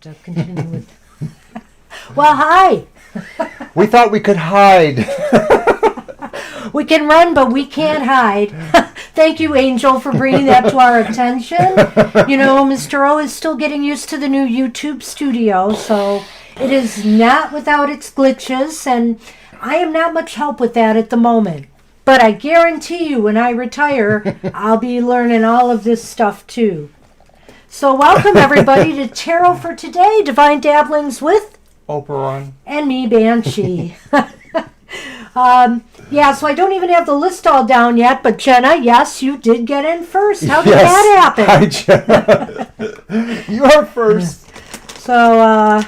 to continue with. Well, hi. We thought we could hide. We can run, but we can't hide. Thank you, Angel, for bringing that to our attention. You know, Mr. O is still getting used to the new YouTube studio, so it is not without its glitches, and I am not much help with that at the moment. But I guarantee you, when I retire, I'll be learning all of this stuff, too. So welcome, everybody, to Tarot for Today, Divine Dabblings with Oberon. And me, Banshee. Yeah, so I don't even have the list all down yet, but Jenna, yes, you did get in first. How did that happen? Hi, Jenna. You are first. So,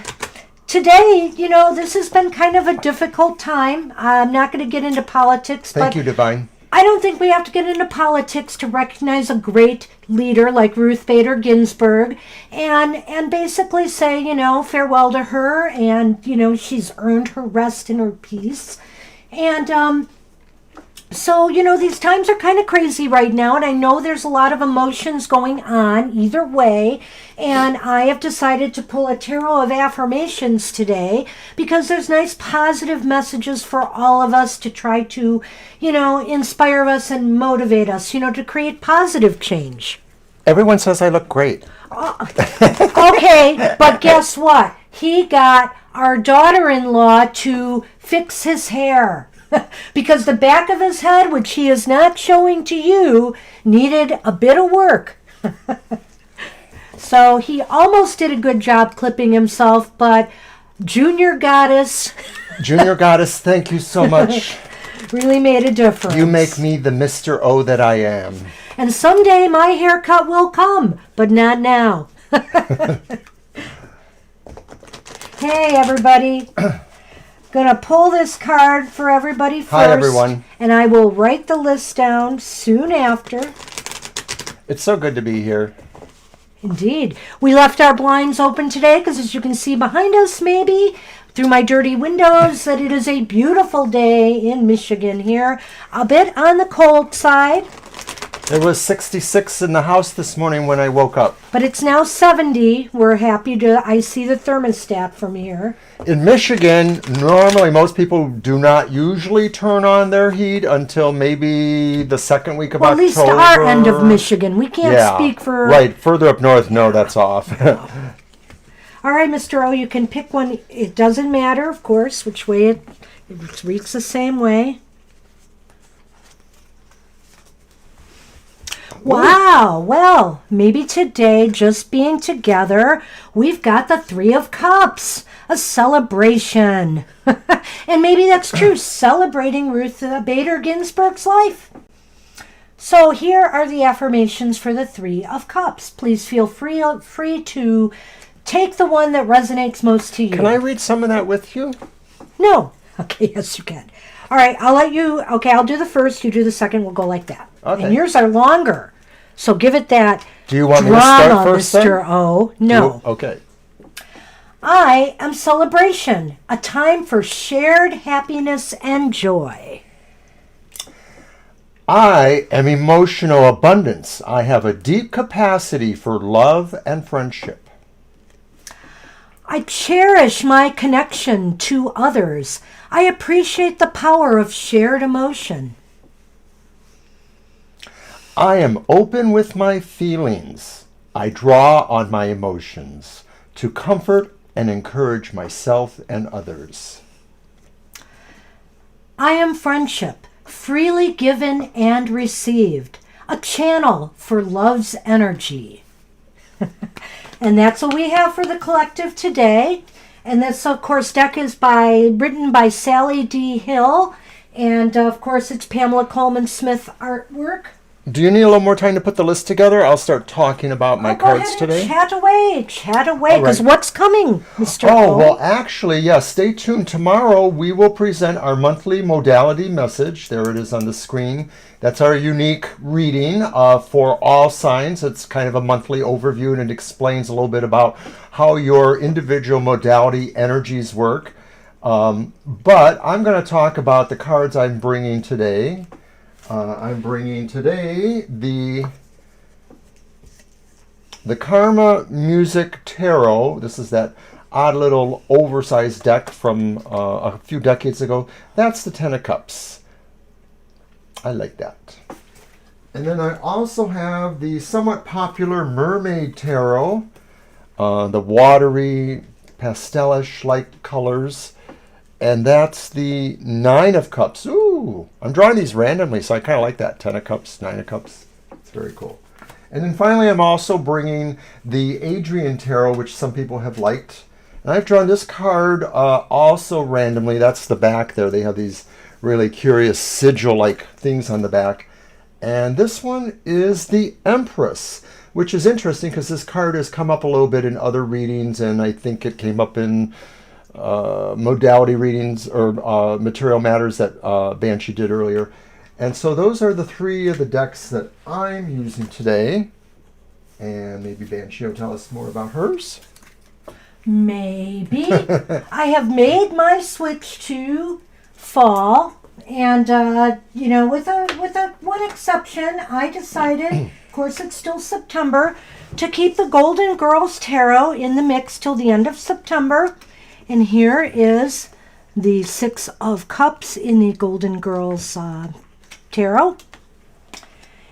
today, you know, this has been kind of a difficult time. I'm not going to get into politics, Thank you, Divine. I don't think we have to get into politics to recognize a great leader like Ruth Bader Ginsburg and basically say, you know, farewell to her, and, you know, she's earned her rest and her peace. And so, you know, these times are kind of crazy right now, and I know there's a lot of emotions going on either way, and I have decided to pull a tarot of affirmations today because there's nice positive messages for all of us to try to, you know, inspire us and motivate us, you know, to create positive change. Everyone says I look great. Okay, but guess what? He got our daughter-in-law to fix his hair because the back of his head, which he is not showing to you, needed a bit of work. So he almost did a good job clipping himself, but Junior Goddess Thank you so much. really made a difference. You make me the Mr. O that I am. And someday my haircut will come, but not now. Hey, everybody. Gonna pull this card for everybody first. Hi, everyone. And I will write the list down soon after. It's so good to be here. Indeed. We left our blinds open today because, as you can see behind us, maybe, through my dirty windows, that it is a beautiful day in Michigan here. A bit on the cold side. It was 66 in the house this morning when I woke up. But it's now 70. We're happy to, I see the thermostat from here. In Michigan, normally most people do not usually turn on their heat until maybe the second week of October. At least our end of Michigan. We can't speak for... Right, further up north, no, that's off. All right, Mr. O, you can pick one. It doesn't matter, of course, which way it reads the same way. Wow, well, maybe today, just being together, we've got the Three of Cups, a celebration. And maybe that's true, celebrating Ruth Bader Ginsburg's life. So here are the affirmations for the Three of Cups. Please feel free to take the one that resonates most to you. Can I read some of that with you? No. Okay, yes, you can. All right, I'll let you, okay, I'll do the first, you do the second, we'll go like that. Okay. And yours are longer, so give it that Do you want drama, me to start first, Mr. then? O. No. Okay. I am celebration, a time for shared happiness and joy. I am emotional abundance. I have a deep capacity for love and friendship. I cherish my connection to others. I appreciate the power of shared emotion. I am open with my feelings. I draw on my emotions to comfort and encourage myself and others. I am friendship, freely given and received, a channel for love's energy. And that's what we have for the collective today. And this, of course, deck is written by Sally D. Hill. And, of course, it's Pamela Coleman Smith artwork. Do you need a little more time to put the list together? I'll start talking about my cards today. Chat away, because what's coming, Mr. Oh, well, actually, yes, stay tuned. Tomorrow we will present our monthly modality message. There it is on the screen. That's our unique reading for all signs. It's kind of a monthly overview, and it explains a little bit about how your individual modality energies work. But I'm going to talk about the cards I'm bringing today. I'm bringing today the The Karma Music Tarot. This is that odd little oversized deck from a few decades ago. That's the Ten of Cups. I like that. And then I also have the somewhat popular Mermaid Tarot. The watery, pastelish-like colors. And that's the Nine of Cups. Ooh, I'm drawing these randomly, so I kind of like that. Ten of Cups, Nine of Cups. It's very cool. And then finally, I'm also bringing the Adrian Tarot, which some people have liked. And I've drawn this card also randomly. That's the back there. They have these really curious sigil-like things on the back. And this one is the Empress, which is interesting because this card has come up a little bit in other readings, and I think it came up in modality readings or material matters that Banshee did earlier. And so those are the three of the decks that I'm using today. And maybe Banshee will tell us more about hers. Maybe. I have made my switch to fall. And, with a one exception, I decided, of course it's still September, to keep the Golden Girls Tarot in the mix till the end of September. And here is the Six of Cups in the Golden Girls Tarot.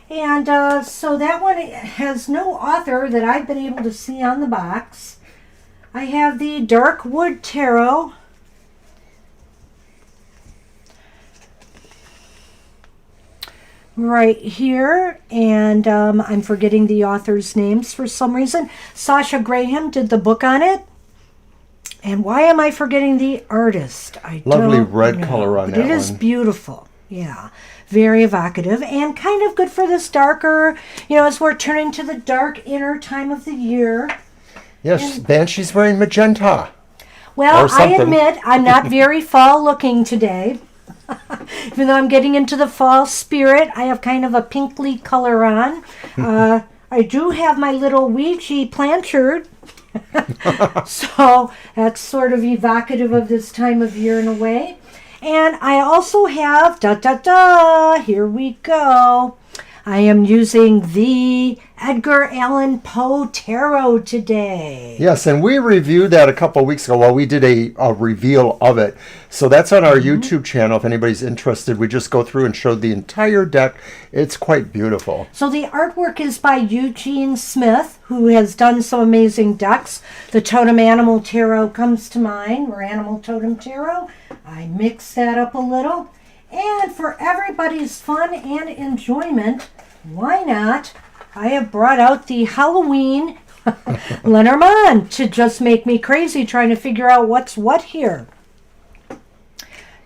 And so that one has no author that I've been able to see on the box. I have the Dark Wood Tarot. Right here, and I'm forgetting the author's names for some reason. Sasha Graham did the book on it. And why am I forgetting the artist? Lovely red color on that one. It is beautiful. Yeah, very evocative and kind of good for this darker, as we're turning to the dark inner time of the year. Yes, Banshee's wearing magenta. Well, I admit I'm not very fall looking today. Even though I'm getting into the fall spirit, I have kind of a pinkly color on. I do have my little Ouija planchard. So that's sort of evocative of this time of year in a way. And I also have, here we go. I am using the Edgar Allan Poe Tarot today. Yes, and we reviewed that a couple of weeks ago. Well, we did a reveal of it. So that's on our YouTube channel if anybody's interested. We just go through and show the entire deck. It's quite beautiful. So the artwork is by Eugene Smith, who has done some amazing decks. The Totem Animal Tarot comes to mind, or Animal Totem Tarot. I mixed that up a little. And for everybody's fun and enjoyment, why not? I have brought out the Halloween Lenormand to just make me crazy trying to figure out what's what here.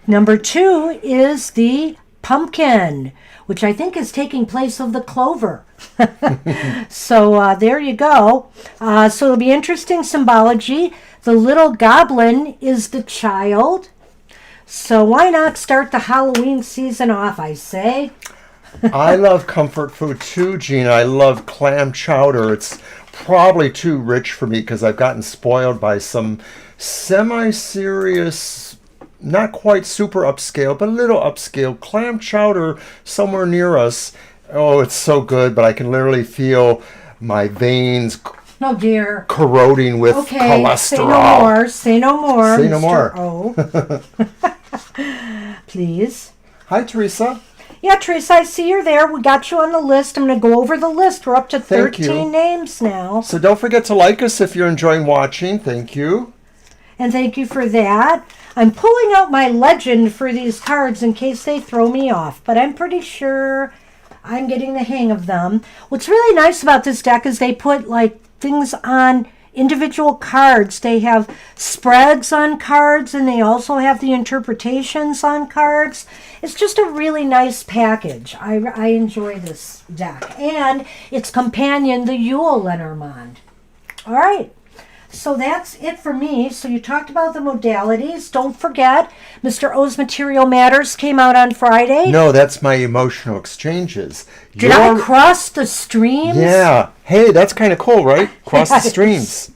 Number 2 is the Pumpkin, which I think is taking place of the Clover. So there you go. So it'll be interesting symbology. The little goblin is the child. So why not start the Halloween season off, I say? I love comfort food too, Gina. I love clam chowder. It's probably too rich for me because I've gotten spoiled by some semi-serious, not quite super upscale, but a little upscale clam chowder somewhere near us. Oh, it's so good, but I can literally feel my veins corroding with cholesterol. Say no more. Say no more. O. Please. Hi, Teresa. Yeah, Teresa, I see you're there. We got you on the list. I'm going to go over the list. We're up to 13 names now. So don't forget to like us if you're enjoying watching. Thank you. And thank you for that. I'm pulling out my legend for these cards in case they throw me off, but I'm pretty sure I'm getting the hang of them. What's really nice about this deck is they put things on individual cards. They have spreads on cards, and they also have the interpretations on cards. It's just a really nice package. I enjoy this deck. And its companion, the Yule Lenormand. All right. So that's it for me. So you talked about the modalities. Don't forget, Mr. O's Material Matters came out on Friday. No, that's my emotional exchanges. Did I cross the streams? Yeah. Hey, that's kind of cool, right? Cross the streams.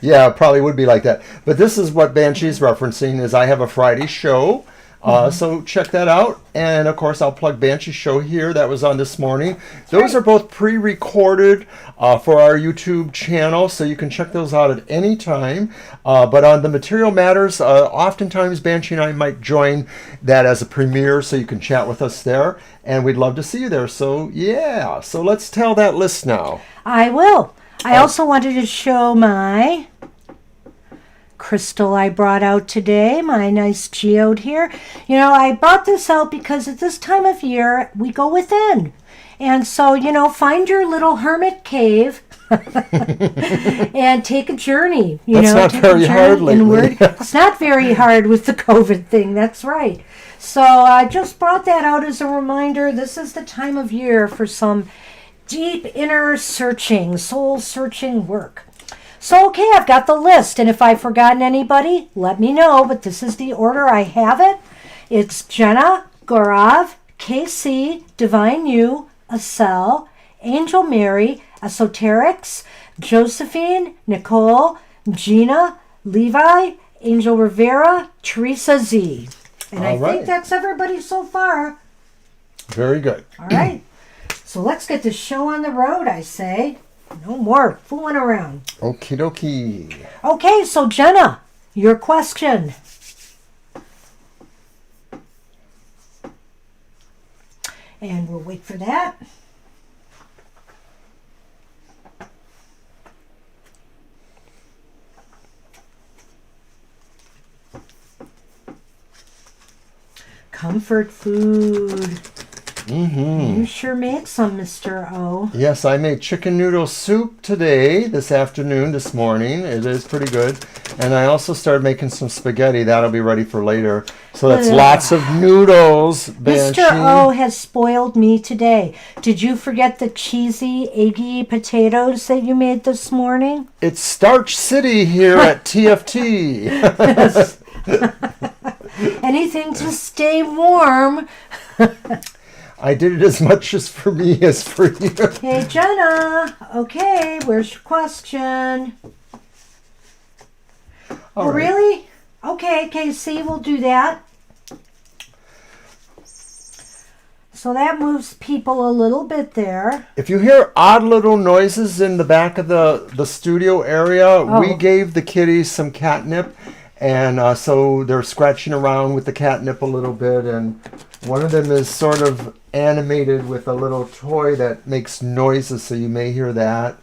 Yeah, it probably would be like that. But this is what Banshee's referencing is I have a Friday show So check that out. And of course, I'll plug Banshee Show here. That was on this morning. Those are both pre-recorded for our YouTube channel, so you can check those out at any time. But on the Material Matters, oftentimes Banshee and I might join that as a premiere, so you can chat with us there. And we'd love to see you there. So yeah, so let's tell that list now. I will. I also wanted to show my crystal I brought out today, my nice geode here. You know, I brought this out because at this time of year, we go within. And so, you know, find your little hermit cave and take a journey. That's not very hard lately. It's not very hard with the COVID thing, that's right. So I just brought that out as a reminder. This is the time of year for some deep inner searching, soul searching work. So, okay, I've got the list, and if I've forgotten anybody, let me know, but this is the order I have it. It's Jenna, Gaurav, KC, Divine You, Acel, Angel Mary, Esoterics, Josephine, Nicole, Gina, Levi, Angel Rivera, Teresa Z. And I think that's everybody so far. Very good. All right. So let's get the show on the road, I say. No more fooling around. Okie dokie. Okay, so Jenna, your question. And we'll wait for that. Comfort food. You sure made some, Mr. O. Yes, I made chicken noodle soup today, this morning. It is pretty good. And I also started making some spaghetti. That'll be ready for later. So that's lots of noodles, Banshee. Mr. O has spoiled me today. Did you forget the cheesy, eggy potatoes that you made this morning? It's Starch City here at TFT. Anything to stay warm. I did it as much as for me as for you. Hey, Jenna. Okay, where's your question? All right. Really? Okay, KC, we'll do that. So that moves people a little bit there. If you hear odd little noises in the back of the studio area, we gave the kitties some catnip. And so they're scratching around with the catnip a little bit. And one of them is sort of animated with a little toy that makes noises, so you may hear that.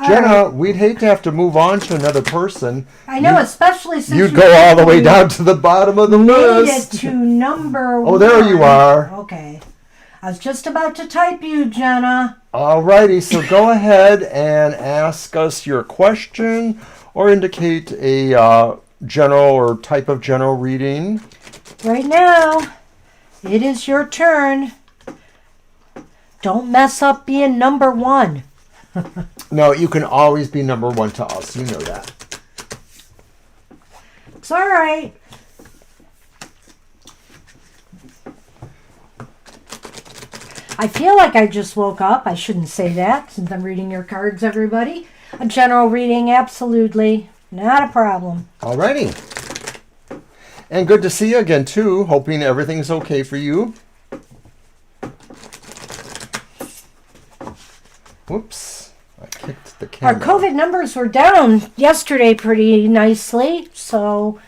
Jenna, we'd hate to have to move on to another person. I know, especially since you'd go all the way down to the bottom of the list. Made it to number one. Oh, there you are. Okay. I was just about to type you, Jenna. Alrighty, so go ahead and ask us your question or indicate a general or type of general reading. Right now, it is your turn. Don't mess up being number one. No, you can always be number one to us. You know that. It's all right. I feel like I just woke up. I shouldn't say that since I'm reading your cards, everybody. A general reading, absolutely. Not a problem. Alrighty. And good to see you again, too. Hoping everything's okay for you. Whoops. I kicked the camera. Our COVID numbers were down yesterday pretty nicely, so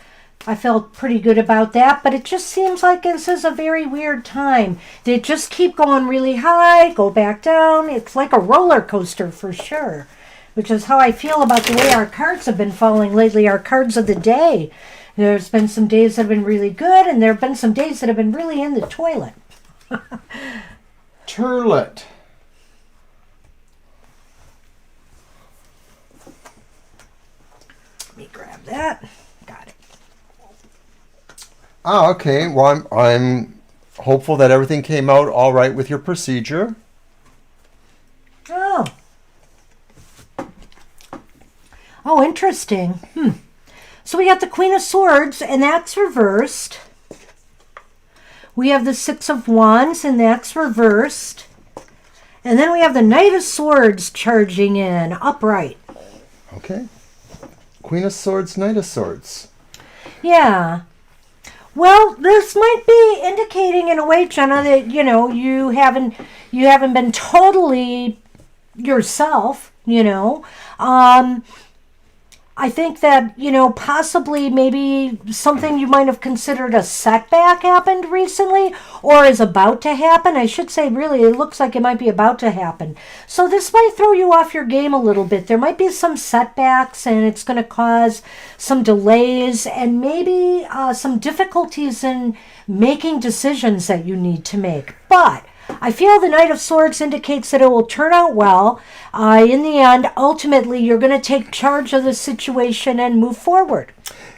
I felt pretty good about that. But it just seems like this is a very weird time. They just keep going really high, go back down. It's like a roller coaster for sure, which is how I feel about the way our cards have been falling lately, our cards of the day. There's been some days that have been really good, and there have been some days that have been really in the toilet. Turlet. Let me grab that. Got it. Ah, okay. Well, I'm hopeful that everything came out all right with your procedure. Oh. Oh, interesting. So we got the Queen of Swords, and that's reversed. We have the Six of Wands, and that's reversed. And then we have the Knight of Swords charging in, upright. Okay. Queen of Swords, Knight of Swords. Yeah. Well, this might be indicating in a way, Jenna, that you haven't been totally yourself. I think that, possibly maybe something you might have considered a setback happened recently or is about to happen. I should say, really, it looks like it might be about to happen. So this might throw you off your game a little bit. There might be some setbacks and it's going to cause some delays and maybe some difficulties in making decisions that you need to make. But I feel the Knight of Swords indicates that it will turn out well. In the end, ultimately, you're going to take charge of the situation and move forward.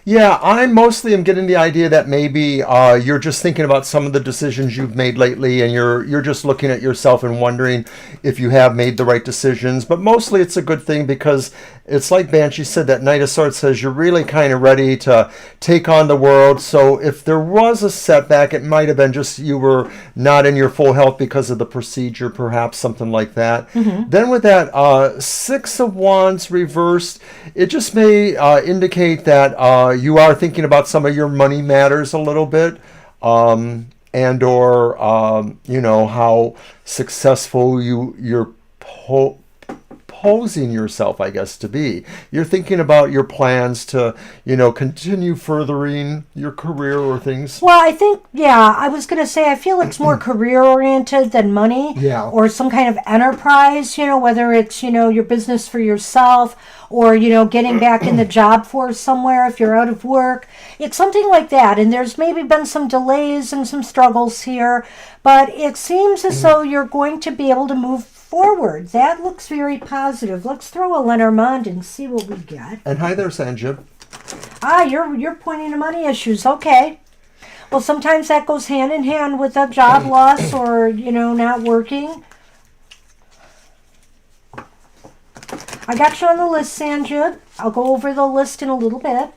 Yeah, I mostly am getting the idea that maybe you're just thinking about some of the decisions you've made lately, and you're just looking at yourself and wondering if you have made the right decisions. But mostly it's a good thing because it's like Banshee said, that Knight of Swords says you're really kind of ready to take on the world. So if there was a setback, it might have been just you were not in your full health because of the procedure, perhaps something like that. Mm-hmm. Then with that Six of Wands reversed, it just may indicate that you are thinking about some of your money matters a little bit, and or how successful you're posing yourself, I guess, to be. You're thinking about your plans to continue furthering your career or things. Well, I think, I was going to say, I feel it's more career oriented than money. Yeah. Or some kind of enterprise, whether it's, your business for yourself or, getting back in the job force somewhere if you're out of work. It's something like that. And there's maybe been some delays and some struggles here, but it seems as though you're going to be able to move forward. That looks very positive. Let's throw a Lenormand and see what we get. And hi there, Sanjib. You're pointing to money issues. Okay. Well, sometimes that goes hand in hand with a job loss or, not working. I got you on the list, Sanjib. I'll go over the list in a little bit.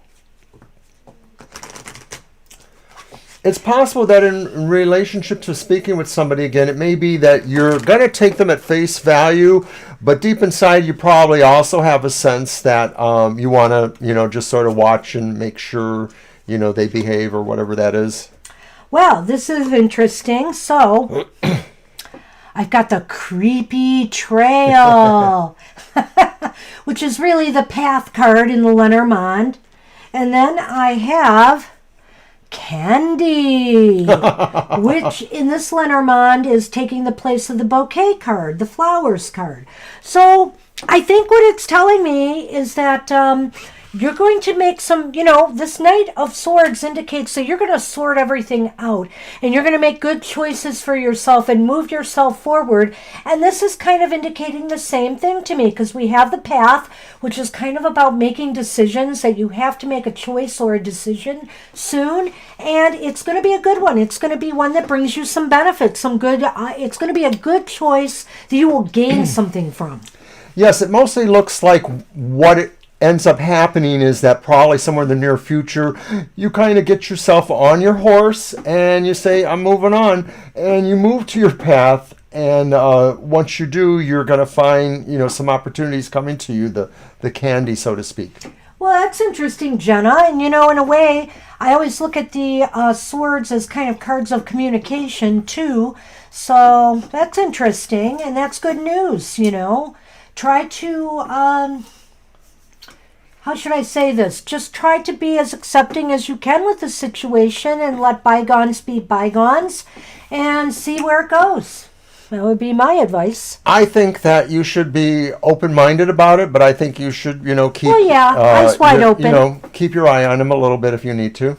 It's possible that in relationship to speaking with somebody again, it may be that you're going to take them at face value, but deep inside you probably also have a sense that you want to, just sort of watch and make sure, they behave or whatever that is. Well, this is interesting. So, I've got the creepy trail, which is really the path card in the Lenormand. And then I have Candy, which in this Lenormand is taking the place of the bouquet card, the flowers card. So I think what it's telling me is that you're going to make some, this Knight of Swords indicates that you're going to sort everything out and you're going to make good choices for yourself and move yourself forward. And this is kind of indicating the same thing to me because we have the path, which is kind of about making decisions, that you have to make a choice or a decision soon. And it's going to be a good one. It's going to be one that brings you some benefits, some good, it's going to be a good choice that you will gain something from. Yes, it mostly looks like what it ends up happening is that probably somewhere in the near future, you kind of get yourself on your horse and you say, I'm moving on, and you move to your path. And once you do, you're going to find, some opportunities coming to you, the candy, so to speak. Well, that's interesting, Jenna. And, in a way, I always look at the swords as kind of cards of communication, too. So that's interesting. And that's good news, Try to... how should I say this? Just try to be as accepting as you can with the situation and let bygones be bygones and see where it goes. That would be my advice. I think that you should be open-minded about it, but I think you should, keep... Well, eyes wide open. Keep your eye on them a little bit if you need to.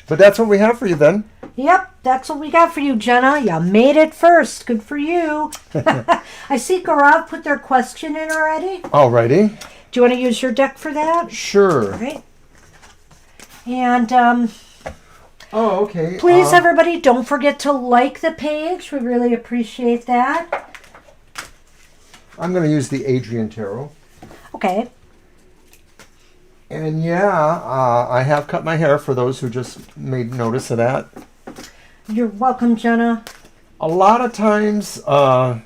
But that's what we have for you then. Yep, that's what we got for you, Jenna. You made it first. Good for you. I see Gaurav put their question in already. Alrighty. Do you want to use your deck for that? Sure. All right. And okay. Please, everybody, don't forget to like the page. We really appreciate that. I'm going to use the Adrian Tarot. Okay. And I have cut my hair for those who just made notice of that. You're welcome, Jenna. A lot of times I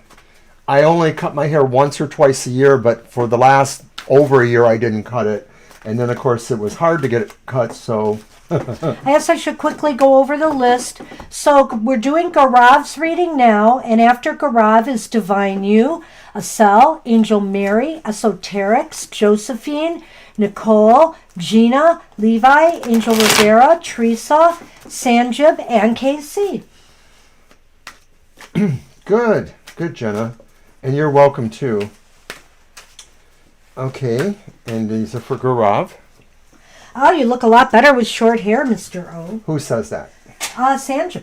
only cut my hair once or twice a year, but for the last over a year I didn't cut it. And then, of course, it was hard to get it cut, so I guess I should quickly go over the list. So we're doing Gaurav's reading now, and after Gaurav is Divine You, Acel, Angel Mary, Esoterics, Josephine, Nicole, Gina, Levi, Angel Rivera, Teresa, Sanjib, and KC. Good, Jenna. And you're welcome too. Okay, and these are for Gaurav. Oh, you look a lot better with short hair, Mr. O. Who says that? Sanjib.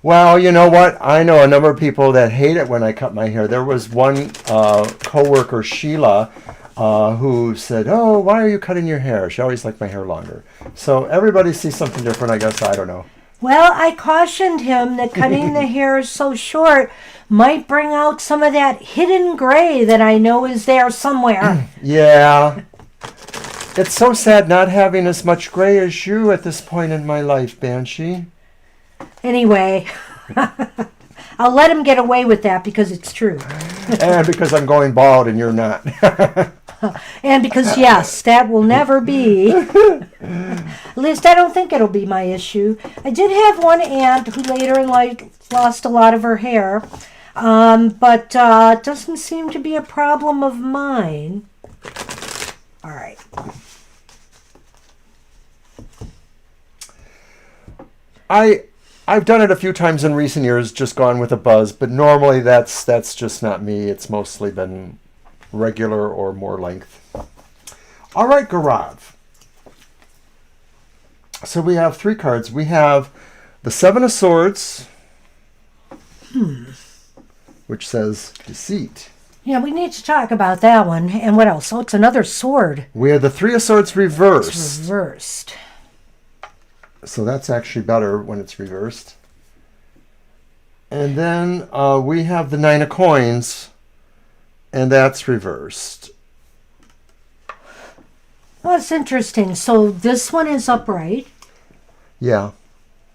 Well, you know what? I know a number of people that hate it when I cut my hair. There was one coworker, Sheila, who said, "Oh, why are you cutting your hair?" She always liked my hair longer. So everybody sees something different, I guess. I don't know. Well, I cautioned him that cutting the hair so short might bring out some of that hidden gray that I know is there somewhere. Yeah. It's so sad not having as much gray as you at this point in my life, Banshee. Anyway, I'll let him get away with that because it's true. And because I'm going bald and you're not. And because, yes, that will never be. At least I don't think it'll be my issue. I did have one aunt who later in life lost a lot of her hair, but it doesn't seem to be a problem of mine. All right. I've done it a few times in recent years, just gone with a buzz, but normally that's just not me. It's mostly been regular or more length. All right, Gaurav. So we have 3 cards. We have the 7 of Swords, which says deceit. Yeah, we need to talk about that one. And what else? Oh, it's another sword. We have the 3 of Swords reversed. It's reversed. So that's actually better when it's reversed. And then we have the 9 of Coins, and that's reversed. Well, it's interesting. So this one is upright. Yeah.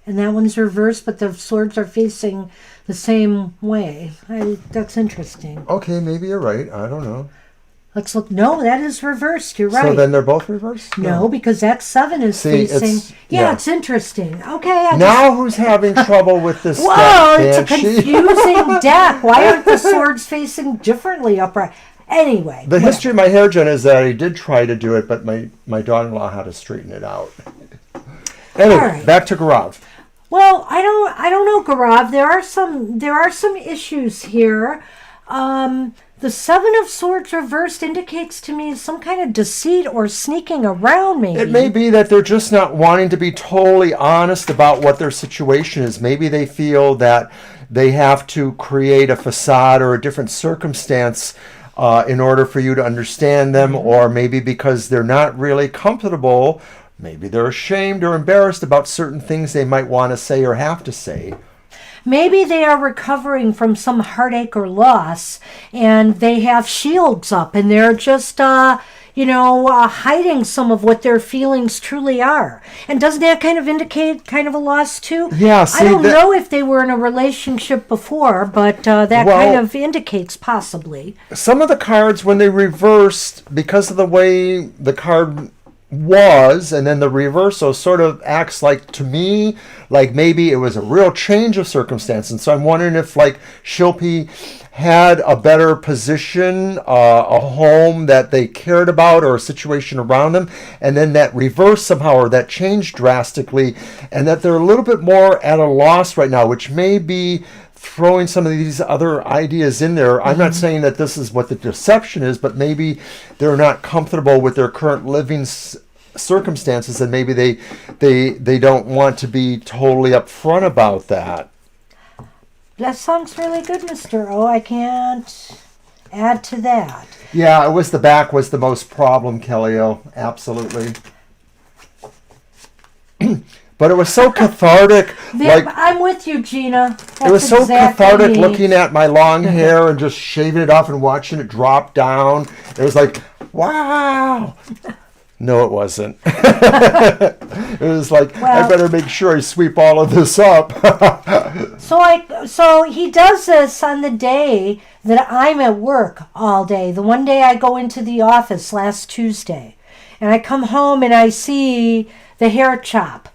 And that one's reversed, but the swords are facing the same way. That's interesting. Okay, maybe you're right. I don't know. Let's look. No, that is reversed. You're right. So then they're both reversed? No, because that 7 is facing... Yeah, it's interesting. Okay. Who's having trouble with this Whoa, deck, it's a Banshee? confusing deck. Why aren't the swords facing differently upright? Anyway. The history of my hair, Jen, is that I did try to do it, but my daughter-in-law had to straighten it out. Anyway, right. Back to Gaurav. Well, I don't know, Gaurav. There are some issues here. The 7 of Swords reversed indicates to me some kind of deceit or sneaking around, maybe. It may be that they're just not wanting to be totally honest about what their situation is. Maybe they feel that they have to create a facade or a different circumstance in order for you to understand them, or maybe because they're not really comfortable. Maybe they're ashamed or embarrassed about certain things they might want to say or have to say. Maybe they are recovering from some heartache or loss, and they have shields up, and they're just, hiding some of what their feelings truly are. And doesn't that kind of indicate kind of a loss too? Yeah, see, I don't know if they were in a relationship before, but that kind of indicates possibly. Some of the cards, when they reversed, because of the way the card was, and then the reversal sort of acts like, to me, like maybe it was a real change of circumstance. And so I'm wondering if, like, Shilpi had a better position, a home that they cared about, or a situation around them, and then that reversed somehow, or that changed drastically, and that they're a little bit more at a loss right now, which may be throwing some of these other ideas in there. I'm not saying that this is what the deception is, but maybe they're not comfortable with their current living circumstances, and maybe they don't want to be totally upfront about that. That sounds really good, Mr. O. I can't add to that. Yeah, it was the back was the most problem, Kellyo. Absolutely. But it was so cathartic. I'm with you, Gina. That's it was so exactly cathartic me. looking at my long hair and just shaving it off and watching it drop down. It was like, wow. No, it wasn't. It was like, I better make sure I sweep all of this up. So he does this on the day that I'm at work all day. The one day I go into the office last Tuesday. And I come home and I see the hair chop.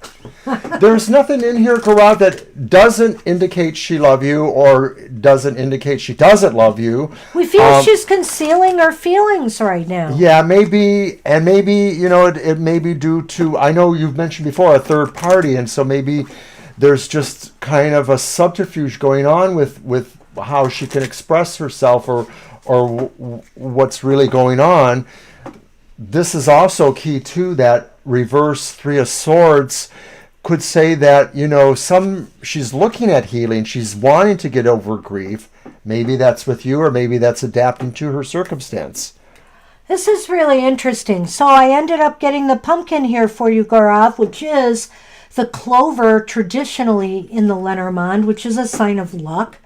There's nothing in here, Gaurav, that doesn't indicate she love you or doesn't indicate she doesn't love you. We feel she's concealing her feelings right now. Yeah, maybe, and maybe, you know, it may be due to, I know you've mentioned before, a third party, and so maybe there's just kind of a subterfuge going on with how she can express herself or what's really going on. This is also key too, that reverse Three of Swords could say that, you know, she's looking at healing, she's wanting to get over grief. Maybe that's with you, or maybe that's adapting to her circumstance. This is really interesting. So I ended up getting the pumpkin here for you, Gaurav, which is the clover traditionally in the Lenormand, which is a sign of luck.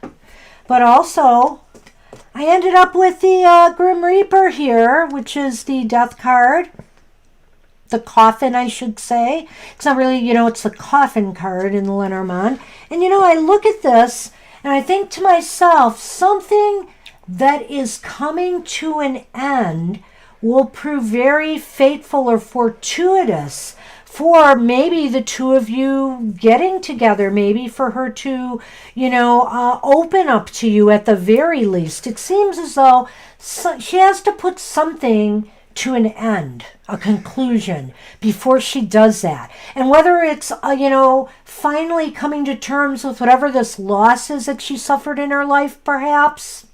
But also, I ended up with the Grim Reaper here, which is the death card. The coffin, I should say. It's not really, you know, it's the coffin card in the Lenormand. And, you know, I look at this and I think to myself, something that is coming to an end will prove very fateful or fortuitous for maybe the two of you getting together, maybe for her to, you know, open up to you at the very least. It seems as though she has to put something to an end, a conclusion, before she does that. And whether it's, you know, finally coming to terms with whatever this loss is that she suffered in her life, perhaps.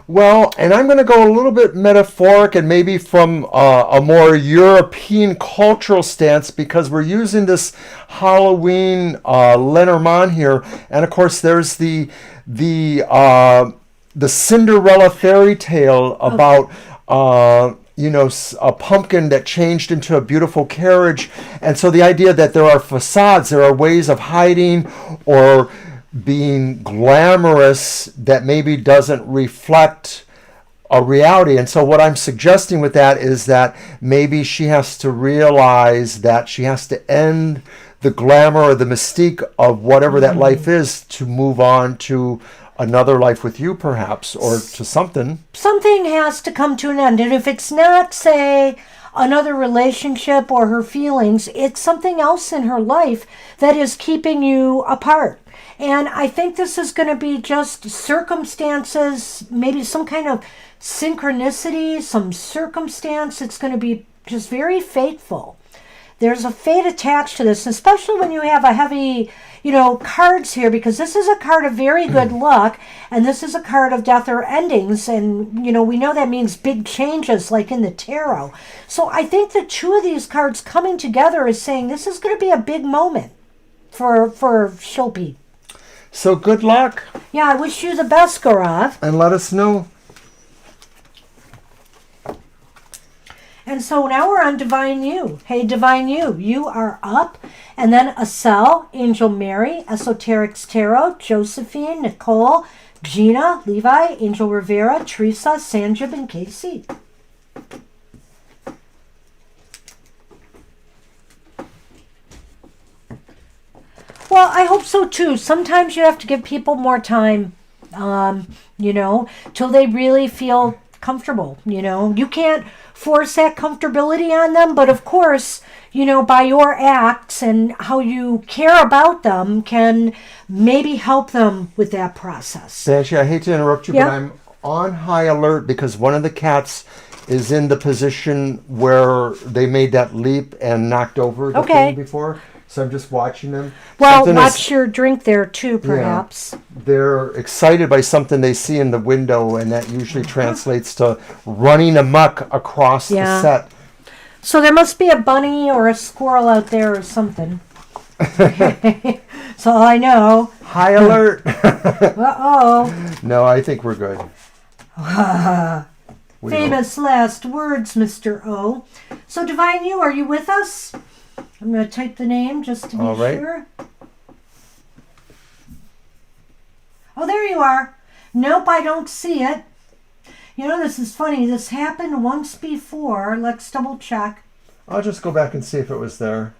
Well, and I'm going to go a little bit metaphoric and maybe from a more European cultural stance, because we're using this Halloween Lenormand here, and of course there's the Cinderella fairy tale about you know, a pumpkin that changed into a beautiful carriage. And so the idea that there are facades, there are ways of hiding or being glamorous that maybe doesn't reflect a reality. And so what I'm suggesting with that is that maybe she has to realize that she has to end the glamour or the mystique of whatever that life is to move on to another life with you, perhaps, or to something. Something has to come to an end. And if it's not, say, another relationship or her feelings, it's something else in her life that is keeping you apart. And I think this is going to be just circumstances, maybe some kind of synchronicity, some circumstance. It's going to be just very fateful. There's a fate attached to this, especially when you have a heavy, you know, cards here, because this is a card of very good luck, and this is a card of death or endings, and, you know, we know that means big changes, like in the tarot. So I think the two of these cards coming together is saying this is going to be a big moment for Shilpi. So good luck. Yeah, I wish you the best, Gaurav. And let us know. And so now we're on Divine You. Hey, Divine You, you are up. And then Acel, Angel Mary, Esoterics Tarot, Josephine, Nicole, Gina, Levi, Angel Rivera, Teresa, Sanjib, and Casey. Well, I hope so too. Sometimes you have to give people more time, you know, till they really feel comfortable. You know, you can't force that comfortability on them, but of course, you know, by your acts and how you care about them can maybe help them with that process. Banshee, I hate to interrupt you, Yeah. but I'm on high alert because one of the cats is in the position where they made that leap and knocked over the thing before. So I'm just watching them. Well, watch your drink there too, perhaps. Yeah, they're excited by something they see in the window, and that usually translates to running amok across the set. So there must be a bunny or a squirrel out there or something. That's all I know. High alert. Uh-oh. No, I think we're good. Famous last words, Mr. O. So, Divine You, are you with us? I'm going to type the name just to be sure. Oh, there you are. Nope, I don't see it. You know, this is funny. This happened once before. Let's double check. I'll just go back and see if it was there.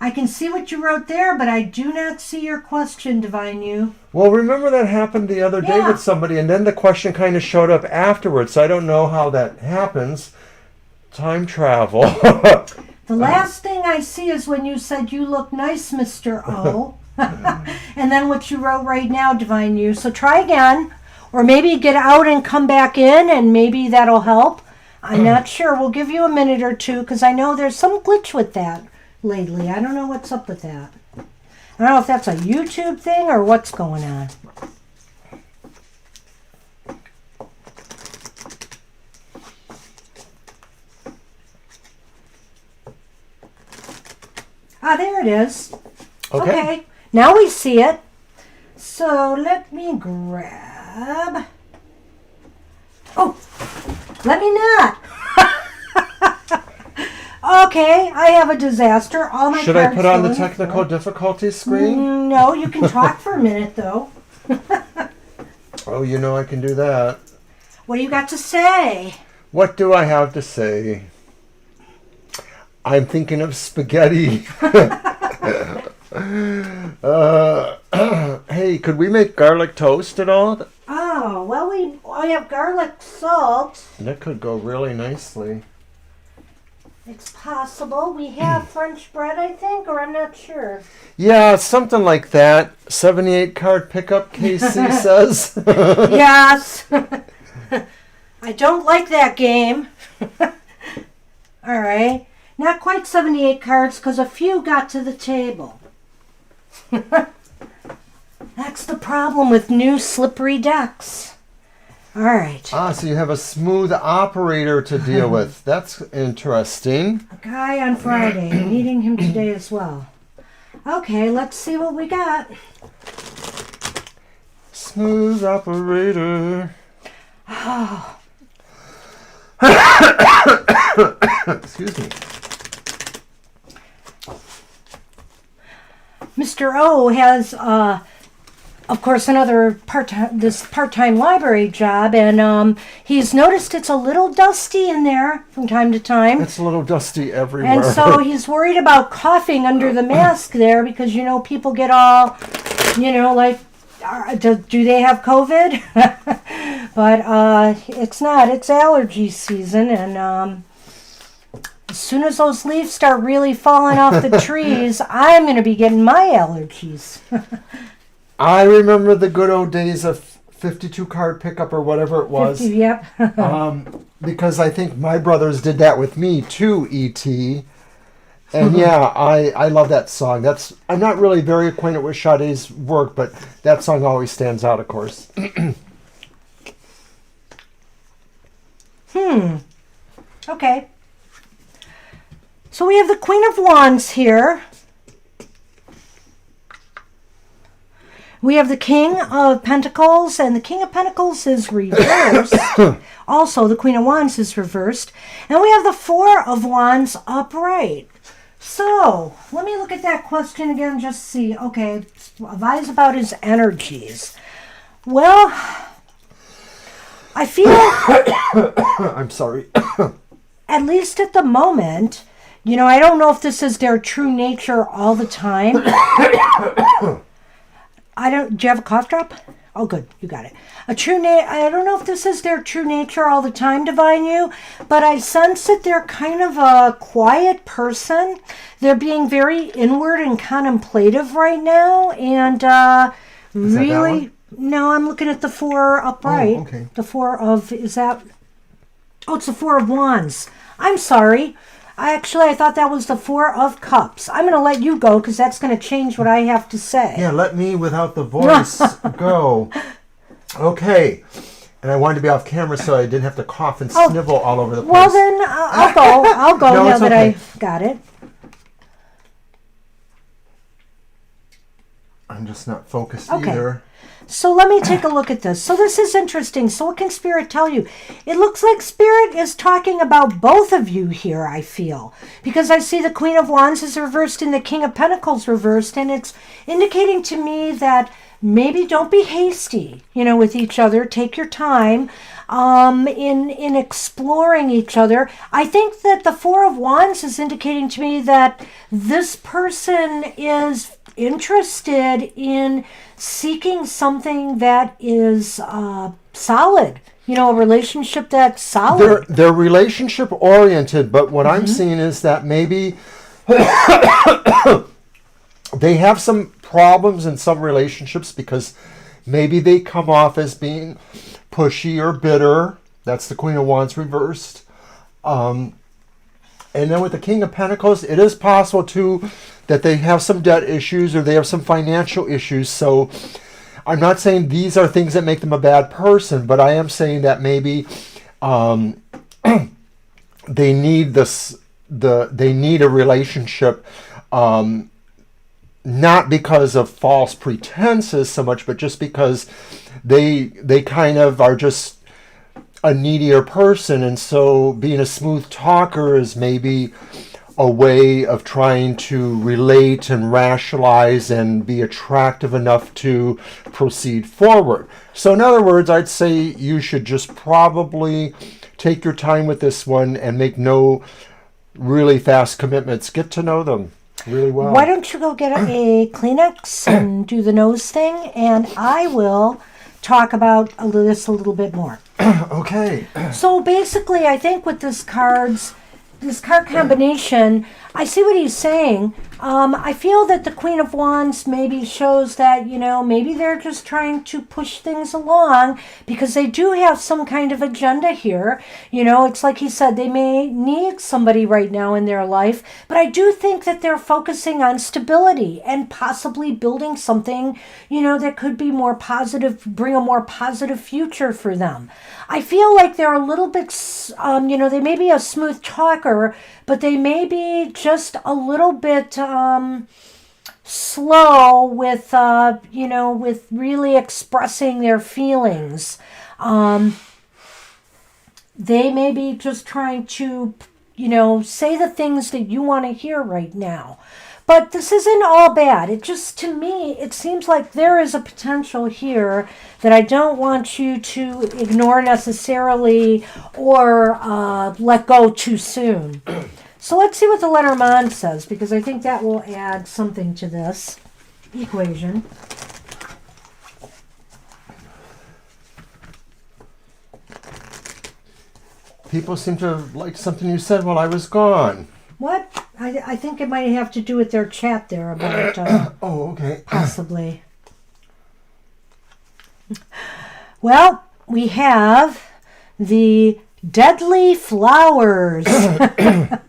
I can see what you wrote there, but I do not see your question, Divine You. Well, remember that happened the other day with somebody, and then the question kind of showed up afterwards, so I don't know how that happens. Time travel. The last thing I see is when you said, "You look nice, Mr. O." And then what you wrote right now, Divine You. So try again, or maybe get out and come back in, and maybe that'll help. I'm not sure. We'll give you a minute or two, because I know there's some glitch with that lately. I don't know what's up with that. I don't know if that's a YouTube thing or what's going on. Ah, there it is. Okay. Now we see it. So let me grab... Oh, let me not. Okay, I have a disaster. All my Should I put on the technical difficulty screen? No, you can talk for a minute, though. Oh, you know I can do that. What do you got to say? What do I have to say? I'm thinking of spaghetti. Hey, could we make garlic toast at all? Oh, well, we have garlic salt. That could go really nicely. It's possible. We have French bread, I think, or I'm not sure. Yeah, something like that. 78 card pickup, KC says. Yes. I don't like that game. All right. Not quite 78 cards, because a few got to the table. That's the problem with new slippery decks. All right. Ah, so you have a smooth operator to deal with. That's interesting. A guy on Friday. Meeting him today as well. Okay, let's see what we got. Smooth operator. Oh. Excuse me. Mr. O has, of course, another part-time library job, and he's noticed it's a little dusty in there from time to time. It's a little dusty everywhere. And so he's worried about coughing under the mask there, because, you know, people get all, you know, like, do they have COVID? But it's not. It's allergy season, and as soon as those leaves start really falling off the trees, I'm going to be getting my allergies. I remember the good old days of 52 card pickup or whatever it was. 50, yep. Because I think my brothers did that with me too, E.T. And yeah, I love that song. I'm not really very acquainted with Sade's work, but that song always stands out, of course. Okay. So we have the Queen of Wands here. We have the King of Pentacles, and the King of Pentacles is reversed. Also, the Queen of Wands is reversed. And we have the Four of Wands upright. So, let me look at that question again, just see. Okay, advise about his energies. Well, I feel... I'm sorry. At least at the moment, you know, I don't know if this is their true nature all the time. Do you have a cough drop? Oh, good. You got it. I don't know if this is their true nature all the time, Divine You, but I sense that they're kind of a quiet person. They're being very inward and contemplative right now, and Is that really... No, I'm looking at the Four upright. Oh, okay. The Four of... Is that... Oh, it's the Four of Wands. I'm sorry. I thought that was the Four of Cups. I'm going to let you go, because that's going to change what I have to say. Yeah, let me, without the voice, go. Okay. And I wanted to be off camera so I didn't have to cough and snivel all over the place. Well, then I'll go. I'll go No, now it's that okay. I got it. I'm just not focused Okay. either. So let me take a look at this. So this is interesting. So what can Spirit tell you? It looks like Spirit is talking about both of you here, I feel. Because I see the Queen of Wands is reversed and the King of Pentacles reversed. And it's indicating to me that maybe don't be hasty, with each other. Take your time in exploring each other. I think that the Four of Wands is indicating to me that this person is interested in seeking something that is solid. A relationship that's solid. They're relationship oriented, but what I'm seeing is that maybe they have some problems in some relationships because maybe they come off as being pushy or bitter. That's the Queen of Wands reversed. And then with the King of Pentacles, it is possible too that they have some debt issues or they have some financial issues. So I'm not saying these are things that make them a bad person, but I am saying that maybe they need they need a relationship, not because of false pretenses so much, but just because they kind of are just a needier person, and so being a smooth talker is maybe a way of trying to relate and rationalize and be attractive enough to proceed forward. So in other words, I'd say you should just probably take your time with this one and make no really fast commitments. Get to know them really well. Why don't you go get a Kleenex and do the nose thing, and I will talk about this a little bit more. Okay. So basically, I think with this card combination, I see what he's saying. I feel that the Queen of Wands maybe shows that, maybe they're just trying to push things along because they do have some kind of agenda here. It's like he said, they may need somebody right now in their life, but I do think that they're focusing on stability and possibly building something, that could be more positive, bring a more positive future for them. I feel like they're a little bit, they may be a smooth talker, but they may be just a little bit slow with, with really expressing their feelings. They may be just trying to, say the things that you want to hear right now. But this isn't all bad. It just, to me, it seems like there is a potential here that I don't want you to ignore necessarily or let go too soon. So let's see what the Lenormand says, because I think that will add something to this equation. People seem to like something you said while I was gone. What? I think it might have to do with their chat there about oh, okay. Possibly. Well, we have the deadly flowers in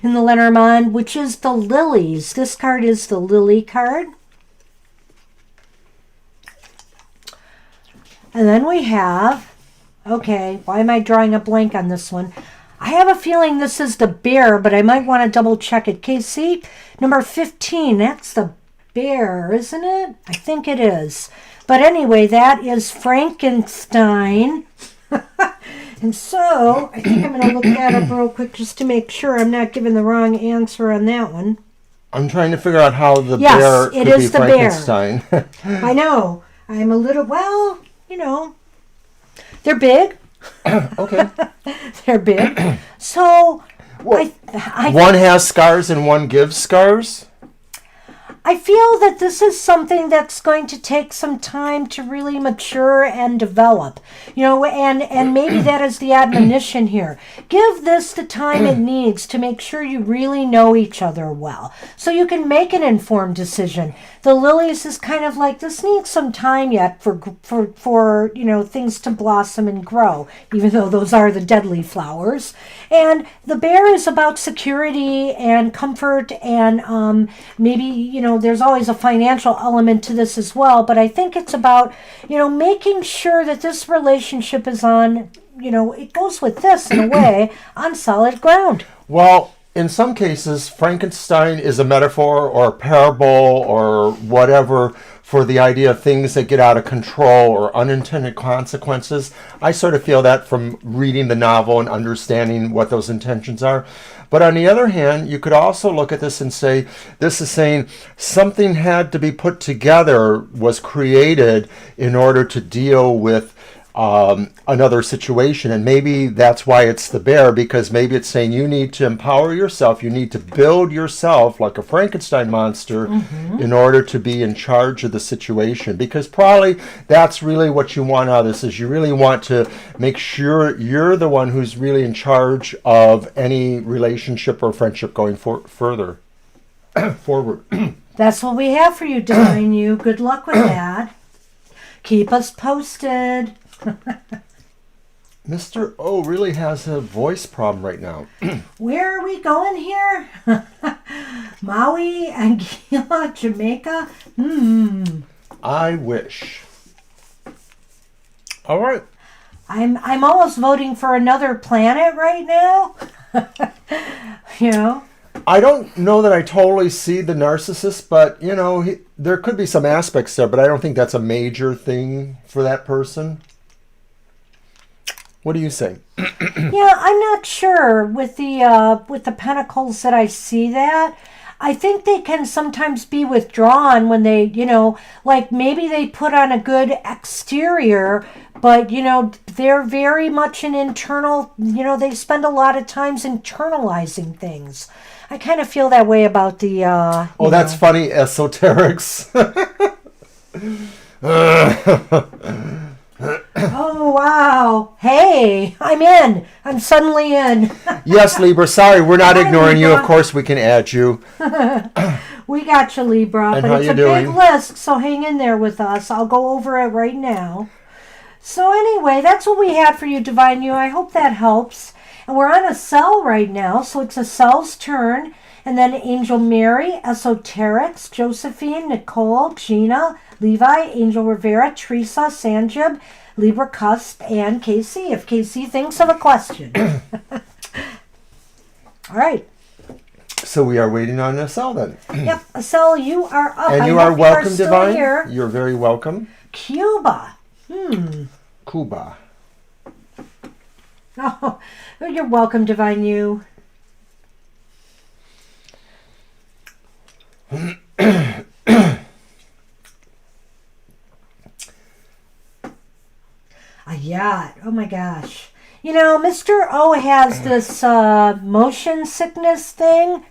the Lenormand, which is the lilies. This card is the lily card. And then we have, okay, why am I drawing a blank on this one? I have a feeling this is the bear, but I might want to double check it. KC, number 15, that's the bear, isn't it? I think it is. But anyway, that is Frankenstein. And so, I think I'm going to look that up real quick just to make sure I'm not giving the wrong answer on that one. I'm trying to figure out how the bear could be Frankenstein. I know. I'm a little, they're big. Okay. They're big. So, well, one has scars and one gives scars? I feel that this is something that's going to take some time to really mature and develop, and maybe that is the admonition here. Give this the time it needs to make sure you really know each other well, so you can make an informed decision. The lilies is kind of like, this needs some time yet for things to blossom and grow, even though those are the deadly flowers. And the bear is about security and comfort, and maybe, there's always a financial element to this as well, but I think it's about, making sure that this relationship is on, it goes with this in a way, on solid ground. Well, in some cases, Frankenstein is a metaphor or a parable or whatever for the idea of things that get out of control or unintended consequences. I sort of feel that from reading the novel and understanding what those intentions are. But on the other hand, you could also look at this and say, this is saying something had to be put together, was created in order to deal with another situation. And maybe that's why it's the bear, because maybe it's saying you need to empower yourself, you need to build yourself like a Frankenstein monster in order to be in charge of the situation. Because probably that's really what you want out of this, is you really want to make sure you're the one who's really in charge of any relationship or friendship going further forward. That's what we have for you, Divine You. Good luck with that. Keep us posted. Mr. O really has a voice problem right now. Where are we going here? Maui, Anguilla, Jamaica? I wish. All right. I'm almost voting for another planet right now. You know? I don't know that I totally see the narcissist, but, you know, there could be some aspects there, but I don't think that's a major thing for that person. What do you say? Yeah, I'm not sure with the pentacles that I see that. I think they can sometimes be withdrawn when they, you know, like maybe they put on a good exterior, but, you know, they're very much an internal, you know, they spend a lot of times internalizing things. I kind of feel that way about the... oh, that's funny, esoterics. Oh, wow. Hey, I'm in. I'm suddenly in. Yes, Libra. Sorry, we're not Hi, ignoring you. Libra. Of course, we can add you. We got you, Libra. And but how it's you a doing? big list, so hang in there with us. I'll go over it right now. So anyway, that's what we had for you, Divine You. I hope that helps. And we're on a cell right now, so it's a cell's turn. And then Angel Mary, Esoterics, Josephine, Nicole, Gina, Levi, Angel Rivera, Teresa, Sanjib, Libra Cusp, and KC, if KC thinks of a question. All right. So we are waiting on Estelle then. Yep, Estelle, you are up. And I you hope are welcome, still Divine. Here. You're very welcome. Cuba. Cuba. Oh, you're welcome, Divine You. A yacht. Oh my gosh. You know, Mr. O has this motion sickness thing.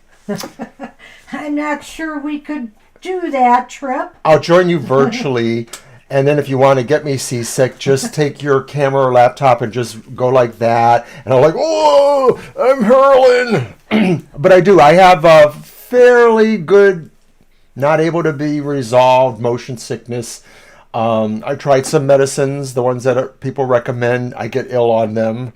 I'm not sure we could do that trip. I'll join you virtually. And then if you want to get me seasick, just take your camera or laptop and just go like that. And I'm like, oh, I'm hurling. But I do. I have a fairly good, not able to be resolved motion sickness. I tried some medicines, the ones that people recommend. I get ill on them.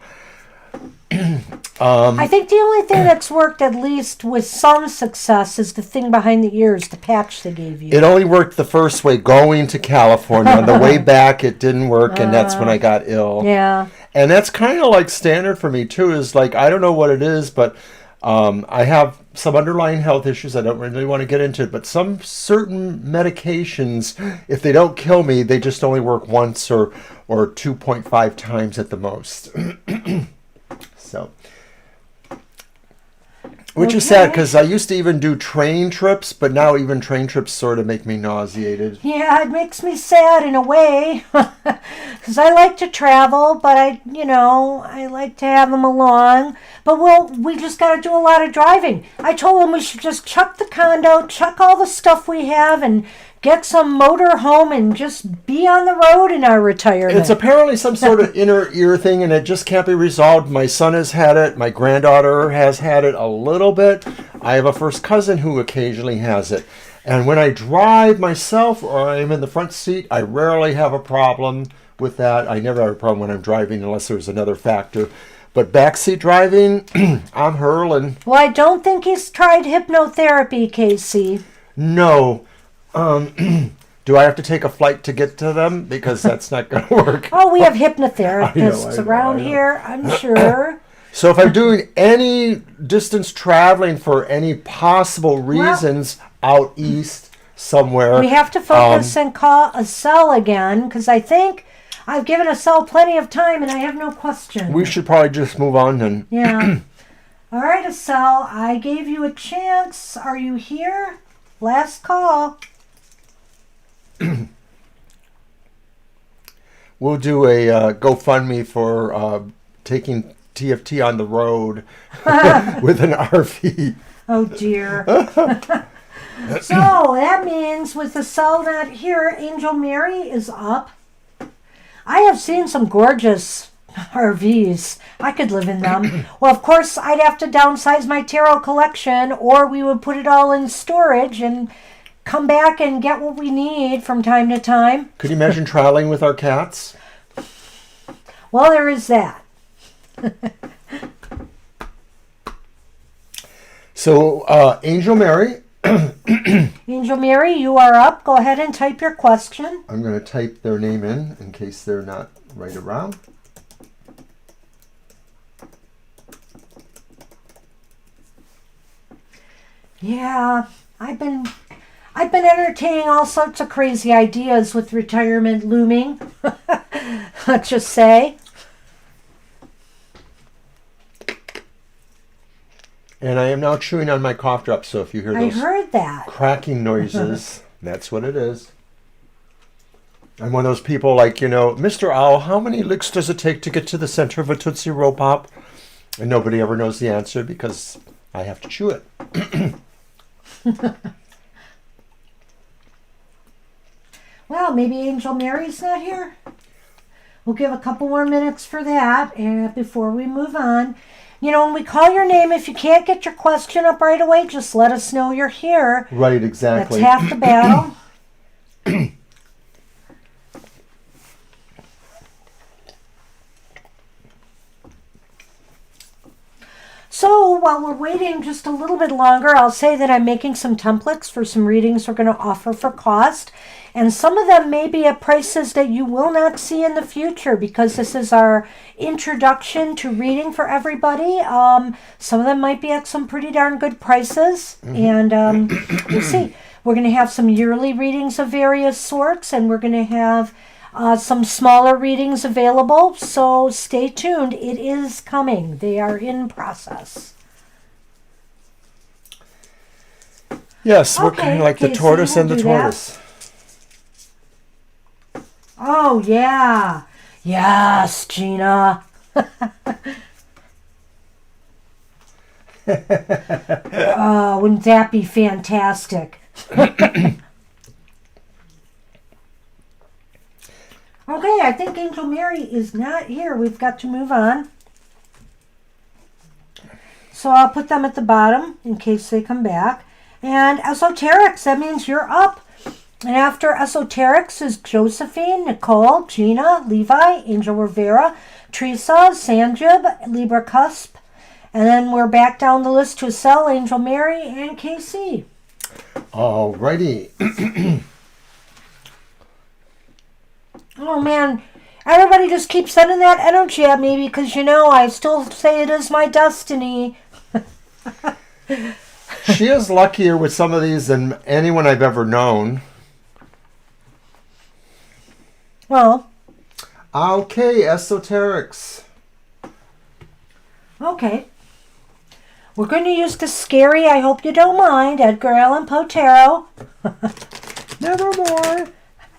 I think the only thing that's worked, at least with some success, is the thing behind the ears, the patch they gave you. It only worked the first way, going to California. On the way back, it didn't work, and that's when I got ill. Yeah. And that's kind of like standard for me, too, is like, I don't know what it is, but I have some underlying health issues. I don't really want to get into it, but some certain medications, if they don't kill me, they just only work once or 2.5 times at the most. So, which is sad, because I used to even do train trips, but now even train trips sort of make me nauseated. Yeah, it makes me sad in a way, because I like to travel, but I like to have them along. But we just got to do a lot of driving. I told them we should just chuck the condo, chuck all the stuff we have, and get some motor home and just be on the road in our retirement. It's apparently some sort of inner ear thing, and it just can't be resolved. My son has had it. My granddaughter has had it a little bit. I have a first cousin who occasionally has it. And when I drive myself or I'm in the front seat, I rarely have a problem with that. I never have a problem when I'm driving unless there's another factor. But backseat driving, I'm hurling. Well, I don't think he's tried hypnotherapy, Casey. No. Do I have to take a flight to get to them? Because that's not going to work. Oh, we have hypnotherapists I know. around here, I'm sure. So if I'm doing any distance traveling for any possible reasons out east somewhere... We have to focus and call Estelle again, because I think I've given Estelle plenty of time and I have no question. We should probably just move on then. Yeah. All right, Estelle, I gave you a chance. Are you here? Last call. We'll do a GoFundMe for taking TFT on the road with an RV. Oh, dear. So that means with the cell not here, Angel Mary is up. I have seen some gorgeous RVs. I could live in them. Well, of course, I'd have to downsize my tarot collection, or we would put it all in storage and come back and get what we need from time to time. Could you imagine traveling with our cats? Well, there is that. So, Angel Mary. Angel Mary, you are up. Go ahead and type your question. I'm going to type their name in case they're not right around. Yeah, I've been entertaining all sorts of crazy ideas with retirement looming. Let's just say. And I am now chewing on my cough drop, so if you hear I those heard that. cracking noises, that's what it is. I'm one of those people like, Mr. Owl, how many licks does it take to get to the center of a Tootsie Roll Pop? And nobody ever knows the answer because I have to chew it. Well, maybe Angel Mary's not here. We'll give a couple more minutes for that and before we move on. When we call your name, if you can't get your question up right away, just let us know you're here. Right, exactly. That's half the battle. So while we're waiting just a little bit longer, I'll say that I'm making some templates for some readings we're going to offer for cost. And some of them may be at prices that you will not see in the future because this is our introduction to reading for everybody. Some of them might be at some pretty darn good prices. And we'll see. We're going to have some yearly readings of various sorts, and we're going to have some smaller readings available. So stay tuned. It is coming. They are in process. Yes, we're kind of like the tortoise and the tortoise. Oh, yeah. Yes, Gina. Oh, wouldn't that be fantastic? Okay, I think Angel Mary is not here. We've got to move on. So I'll put them at the bottom in case they come back. And esoterics, that means you're up. And after esoterics is Josephine, Nicole, Gina, Levi, Angel Rivera, Teresa, Sanjib, Libra Cusp. And then we're back down the list to Estelle, Angel Mary, and KC. Alrighty. Oh man, everybody just keeps sending that energy at me because I still say it is my destiny. She is luckier with some of these than anyone I've ever known. Well. Okay, esoterics. Okay. We're going to use the scary, I hope you don't mind, Edgar Allan Poe Tarot. Nevermore.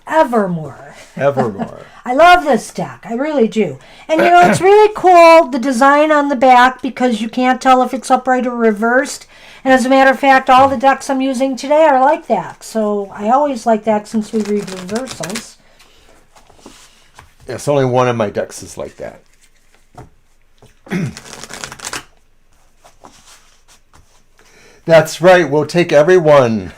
Evermore. Evermore. I love this deck. I really do. And it's really cool, the design on the back, because you can't tell if it's upright or reversed. And as a matter of fact, all the decks I'm using today are like that. So I always like that since we read reversals. Yes, only one of my decks is like that. That's right. We'll take everyone.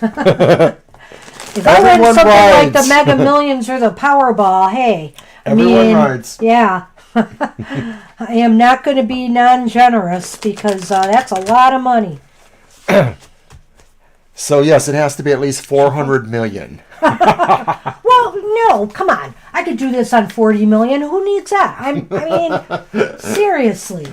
If I win something like the Mega Millions or the Powerball, hey. Everyone rides. Yeah. I am not going to be non-generous because that's a lot of money. So, yes, it has to be at least 400 million. Well, no, come on. I could do this on 40 million. Who needs that? I mean, seriously.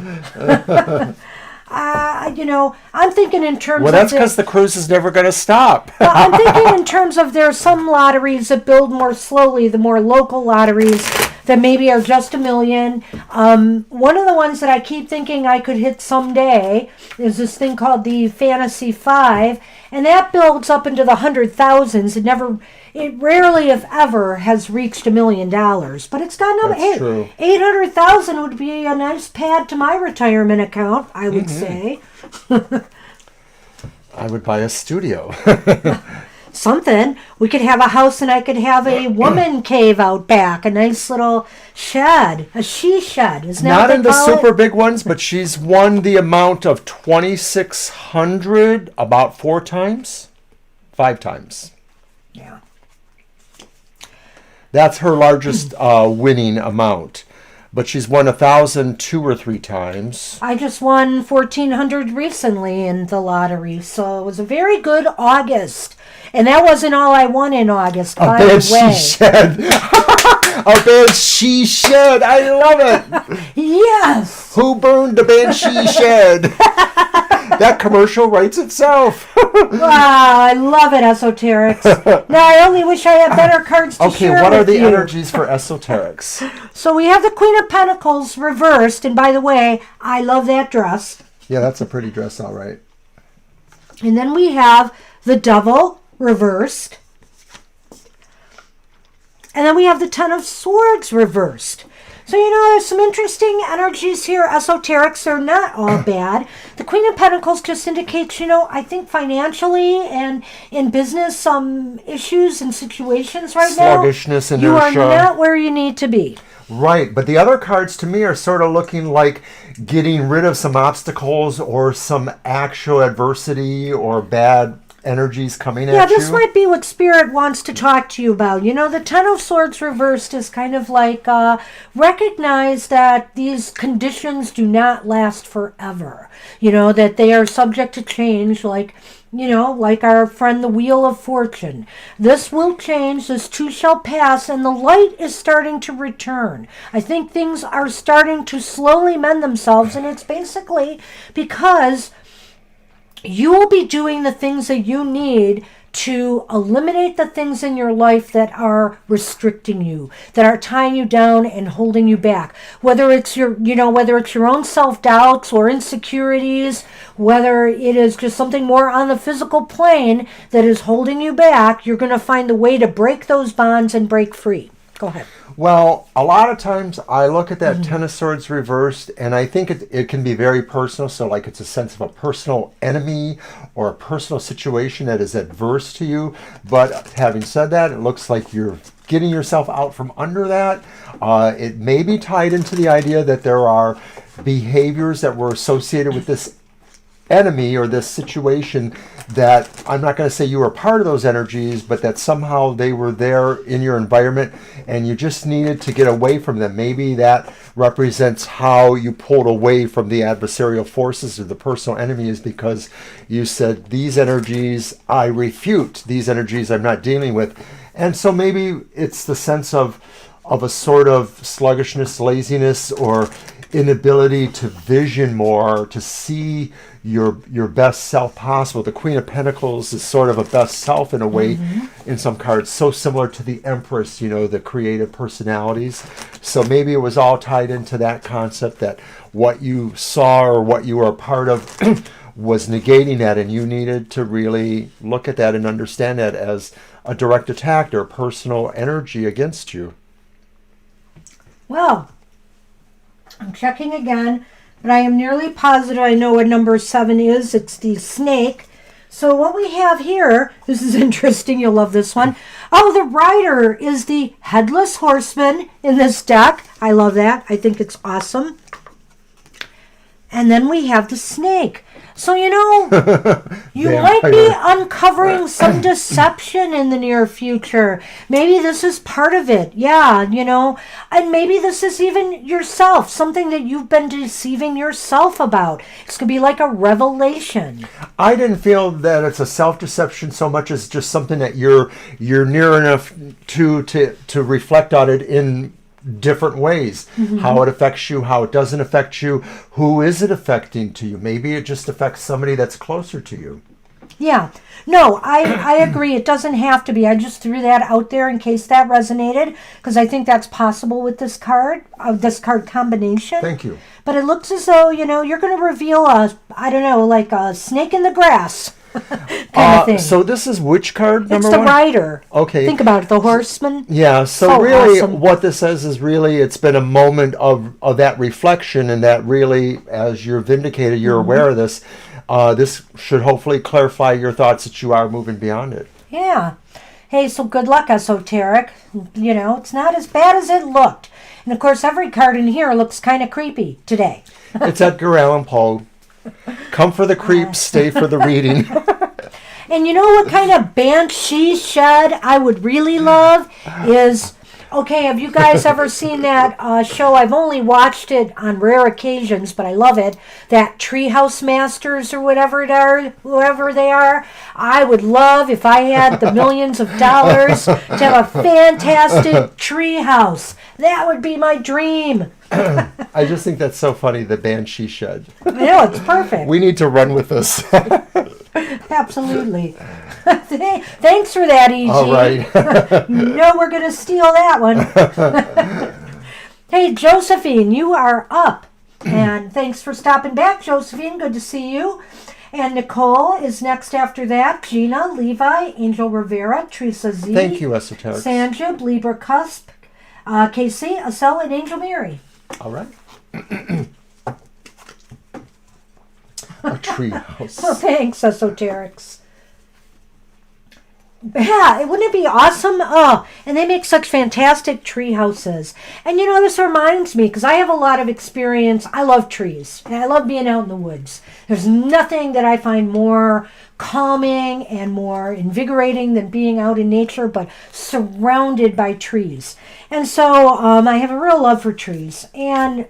I'm thinking in terms of... Well, that's because the cruise is never going to stop. Well, I'm thinking in terms of there are some lotteries that build more slowly, the more local lotteries that maybe are just a million. One of the ones that I keep thinking I could hit someday is this thing called the Fantasy 5, and that builds up into the 100,000s. It rarely, if ever, has reached $1 million. But it's got no. That's true. 800,000 would be a nice pad to my retirement account, I would say. I would buy a studio. Something. We could have a house and I could have a woman cave out back. A nice little shed. A she shed. Isn't that Not what they in the call super it? big ones, but she's won the amount of 2,600 about 4 times. 5 times. Yeah. That's her largest winning amount. But she's won 1,000 2 or 3 times. I just won 1,400 recently in the lottery, so it was a very good August. And that wasn't all I won in August, by the She way. shed. A banshee shed. I love it. Yes. Who burned the banshee shed? That commercial writes itself. Wow, I love it, esoterics. Now I only wish I had better cards to Okay, share what are with the you. energies for esoterics? So we have the Queen of Pentacles reversed, and by the way, I love that dress. Yeah, that's a pretty dress, all right. And then we have the Devil reversed. And then we have the Ten of Swords reversed. So, there's some interesting energies here. Esoterics are not all bad. The Queen of Pentacles just indicates, I think financially and in business, some issues and situations right now. Sluggishness, You are inertia. not where you need to be. Right, but the other cards to me are sort of looking like getting rid of some obstacles or some actual adversity or bad energies coming Yeah, at you. this might be what Spirit wants to talk to you about. The Ten of Swords reversed is kind of like recognize that these conditions do not last forever. That they are subject to change, like our friend the Wheel of Fortune. This will change, this too shall pass, and the light is starting to return. I think things are starting to slowly mend themselves, and it's basically because you will be doing the things that you need to eliminate the things in your life that are restricting you, that are tying you down and holding you back. Whether it's your own self-doubts or insecurities, whether it is just something more on the physical plane that is holding you back, you're going to find the way to break those bonds and break free. Go ahead. Well, a lot of times I look at that Ten of Swords reversed, and I think it can be very personal. So like it's a sense of a personal enemy or a personal situation that is adverse to you. But having said that, it looks like you're getting yourself out from under that. It may be tied into the idea that there are behaviors that were associated with this enemy or this situation that I'm not going to say you were part of those energies, but that somehow they were there in your environment and you just needed to get away from them. Maybe that represents how you pulled away from the adversarial forces or the personal enemies because you said, these energies I refute, these energies I'm not dealing with. And so maybe it's the sense of a sort of sluggishness, laziness, or inability to vision more, to see your best self possible. The Queen of Pentacles is sort of a best self in a way in some cards, so similar to the Empress, the creative personalities. So maybe it was all tied into that concept that what you saw or what you were a part of was negating that, and you needed to really look at that and understand that as a direct attack or personal energy against you. Well, I'm checking again, but I am nearly positive I know what number 7 is. It's the snake. So what we have here, this is interesting, you'll love this one. Oh, the rider is the headless horseman in this deck. I love that. I think it's awesome. And then we have the snake. So, you might be uncovering some deception in the near future. Maybe this is part of it. Yeah, and maybe this is even yourself, something that you've been deceiving yourself about. It's going to be like a revelation. I didn't feel that it's a self-deception so much as just something that you're near enough to reflect on it in different ways. How it affects you, how it doesn't affect you, who is it affecting to you. Maybe it just affects somebody that's closer to you. Yeah. No, I agree. It doesn't have to be. I just threw that out there in case that resonated, because I think that's possible with this card combination. Thank you. But it looks as though, you're going to reveal I don't know, like a snake in the grass kind of thing. So this is which card, number it's the one? rider. Okay. Think about it, the horseman. Yeah, so So really awesome. what this says is really it's been a moment of that reflection, and that really, as you're vindicated, you're aware of this. This should hopefully clarify your thoughts that you are moving beyond it. Yeah. Hey, so good luck, esoteric. It's not as bad as it looked. And of course, every card in here looks kind of creepy today. It's Edgar Allan Poe. Come for the creeps, stay for the reading. And you know what kind of banshee shed I would really love is, okay, have you guys ever seen that show? I've only watched it on rare occasions, but I love it. That Treehouse Masters or whoever they are. I would love, if I had the millions of dollars, to have a fantastic treehouse. That would be my dream. I just think that's so funny, the Banshee Shed. It's perfect. We need to run with this. Absolutely. Thanks for that, E.G. All right. No, we're going to steal that one. Hey, Josephine, you are up. And thanks for stopping back, Josephine. Good to see you. And Nicole is next after that. Gina, Levi, Angel Rivera, Teresa Z. Thank you, Esoteric. Sanjib, Libra Cusp, Casey, Acel, and Angel Mary. All right. A treehouse. So thanks, esoterics. Yeah, wouldn't it be awesome? Oh, and they make such fantastic tree houses. And this reminds me, because I have a lot of experience. I love trees, and I love being out in the woods. There's nothing that I find more calming and more invigorating than being out in nature, but surrounded by trees. And so I have a real love for trees. And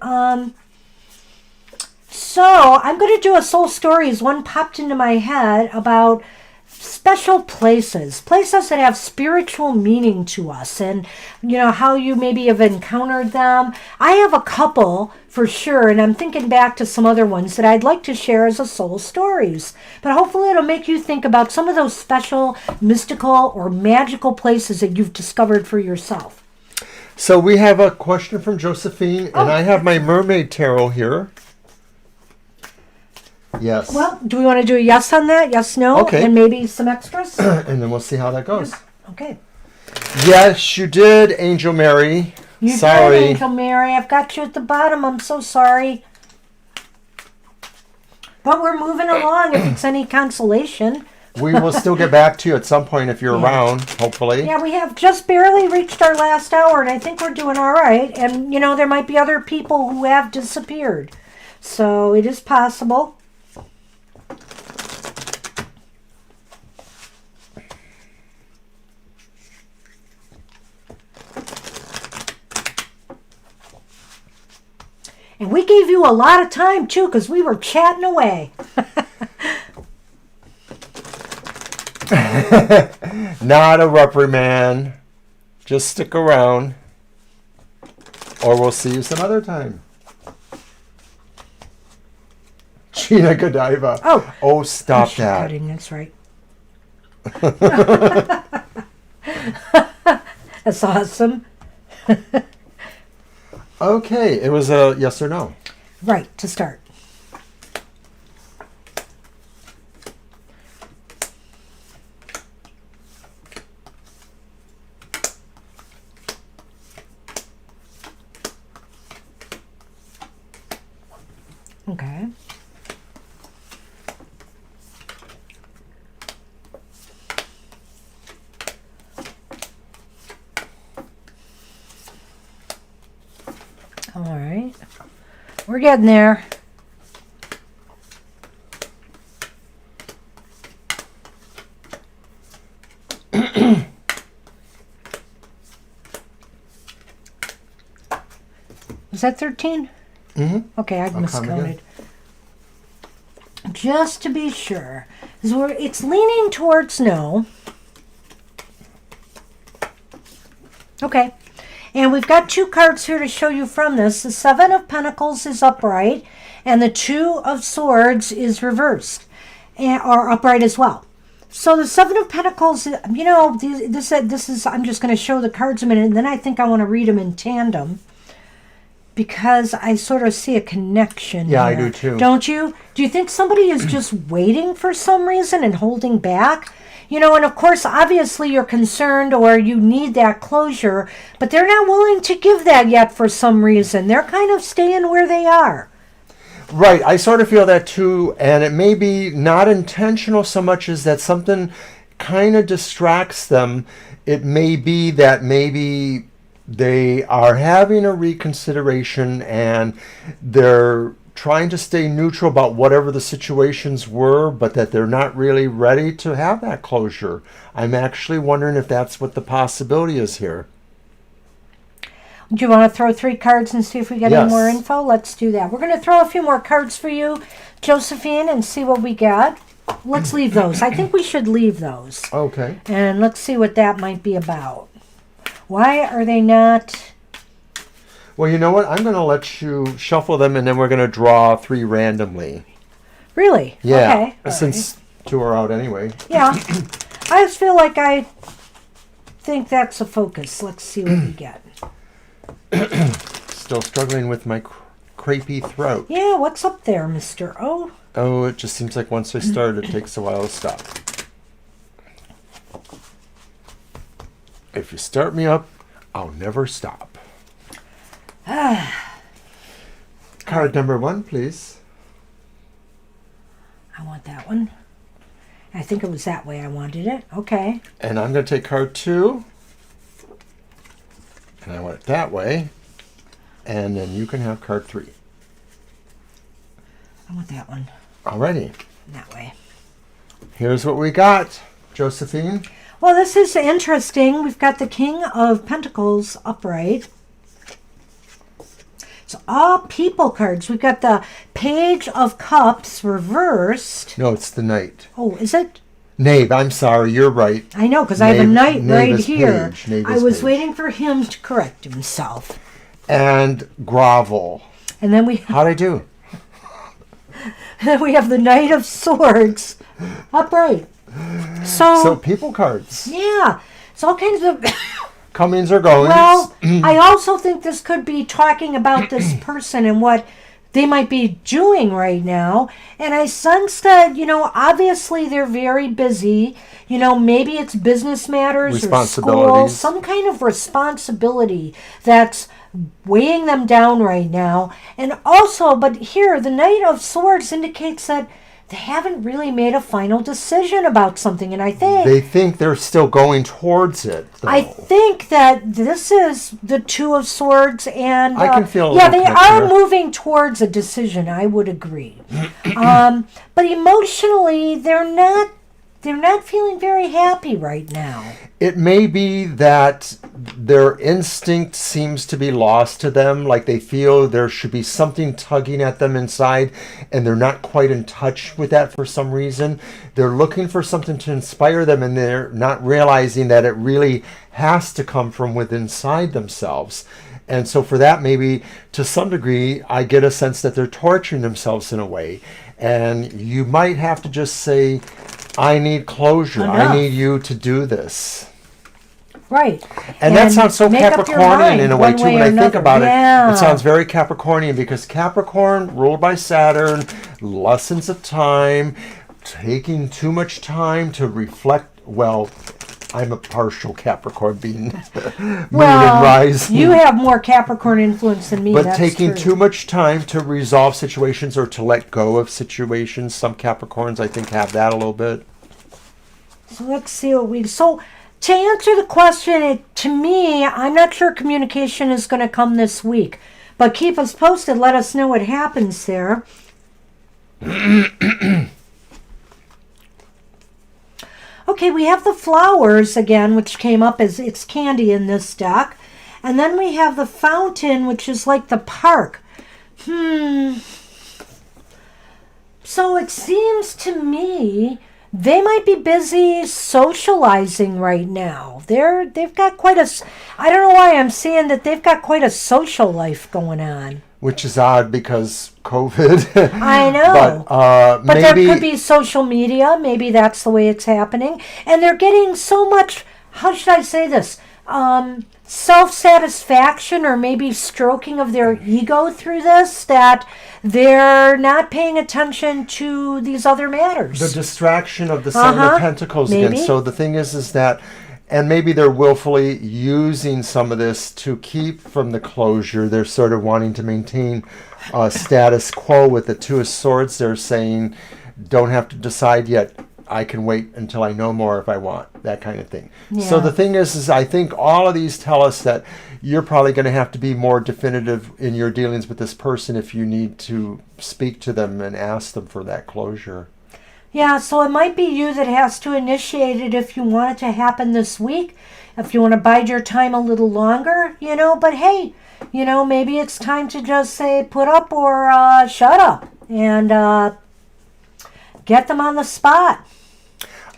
so I'm going to do a soul stories. One popped into my head about special places that have spiritual meaning to us, and how you maybe have encountered them. I have a couple for sure, and I'm thinking back to some other ones that I'd like to share as a soul stories, but hopefully it'll make you think about some of those special mystical or magical places that you've discovered for yourself. So we have a question from Josephine, and I have my mermaid tarot here. Yes. Well, do we want to do a yes on that? Yes, no? Okay. And maybe some extras? And then we'll see how that goes. Okay. Yes, you did, Angel Mary. You Sorry. did, Angel Mary. I've got you at the bottom. I'm so sorry. But we're moving along if it's any consolation. We will still get back to you at some point if you're around, hopefully. Yeah, we have just barely reached our last hour, and I think we're doing all right. And, there might be other people who have disappeared. So it is possible. And we gave you a lot of time, too, because we were chatting away. Not a reprimand. Just stick around. Or we'll see you some other time. Gina Godiva. Oh, stop that. Cutting, that's right. That's awesome. Okay, it was a yes or no. Right, to start. Okay. All right. We're getting there. Is that 13? Mm-hmm. Okay, I miscounted. Just to be sure. It's leaning towards no. Okay. And we've got two cards here to show you from this. The Seven of Pentacles is upright, and the Two of Swords is reversed, or upright as well. So the Seven of Pentacles, you know, this is, I'm just going to show the cards a minute, and then I think I want to read them in tandem because I sort of see a connection Yeah, here. I do too. Don't you? Do you think somebody is just waiting for some reason and holding back? You know, and of course, obviously you're concerned or you need that closure, but they're not willing to give that yet for some reason. They're kind of staying where they are. Right, I sort of feel that too, and it may be not intentional so much as that something kind of distracts them. It may be that maybe they are having a reconsideration and they're trying to stay neutral about whatever the situations were, but that they're not really ready to have that closure. I'm actually wondering if that's what the possibility is here. Do you want to throw 3 cards and see if we get any Yes. more info? Let's do that. We're going to throw a few more cards for you, Josephine, and see what we get. Let's leave those. I think we should leave those. Okay. And let's see what that might be about. Why are they not... Well, you know what? I'm going to let you shuffle them, and then we're going to draw 3 randomly. Really? Yeah, Okay. All since 2 are out anyway. right. Yeah. I just feel like I think that's a focus. Let's see what we get. Still struggling with my crepey throat. Yeah, what's up there, Mr. O? Oh, it just seems like once I start, it takes a while to stop. If you start me up, I'll never stop. Card number 1, please. I want that one. I think it was that way I wanted it. Okay. And I'm going to take card 2. And I want it that way. And then you can have card 3. I want that one. Alrighty. That way. Here's what we got, Josephine. Well, this is interesting. We've got the King of Pentacles upright. It's all people cards. We've got the Page of Cups reversed. No, it's the Knight. Oh, is it? Knave, I'm sorry, you're right. I know, because I have a Knave- knight knave right is here. page, knave I is was page. waiting for him to correct himself. And grovel. And then we How'd I do? we have the Knight of Swords upright. So people cards. Yeah, it's all kinds of... Comings or goings. Well, I also think this could be talking about this person and what they might be doing right now. And I sense that, you know, obviously they're very busy. You know, maybe it's business matters or school, Responsibilities. some kind of responsibility that's weighing them down right now. And also, but here, the Knight of Swords indicates that they haven't really made a final decision about something. And I think... They think they're still going towards it, though. I think that this is the Two of Swords, and I can feel a yeah, little they connection are there. moving towards a decision. I would agree, but emotionally, they're not feeling very happy right now. It may be that their instinct seems to be lost to them, like they feel there should be something tugging at them inside, and they're not quite in touch with that for some reason. They're looking for something to inspire them, and they're not realizing that it really has to come from within inside themselves. And so for that, maybe to some degree, I get a sense that they're torturing themselves in a way. And you might have to just say, I need closure. Enough. I need you to do this. Right. And that sounds so make up your Capricornian mind in a way, one too, way when or I think another. about Yeah. it. It sounds very Capricornian because Capricorn, ruled by Saturn, lessons of time, taking too much time to reflect. Well, I'm a partial Capricorn being moon and rising. You have more Capricorn influence than me. But that's taking true. too much time to resolve situations or to let go of situations. Some Capricorns, I think, have that a little bit. So let's see what we... So to answer the question, to me, I'm not sure communication is going to come this week. But keep us posted. Let us know what happens there. Okay, we have the flowers again, which came up as it's candy in this deck. And then we have the fountain, which is like the park. So it seems to me they might be busy socializing right now. They've got quite a... I don't know why I'm seeing that they've got quite a social life going on. which is odd because COVID. I know. But But maybe there could be social media. Maybe that's the way it's happening. And they're getting so much, how should I say this? Self-satisfaction or maybe stroking of their ego through this, that they're not paying attention to these other matters. the distraction of the Seven of Pentacles again. Maybe. So the thing is that, and maybe they're willfully using some of this to keep from the closure. They're sort of wanting to maintain status quo with the Two of Swords. They're saying, don't have to decide yet. I can wait until I know more if I want, that kind of thing. So Yeah. the thing is I think all of these tell us that you're probably going to have to be more definitive in your dealings with this person if you need to speak to them and ask them for that closure. Yeah, so it might be you that has to initiate it if you want it to happen this week, if you want to bide your time a little longer, but hey, maybe it's time to just say put up or shut up and get them on the spot.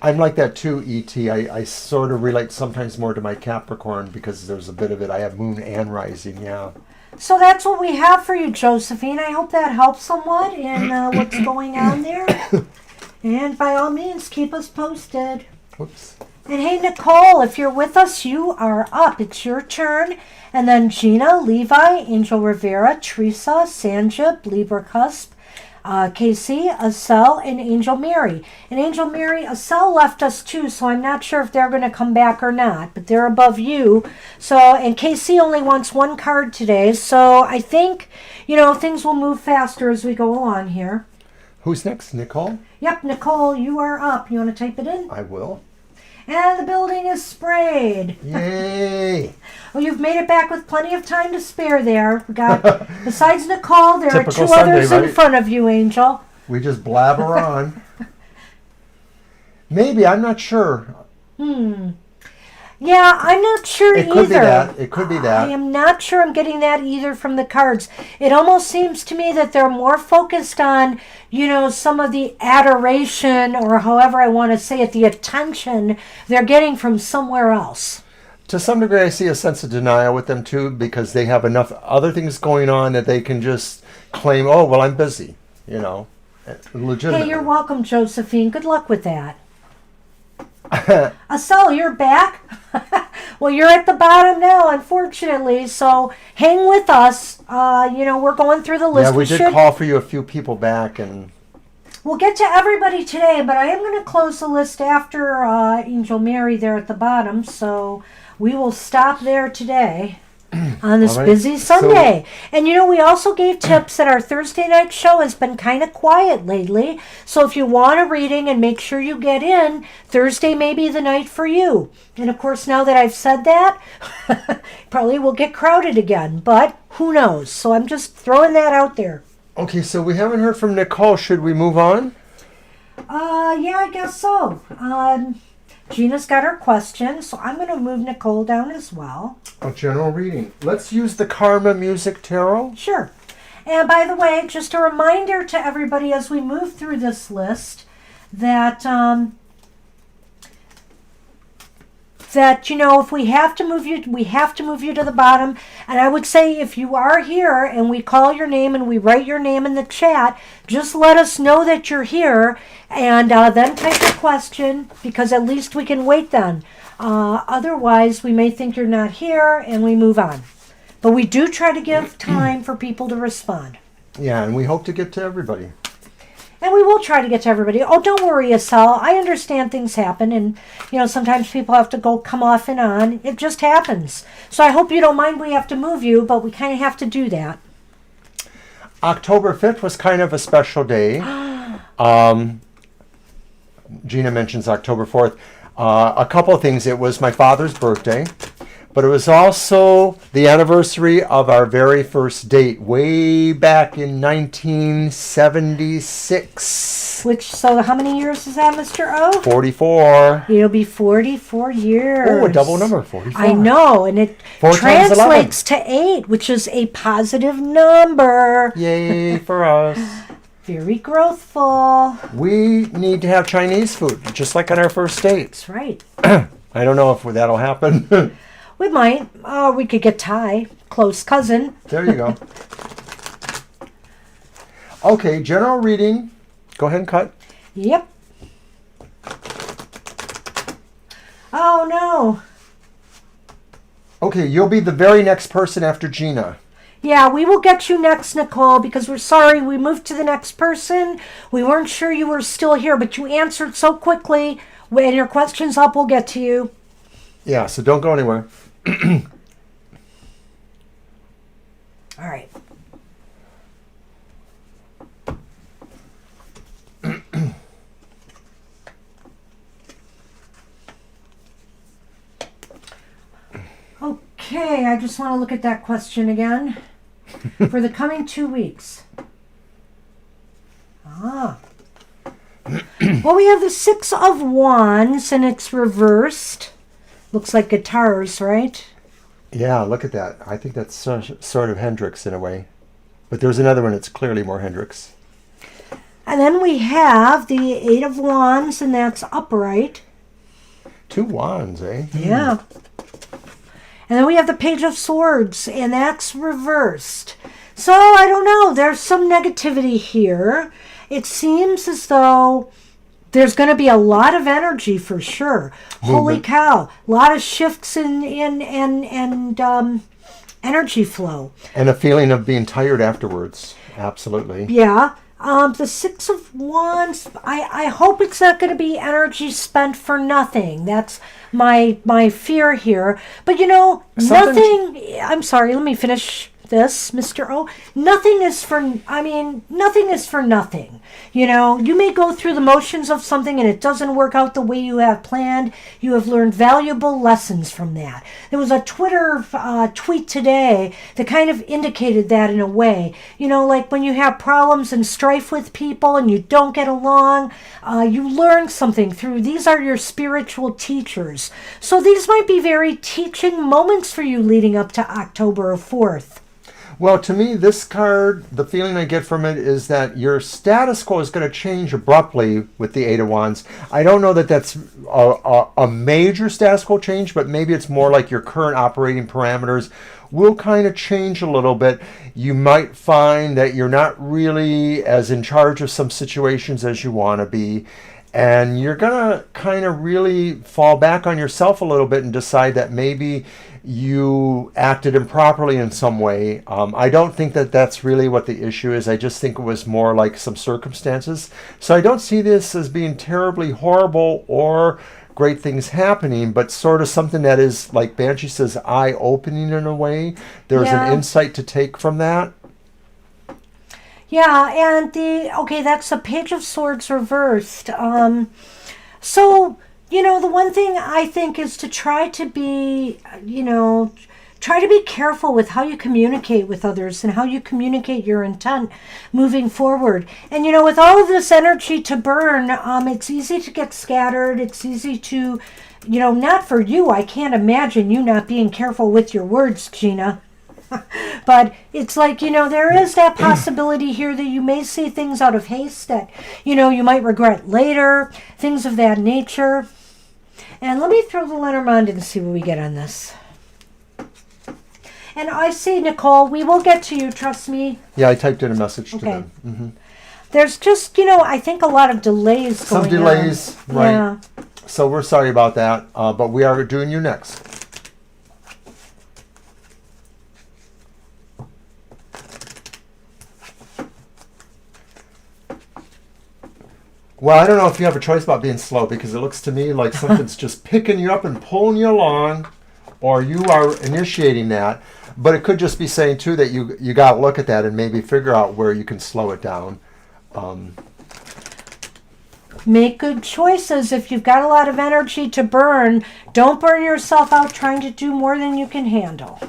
I'm like that too, E.T. I sort of relate sometimes more to my Capricorn because there's a bit of it. I have moon and rising, yeah. So that's what we have for you, Josephine. I hope that helps somewhat in what's going on there. And by all means, keep us posted. Whoops. And hey, Nicole, if you're with us, you are up. It's your turn. And then Gina, Levi, Angel Rivera, Teresa, Sanjib, Libra Cusp, Casey, Acel, and Angel Mary. And Angel Mary, Acel left us too, so I'm not sure if they're going to come back or not, but they're above you. So, and Casey only wants one card today, so I think, things will move faster as we go along here. Who's next, Nicole? Yep, Nicole, you are up. You want to type it in? I will. And the building is sprayed. Yay! Well, you've made it back with plenty of time to spare there. We got, besides Nicole, there Typical are two Sunday, others in right? front of you, Angel. We just blabber on. Maybe, I'm not sure. Yeah, I'm not sure It either. could be that. It could be that. I am not sure I'm getting that either from the cards. It almost seems to me that they're more focused on, some of the adoration or however I want to say it, the attention they're getting from somewhere else. To some degree, I see a sense of denial with them too because they have enough other things going on that they can just claim, oh, well, I'm busy, legitimately. Hey, you're welcome, Josephine. Good luck with that. Acel, you're back? Well, you're at the bottom now, unfortunately, so hang with us. We're going through the list. Yeah, we did call for you a few people back, and We'll get to everybody today, but I am going to close the list after Angel Mary there at the bottom, so we will stop there today on this All right. busy Sunday. And we also gave tips that our Thursday night show has been kind of quiet lately. So if you want a reading and make sure you get in, Thursday may be the night for you. And of course, now that I've said that, probably will get crowded again, but who knows? So I'm just throwing that out there. okay, so we haven't heard from Nicole. Should we move on? Yeah, I guess so. Gina's got her question, so I'm going to move Nicole down as well. A general reading. Let's use the Karma Music Tarot. Sure. And by the way, just a reminder to everybody as we move through this list that if we have to move you, we have to move you to the bottom. And I would say if you are here and we call your name and we write your name in the chat, just let us know that you're here and then type your question, because at least we can wait then. Otherwise, we may think you're not here and we move on. But we do try to give time for people to respond. Yeah, and we hope to get to everybody. And we will try to get to everybody. Oh, don't worry, Acel. I understand things happen, and sometimes people have to come off and on. It just happens. So I hope you don't mind we have to move you, but we kind of have to do that. October 5th was kind of a special day. Gina mentions October 4th. A couple of things. It was my father's birthday, but it was also the anniversary of our very first date way back in 1976. So how many years is that, Mr. O? 44. It'll be 44 years. Oh, a double number, 44. I know, and it 4 times 11. translates to 8, which is a positive number. Yay for us. Very growthful. We need to have Chinese food, just like on our first date. That's right. I don't know if that'll happen. We might. Oh, we could get Thai. Close cousin. There you go. Okay, general reading. Go ahead and cut. Yep. Oh, no. Okay, you'll be the very next person after Gina. Yeah, we will get you next, Nicole, because we're sorry we moved to the next person. We weren't sure you were still here, but you answered so quickly. When your question's up, we'll get to you. Yeah, so don't go anywhere. All right. Okay, I just want to look at that question again. For the coming 2 weeks. Well, we have the Six of Wands, and it's reversed. Looks like guitars, right? Yeah, look at that. I think that's sort of Hendrix in a way. But there's another one that's clearly more Hendrix. And then we have the Eight of Wands, and that's upright. 2 wands, eh? Yeah. And then we have the Page of Swords, and that's reversed. So, I don't know. There's some negativity here. It seems as though there's going to be a lot of energy for sure. Holy cow. A lot of shifts in energy flow. And a feeling of being tired afterwards. Absolutely. Yeah. The Six of Wands, I hope it's not going to be energy spent for nothing. That's my fear here. But nothing, I'm sorry, let me finish this, Mr. O. Nothing is for nothing. You may go through the motions of something and it doesn't work out the way you have planned. You have learned valuable lessons from that. There was a Twitter tweet today that kind of indicated that in a way. Like when you have problems and strife with people and you don't get along, you learn something through. These are your spiritual teachers. So these might be very teaching moments for you leading up to October 4th. Well, to me, this card, the feeling I get from it is that your status quo is going to change abruptly with the Eight of Wands. I don't know that that's a major status quo change, but maybe it's more like your current operating parameters will kind of change a little bit. You might find that you're not really as in charge of some situations as you want to be. And you're going to kind of really fall back on yourself a little bit and decide that maybe you acted improperly in some way. I don't think that that's really what the issue is. I just think it was more like some circumstances. So I don't see this as being terribly horrible or great things happening, but sort of something that is, like Banshee says, eye-opening in a way. There's an insight to take from that. Yeah, and that's a Page of Swords reversed. So, the one thing I think is to try to be careful with how you communicate with others and how you communicate your intent moving forward. And, with all of this energy to burn, it's easy to get scattered. It's easy to, not for you. I can't imagine you not being careful with your words, Gina. But it's like, there is that possibility here that you may say things out of haste that, you might regret later, things of that nature. And let me throw the Lenormand and see what we get on this. And I say, Nicole, we will get to you, trust me. Yeah, I typed in a message to them. Mm-hmm. There's just, I think a lot of delays going on. Some delays, right. Yeah. So we're sorry about that, but we are doing you next. Well, I don't know if you have a choice about being slow, because it looks to me like something's just picking you up and pulling you along, or you are initiating that. But it could just be saying, too, that you got to look at that and maybe figure out where you can slow it down. Make good choices. If you've got a lot of energy to burn, don't burn yourself out trying to do more than you can handle.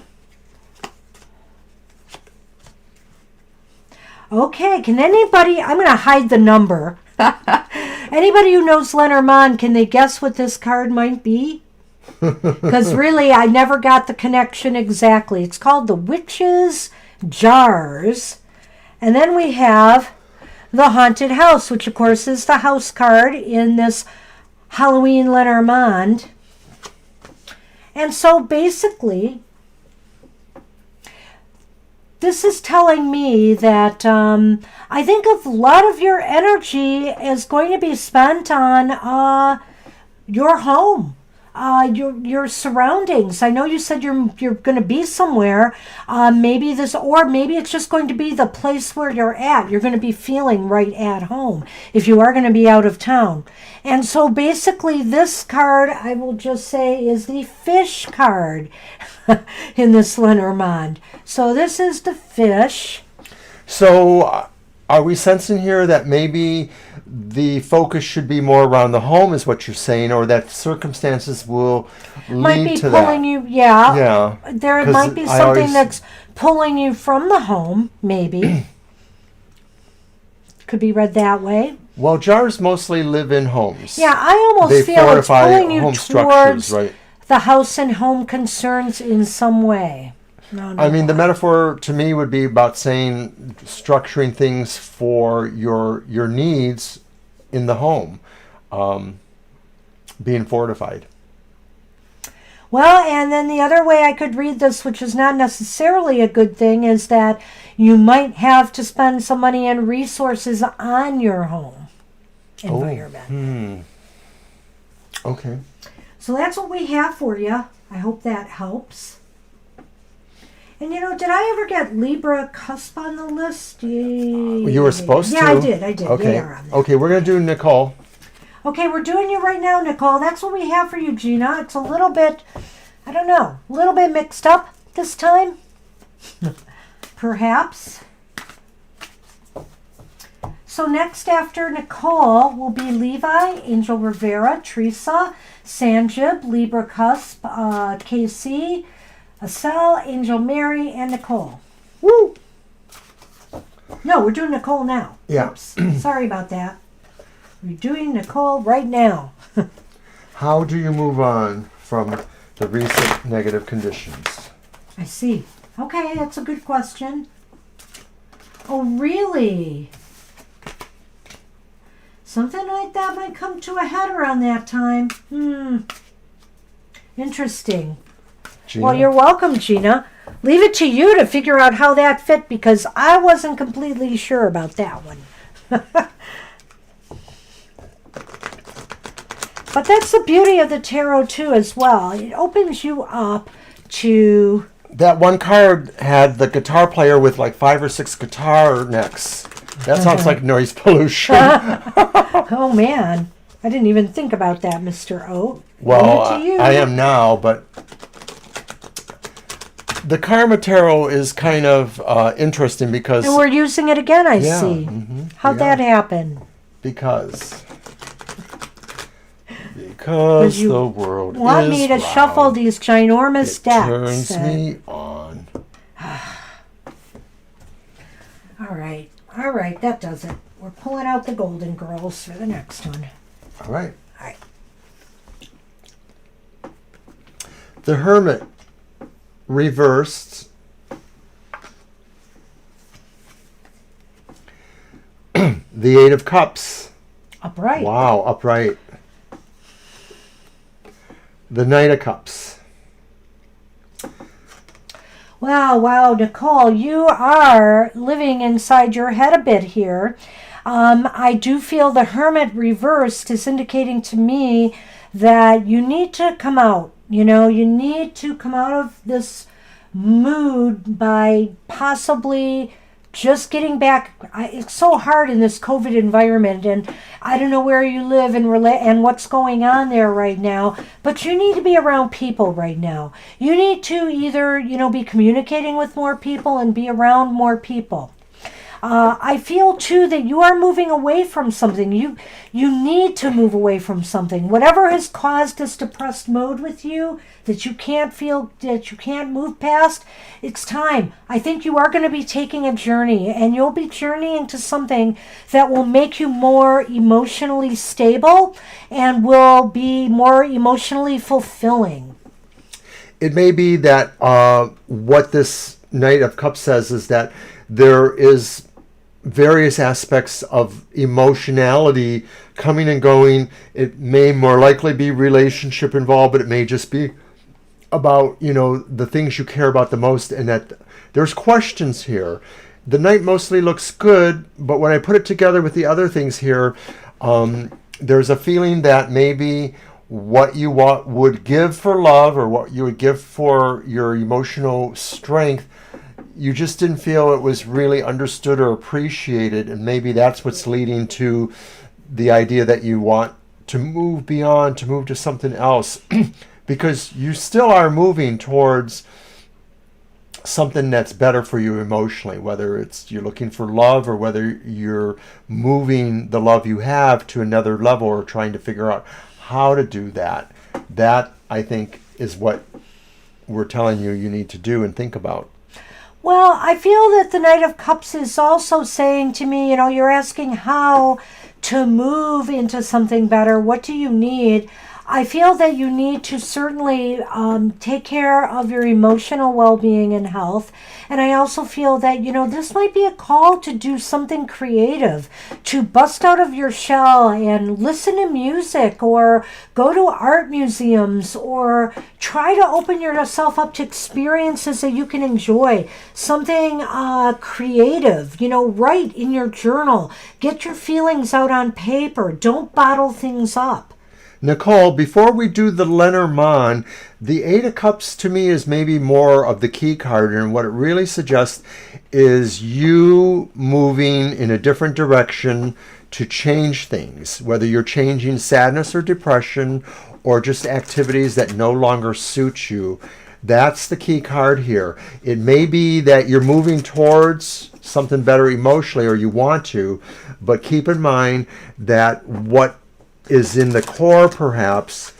Okay, can anybody, I'm going to hide the number. Anybody who knows Lenormand, can they guess what this card might be? Because really, I never got the connection exactly. It's called the Witch's Jars. And then we have the Haunted House, which of course is the house card in this Halloween Lenormand. And so basically, this is telling me that I think a lot of your energy is going to be spent on your home, your surroundings. I know you said you're going to be somewhere. Maybe it's just going to be the place where you're at. You're going to be feeling right at home if you are going to be out of town. And so basically, this card, I will just say, is the fish card in this Lenormand. So this is the fish. So are we sensing here that maybe the focus should be more around the home, is what you're saying, or that circumstances will Might be lead to pulling that? you, yeah. Yeah. There 'Cause might be I something always- that's pulling you from the home, maybe. Could be read that way. Well, jars mostly live in homes. Yeah, I almost They feel it's fortify pulling you home towards structures, right? the house and home concerns in some way. I mean, the metaphor to me would be about saying structuring things for your needs in the home, being fortified. Well, and then the other way I could read this, which is not necessarily a good thing, is that you might have to spend some money and resources on your home environment. Okay. So that's what we have for you. I hope that helps. And did I ever get Libra cusp on the list? You were supposed to. Yeah, I did. Okay. They are on there. Okay, we're going to do Nicole. Okay, we're doing you right now, Nicole. That's what we have for you, Gina. It's a little bit, I don't know, a little bit mixed up this time. Perhaps. So next after Nicole will be Levi, Angel Rivera, Teresa, Sanjib, Libra Cusp, KC, Acel, Angel Mary, and Nicole. Woo! No, we're doing Nicole now. Yeah. Oops. Sorry about that. We're doing Nicole right now. How do you move on from the recent negative conditions? I see. Okay, that's a good question. Oh, really? Something like that might come to a head around that time. Interesting. Gina? Well, you're welcome, Gina. Leave it to you to figure out how that fit, because I wasn't completely sure about that one. But that's the beauty of the tarot, too, as well. It opens you up to... That one card had the guitar player with like 5 or 6 guitar necks. That sounds like noise pollution. Oh, man. I didn't even think about that, Mr. O. Well, Leave it to you. I am now, but the Karma Tarot is kind of interesting because... And we're using it again, I see. How'd yeah. that happen? Because you the world Want is me to round. shuffle these ginormous It decks? turns me on. All right, that does it. We're pulling out the Golden Girls for the next one. All right. All right. The Hermit reversed. The Eight of Cups. Upright. Wow, upright. The Knight of Cups. Wow, Nicole, you are living inside your head a bit here. I do feel the Hermit reversed is indicating to me that you need to come out. You need to come out of this mood by possibly just getting back. It's so hard in this COVID environment, and I don't know where you live and what's going on there right now, but you need to be around people right now. You need to either, be communicating with more people and be around more people. I feel too that you are moving away from something. You need to move away from something. Whatever has caused this depressed mode with you, that you can't move past, it's time. I think you are going to be taking a journey, and you'll be journeying to something that will make you more emotionally stable and will be more emotionally fulfilling. It may be that what this Knight of Cups says is that there is various aspects of emotionality coming and going. It may more likely be relationship involved, but it may just be about, the things you care about the most, and that there's questions here. The Knight mostly looks good, but when I put it together with the other things here, there's a feeling that maybe what you would give for love, or what you would give for your emotional strength, you just didn't feel it was really understood or appreciated, and maybe that's what's leading to the idea that you want to move beyond, to move to something else, because you still are moving towards something that's better for you emotionally, whether it's you're looking for love, or whether you're moving the love you have to another level, or trying to figure out how to do that. That, I think, is what we're telling you need to do and think about. Well, I feel that the Knight of Cups is also saying to me, you're asking how to move into something better. What do you need? I feel that you need to certainly take care of your emotional well-being and health. And I also feel that, this might be a call to do something creative, to bust out of your shell and listen to music, or go to art museums, or try to open yourself up to experiences that you can enjoy. Something creative, write in your journal. Get your feelings out on paper. Don't bottle things up. Nicole, before we do the Lenormand, the Eight of Cups to me is maybe more of the key card, and what it really suggests is you moving in a different direction to change things, whether you're changing sadness or depression, or just activities that no longer suit you. That's the key card here. It may be that you're moving towards something better emotionally, or you want to, but keep in mind that what is in the core, perhaps,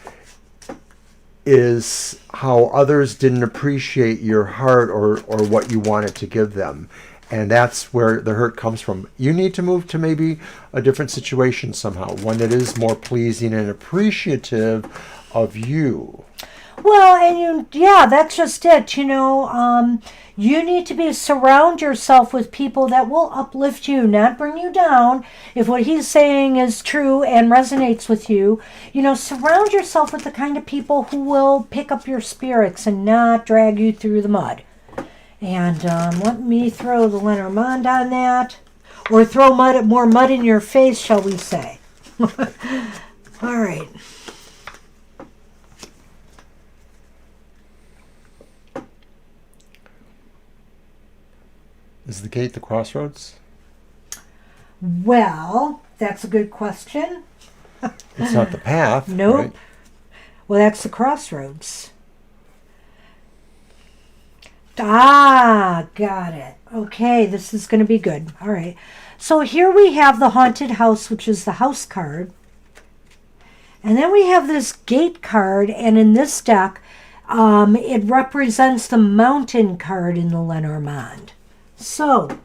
is how others didn't appreciate your heart, or what you wanted to give them. And that's where the hurt comes from. You need to move to maybe a different situation somehow, one that is more pleasing and appreciative of you. Well, and that's just it. You need to surround yourself with people that will uplift you, not bring you down. If what he's saying is true and resonates with you, surround yourself with the kind of people who will pick up your spirits and not drag you through the mud. And let me throw the Lenormand on that, or throw more mud in your face, shall we say. All right. Is the gate the crossroads? Well, that's a good question. It's not the path. Nope. Right? Well, that's the crossroads. Ah, got it. Okay, this is going to be good. All right. So here we have the Haunted House, which is the house card. And then we have this gate card, and in this deck, it represents the mountain card in the Lenormand. So,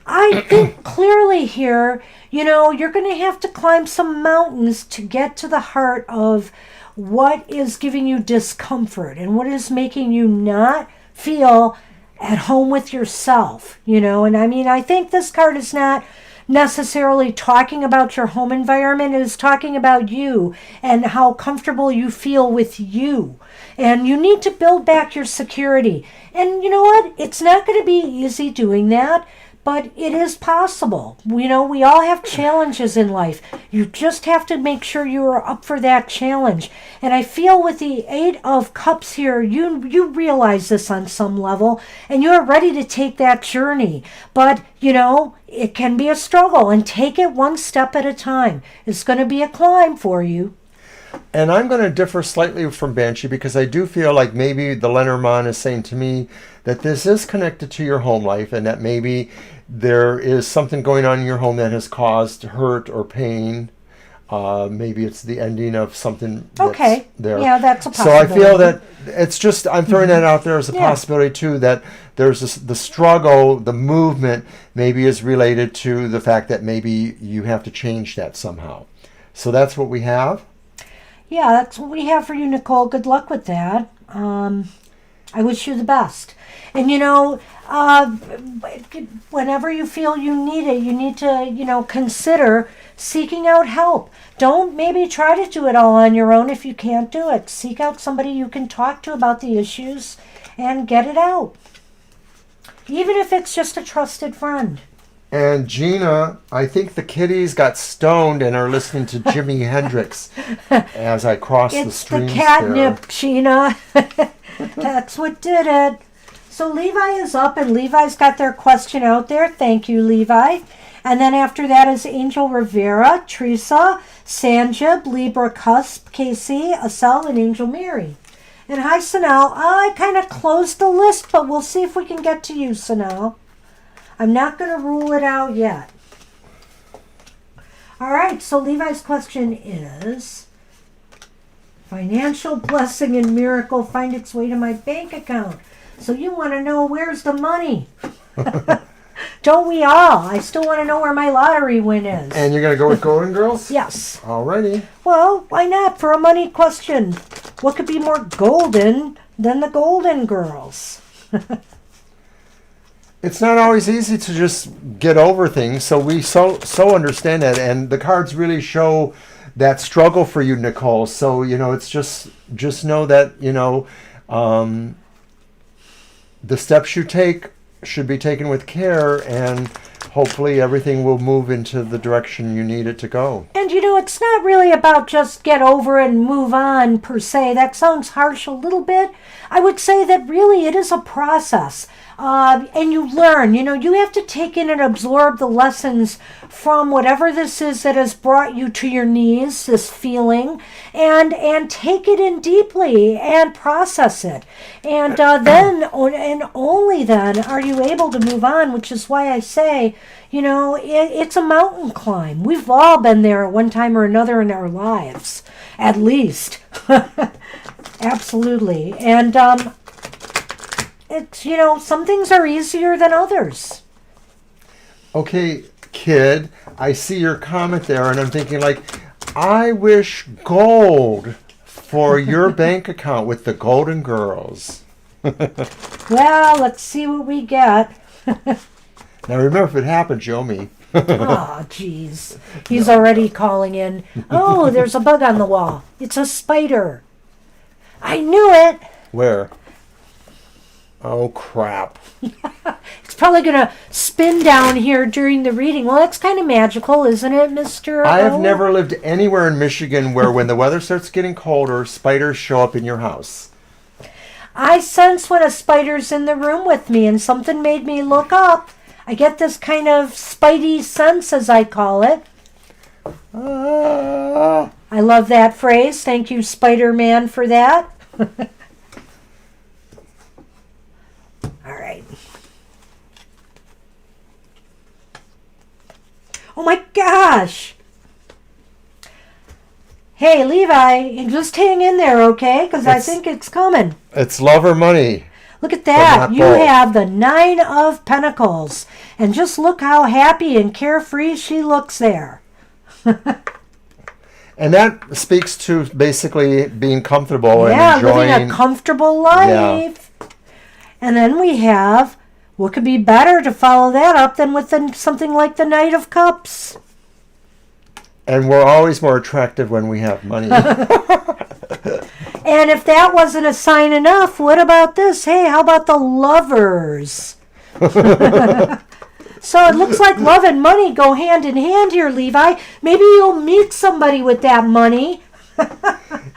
I think clearly here, you're going to have to climb some mountains to get to the heart of what is giving you discomfort and what is making you not feel at home with yourself, And I think this card is not necessarily talking about your home environment. It is talking about you and how comfortable you feel with you. And you need to build back your security. And you know what? It's not going to be easy doing that, but it is possible. We all have challenges in life. You just have to make sure you are up for that challenge. And I feel with the Eight of Cups here, you realize this on some level, and you are ready to take that journey. But, it can be a struggle, and take it one step at a time. It's going to be a climb for you. And I'm going to differ slightly from Banshee, because I do feel like maybe the Lenormand is saying to me that this is connected to your home life, and that maybe there is something going on in your home that has caused hurt or pain. Maybe it's the ending of something that's there. Yeah, that's a possibility. So I feel that it's just, I'm throwing that out there as a possibility too, that there's the struggle, the movement maybe is related to the fact that maybe you have to change that somehow. So that's what we have. Yeah, that's what we have for you, Nicole. Good luck with that. I wish you the best. And, whenever you feel you need it, you need to, consider seeking out help. Don't maybe try to do it all on your own if you can't do it. Seek out somebody you can talk to about the issues and get it out. Even if it's just a trusted friend. And Gina, I think the kitties got stoned and are listening to Jimi Hendrix as I cross the streams. It's the catnip, Gina. That's what did it. So Levi is up, and Levi's got their question out there. Thank you, Levi. And then after that is Angel Rivera, Teresa, Sanjib, Libra Cusp, Casey, Asel, and Angel Mary. And hi, Sanal. I kind of closed the list, but we'll see if we can get to you, Sanal. I'm not going to rule it out yet. All right, so Levi's question is, financial blessing and miracle find its way to my bank account. So you want to know, where's the money? Don't we all? I still want to know where my lottery win is. And you're going to go with Golden Girls? Yes. Alrighty. Well, why not for a money question? What could be more golden than the Golden Girls? It's not always easy to just get over things, so we so understand that, and the cards really show that struggle for you, Nicole. So it's just know that the steps you take should be taken with care, and hopefully everything will move into the direction you need it to go. And it's not really about just get over and move on per se. That sounds harsh a little bit. I would say that really it is a process. And you learn, you have to take in and absorb the lessons from whatever this is that has brought you to your knees, this feeling, and take it in deeply and process it. And then, and only then, are you able to move on, which is why I say, it's a mountain climb. We've all been there at one time or another in our lives, at least. Absolutely. And, it's, some things are easier than others. Okay, kid, I see your comment there, and I'm thinking, I wish gold for your bank account with the Golden Girls. Well, let's see what we get. Now, remember, if it happens, show me. Oh, jeez. He's already calling in. Oh, there's a bug on the wall. It's a spider. I knew it. Where? Oh, crap. It's probably going to spin down here during the reading. Well, that's kind of magical, isn't it, Mr. I have never lived anywhere in Michigan where when the weather starts getting colder, spiders show up in your house. I sense when a spider's in the room with me, and something made me look up. I get this kind of spidey sense, as I call it. I love that phrase. Thank you, Spider-Man, for that. All right. Oh my gosh. Hey, Levi, just hang in there, okay? Because I think it's coming. It's love or money. Look at that. You have the 9 of Pentacles. And just look how happy and carefree she looks there. And that speaks to basically being comfortable and enjoying. Living a comfortable life. Yeah. And then we have, what could be better to follow that up than with something like the Knight of Cups? And we're always more attractive when we have money. And if that wasn't a sign enough, what about this? Hey, how about the Lovers? So it looks like love and money go hand in hand here, Levi. Maybe you'll meet somebody with that money.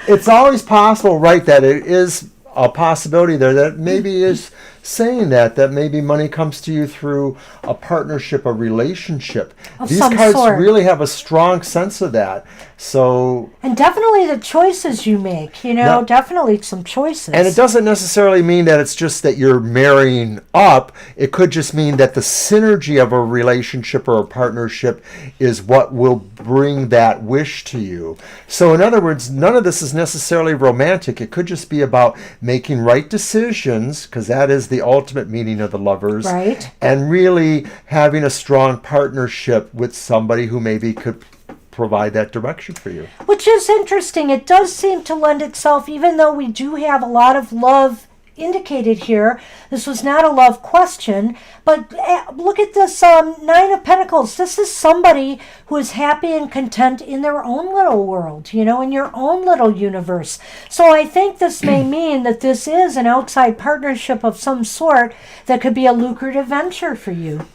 It's always possible, right, that it is a possibility there that maybe is saying that maybe money comes to you through a partnership, a relationship. These cards really have a strong sense of that. So, and definitely the choices you make, definitely some choices. And it doesn't necessarily mean that it's just that you're marrying up. It could just mean that the synergy of a relationship or a partnership is what will bring that wish to you. So in other words, none of this is necessarily romantic. It could just be about making right decisions, because that is the ultimate meaning of the Lovers. Right. And really having a strong partnership with somebody who maybe could provide that direction for you. Which is interesting. It does seem to lend itself, even though we do have a lot of love indicated here, this was not a love question, but look at this Nine of Pentacles. This is somebody who is happy and content in their own little world, you know, in your own little universe. So I think this may mean that this is an outside partnership of some sort that could be a lucrative venture for you.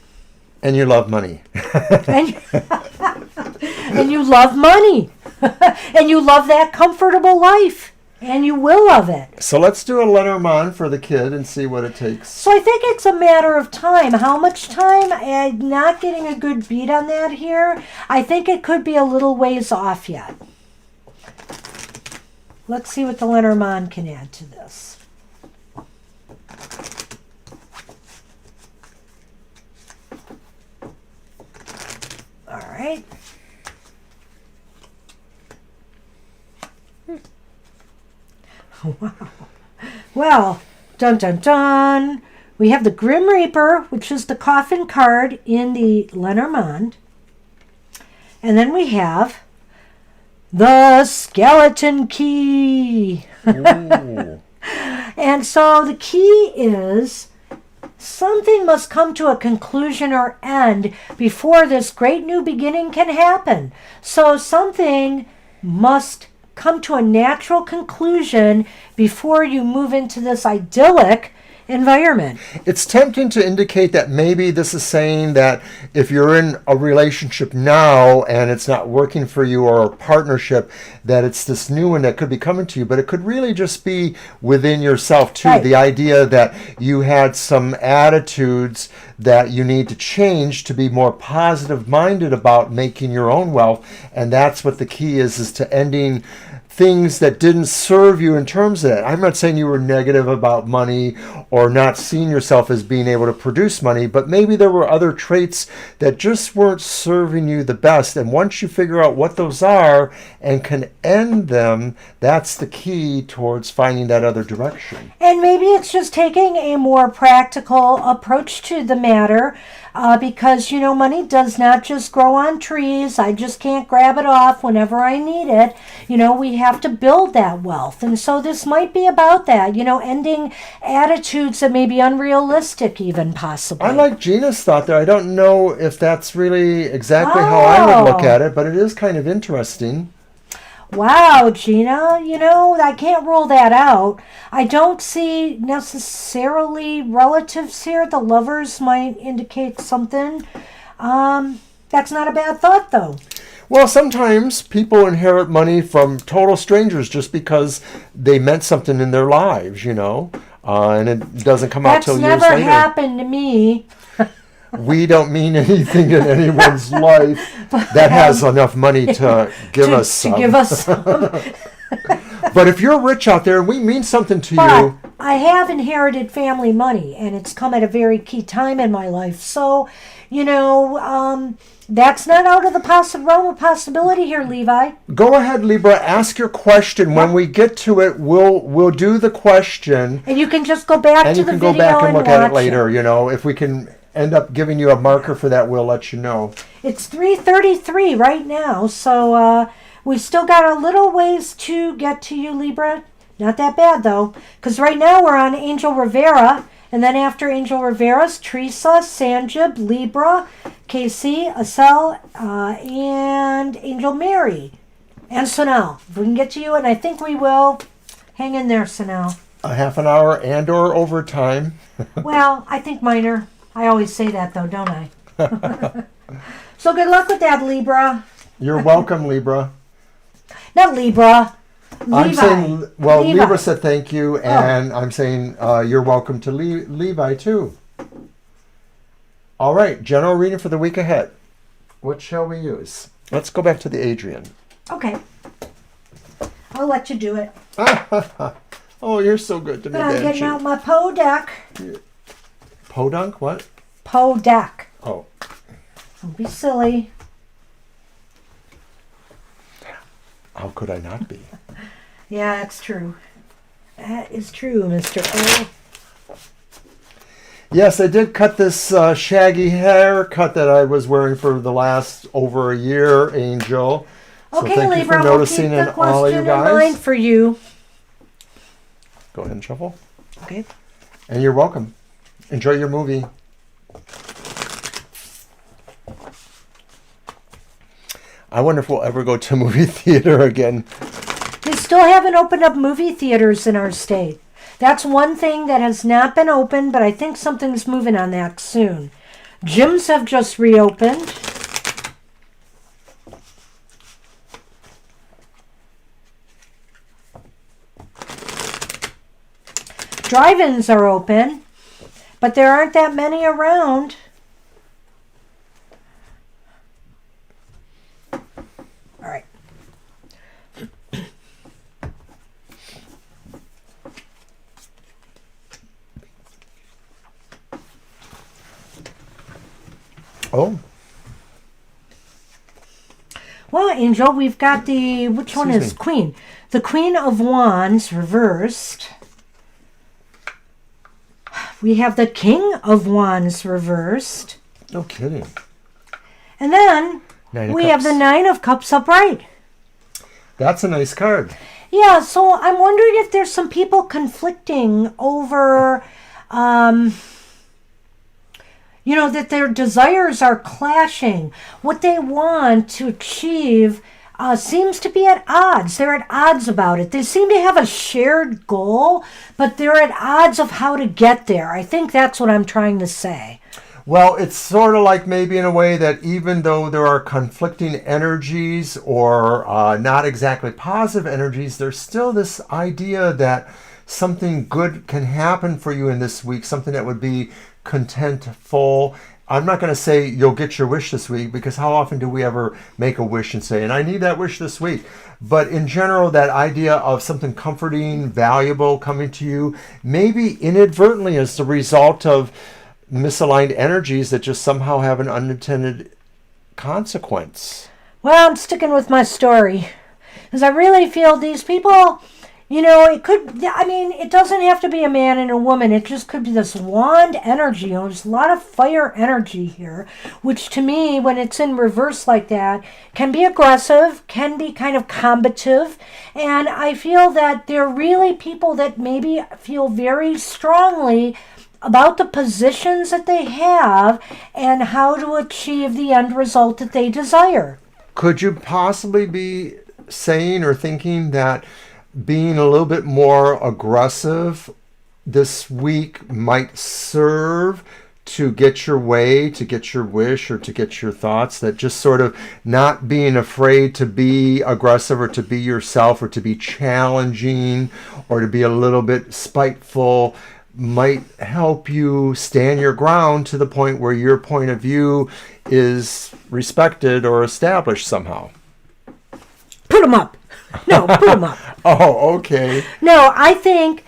And you love money. And you love money. And you love that comfortable life. And you will love it. So let's do a Lenormand for the kid and see what it takes. So I think it's a matter of time. How much time? I'm not getting a good beat on that here. I think it could be a little ways off yet. Let's see what the Lenormand can add to this. All right. Wow. Well, dun dun dun. We have the Grim Reaper, which is the coffin card in the Lenormand. And then we have the Skeleton Key. And so the key is something must come to a conclusion or end before this great new beginning can happen. So something must come to a natural conclusion before you move into this idyllic environment. It's tempting to indicate that maybe this is saying that if you're in a relationship now and it's not working for you, or a partnership, that it's this new one that could be coming to you, but it could really just be within yourself too. Right. The idea that you had some attitudes that you need to change to be more positive minded about making your own wealth, and that's what the key is to ending things that didn't serve you in terms of that. I'm not saying you were negative about money or not seeing yourself as being able to produce money, but maybe there were other traits that just weren't serving you the best. And once you figure out what those are and can end them, that's the key towards finding that other direction. And maybe it's just taking a more practical approach to the matter. Because, you know, money does not just grow on trees. I just can't grab it off whenever I need it. You know, we have to build that wealth. And so this might be about that, you know, ending attitudes that may be unrealistic even, possibly. I like Gina's thought there. I don't know if that's really exactly how I would look at it, but it is kind of interesting. Wow, Gina, you know, I can't rule that out. I don't see necessarily relatives here. The lovers might indicate something. That's not a bad thought, though. Well, sometimes people inherit money from total strangers just because they meant something in their lives, you know, and it doesn't come out till years later. That's never happened to me. We don't mean anything in anyone's life that has enough money to give us some. To give us some. But if you're rich out there and we mean something to But you. I have inherited family money, and it's come at a very key time in my life. So, you know, that's not out of the realm of possibility here, Levi. Go ahead, Libra. Ask your question. When we get to it, we'll do the question. And you can just go back to the video and go back and look at it watch later. You know, if we can end up giving you a marker for that, we'll let you know. It's 3:33 right now, so we still got a little ways to get to you, Libra. Not that bad, though, because right now we're on Angel Rivera, and then after Angel Rivera's Teresa, Sanjib, Libra, Casey, Acel, and Angel Mary. And Sonal. If we can get to you, and I think we will, hang in there, Sonal. A half an hour and or overtime. Well, I think minor. I always say that, though, don't I? So good luck with that, Libra. You're welcome, Libra. Not Libra. Levi. I'm saying, well, Levi. Libra said thank you, and I'm saying you're welcome to Levi, too. All right, general reading for the week ahead. What shall we use? Let's go back to the Adrian. Okay. I'll let you do it. Oh, you're so good to me, But I'm Banshee. getting out my Poe deck. Podunk? What? Poe deck. Oh. Don't be silly. How could I not be? Yeah, that's true. That is true, Mr. O. Yes, I did cut this shaggy haircut that I was wearing for the last over a year, Angel. So Okay, thank Libra, you for we'll noticing, keep the and all of you question in mind guys. for you. Go ahead and shuffle. Okay. And you're welcome. Enjoy your movie. I wonder if we'll ever go to a movie theater again. They still haven't opened up movie theaters in our state. That's one thing that has not been open, but I think something's moving on that soon. Gyms have just reopened. Drive-ins are open, but there aren't that many around. All right. Oh. Well, Angel, we've got which one is Queen? The Queen of Wands reversed. We have the King of Wands reversed. No kidding. And then we have the Nine of Cups upright. That's a nice card. Yeah, so I'm wondering if there's some people conflicting over, that their desires are clashing. What they want to achieve seems to be at odds. They're at odds about it. They seem to have a shared goal, but they're at odds of how to get there. I think that's what I'm trying to say. Well, it's sort of like maybe in a way that even though there are conflicting energies or not exactly positive energies, there's still this idea that something good can happen for you in this week, something that would be contentful. I'm not going to say you'll get your wish this week, because how often do we ever make a wish and say, and I need that wish this week? But in general, that idea of something comforting, valuable coming to you, maybe inadvertently as the result of misaligned energies that just somehow have an unintended consequence. Well, I'm sticking with my story, because I really feel these people, it doesn't have to be a man and a woman. It just could be this wand energy. There's a lot of fire energy here, which to me, when it's in reverse like that, can be aggressive, can be kind of combative. And I feel that they're really people that maybe feel very strongly about the positions that they have and how to achieve the end result that they desire. Could you possibly be saying or thinking that being a little bit more aggressive this week might serve to get your way, to get your wish, or to get your thoughts? That just sort of not being afraid to be aggressive or to be yourself or to be challenging or to be a little bit spiteful might help you stand your ground to the point where your point of view is respected or established somehow. Put them up. No, put them up. Oh, okay. No, I think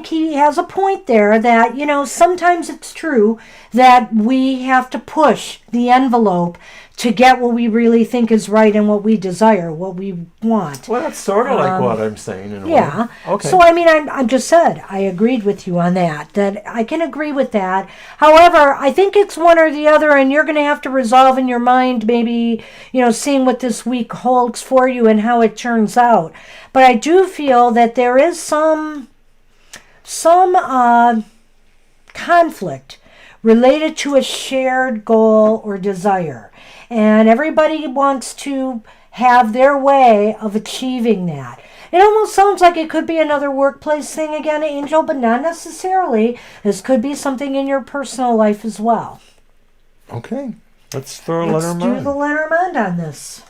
he has a point there that, sometimes it's true that we have to push the envelope to get what we really think is right and what we desire, what we want. Well, that's sort of like what I'm saying in a yeah. way. Okay. So, I'm just said, I agreed with you on that I can agree with that. However, I think it's one or the other, and you're going to have to resolve in your mind maybe, seeing what this week holds for you and how it turns out. But I do feel that there is some conflict related to a shared goal or desire. And everybody wants to have their way of achieving that. It almost sounds like it could be another workplace thing again, Angel, but not necessarily. This could be something in your personal life as well. Okay. Let's throw a Lenormand. Let's do the Lenormand on this.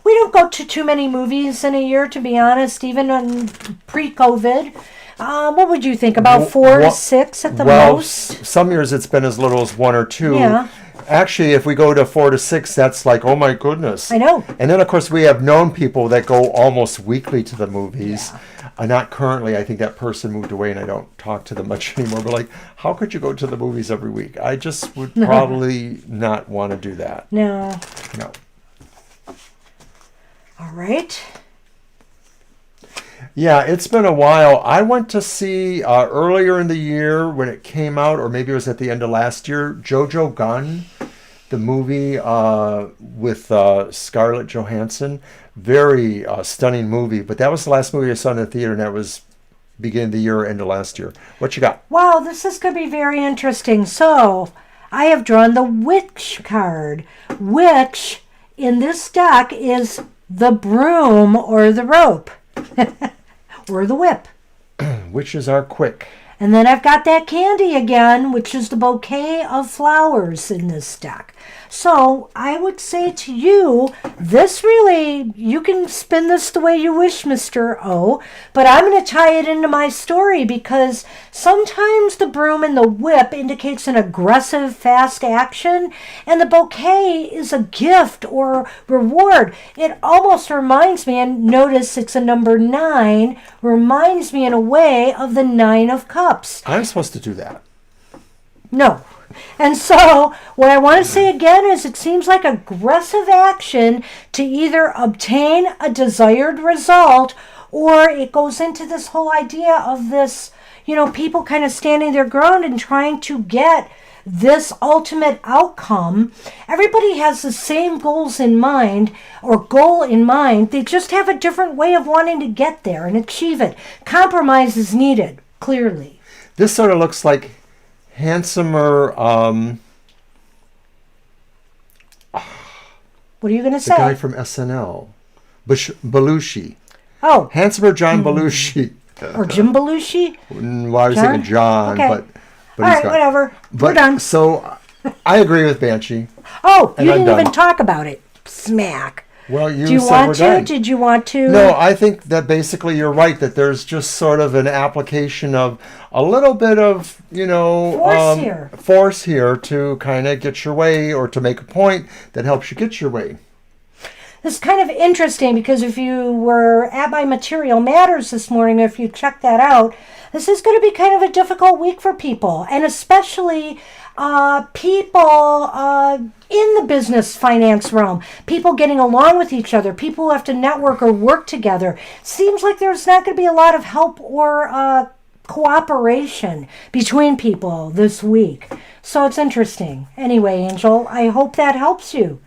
We don't go to too many movies in a year, to be honest, even pre-COVID. What would you think? About 4 to 6 at the most? Some years it's been as little as 1 or 2. Yeah. Actually, if we go to 4 to 6, that's like, oh my goodness. I know. And then, of course, we have known people that go almost weekly to the movies. Yeah. Not currently. I think that person moved away and I don't talk to them much anymore. But how could you go to the movies every week? I just would probably not want to do that. No. All right. Yeah, it's been a while. I went to see earlier in the year when it came out, or maybe it was at the end of last year, Jojo Gunn the movie with Scarlett Johansson. Very stunning movie. But that was the last movie I saw in the theater, and that was beginning of the year, end of last year. What you got? Wow, this is going to be very interesting. So, I have drawn the Witch card, which in this deck is the broom or the rope or the whip. Witches are quick. And then I've got that candy again, which is the bouquet of flowers in this deck. So I would say to you, this really, you can spin this the way you wish, Mr. O, but I'm going to tie it into my story because sometimes the broom and the whip indicates an aggressive, fast action, and the bouquet is a gift or reward. It almost reminds me, and notice it's a number 9, reminds me in a way of the 9 of Cups. I'm supposed to do that. No. And so, what I want to say again is it seems like aggressive action to either obtain a desired result, or it goes into this whole idea of this, people kind of standing their ground and trying to get this ultimate outcome. Everybody has the same goals in mind or goal in mind. They just have a different way of wanting to get there and achieve it. Compromise is needed, clearly. This sort of looks like handsomer. What are you going to The say? guy from SNL, Belushi. Oh, Handsomer John Belushi. or Jim Belushi? Well, I was thinking John, Okay. but All he's right, got. whatever. We're But done. so, I agree with Banshee. Oh, and you I'm didn't even done. talk about it. Smack. Well, you Do you said want we're to? done. Did you want to? No, I think that basically you're right, that there's just sort of an application of a little bit of, force here to kind of get your way or to make a point that helps you get your way. This is kind of interesting because if you were at my Material Matters this morning, if you checked that out, this is going to be kind of a difficult week for people, and especially people in the business finance realm, people getting along with each other, people who have to network or work together. Seems like there's not going to be a lot of help or cooperation between people this week. So it's interesting. Anyway, Angel, I hope that helps you.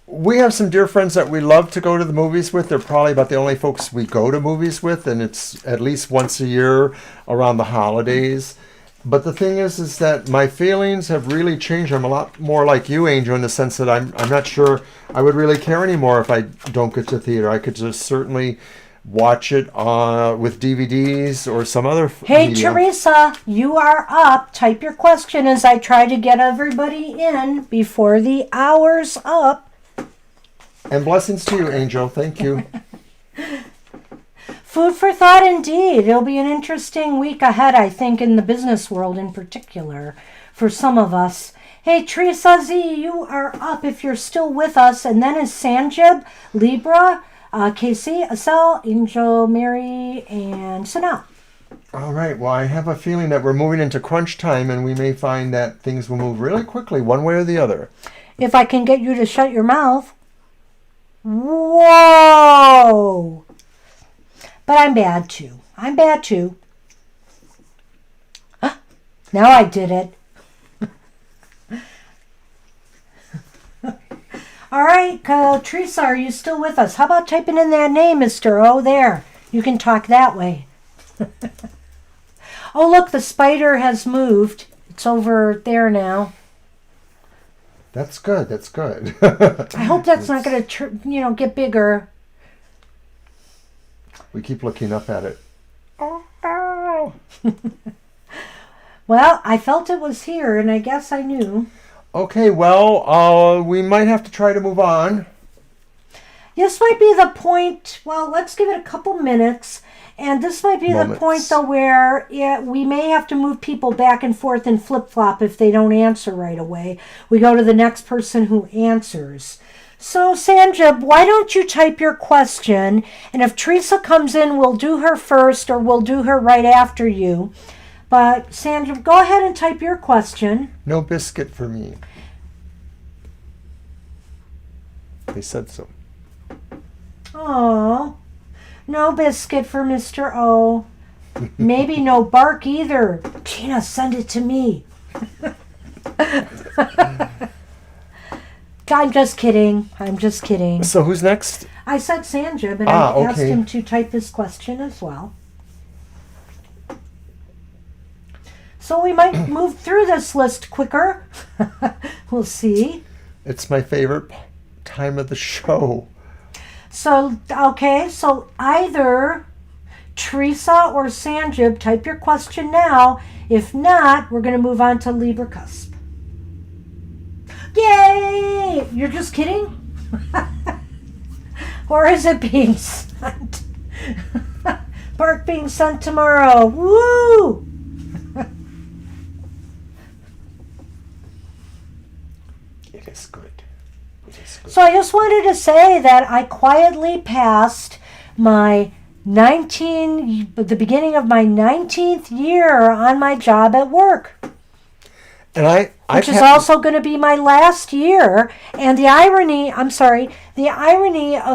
We have some dear friends that we love to go to the movies with. They're probably about the only folks we go to movies with, and it's at least once a year around the holidays. But the thing is that my feelings have really changed. I'm a lot more like you, Angel, in the sense that I'm not sure I would really care anymore if I don't get to theater. I could just certainly watch it with DVDs or some other Hey, media. Teresa, you are up. Type your question as I try to get everybody in before the hour's up. And blessings to you, Angel. Thank you. Food for thought indeed. It'll be an interesting week ahead, I think, in the business world in particular, for some of us. Hey, Teresa Z, you are up if you're still with us. And then is Sanjib, Libra, Casey, Asel, Angel, Mary, and Sanal. All right. Well, I have a feeling that we're moving into crunch time, and we may find that things will move really quickly, one way or the other. If I can get you to shut your mouth. Whoa! But I'm bad too. Now I did it. All right, Teresa, are you still with us? How about typing in that name, Mr. O? There. You can talk that way. Oh, look, the spider has moved. It's over there now. That's good. That's good. I hope that's not going to, get bigger. We keep looking up at it. Well, I felt it was here, and I guess I knew. Okay, well, we might have to try to move on. This might be the point. Well, let's give it a couple minutes. And this might be the point, though, where we may have to move people back and forth and flip-flop if they don't answer right away. We go to the next person who answers. So, Sanjib, why don't you type your question? And if Teresa comes in, we'll do her first, or we'll do her right after you. But, Sanjib, go ahead and type your question. No biscuit for me. They said so. Oh. No biscuit for Mr. O. Maybe no bark either. Gina, send it to me. I'm just kidding. I'm just kidding. So who's next? I said Sanjib, and I asked okay. him to type his question as well. So we might move through this list quicker. We'll see. It's my favorite time of the show. So, okay, so either Teresa or Sanjib, type your question now. If not, we're going to move on to Libra Cusp. Yay! You're just kidding? Or is it being sent? Bark being sent tomorrow. Woo! It is good. It is good. So I just wanted to say that I quietly passed the beginning of my 19th year on my job at work. And Which is also going to be my last year. And the irony of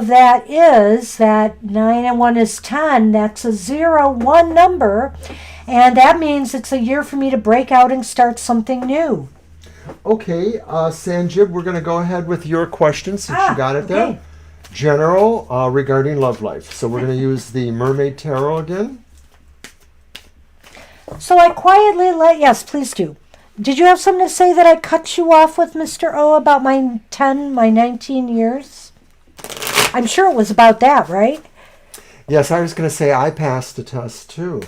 that is that 9 and 1 is 10. That's a 0-1 number. And that means it's a year for me to break out and start something new. Okay, Sanjib, we're going to go ahead with your question since you got it there. Okay. General regarding love life. So we're going to use the Mermaid Tarot again. So I quietly yes, please do. Did you have something to say that I cut you off with, Mr. O, about my 19 years? I'm sure it was about that, right? Yes, I was going to say I passed the test too.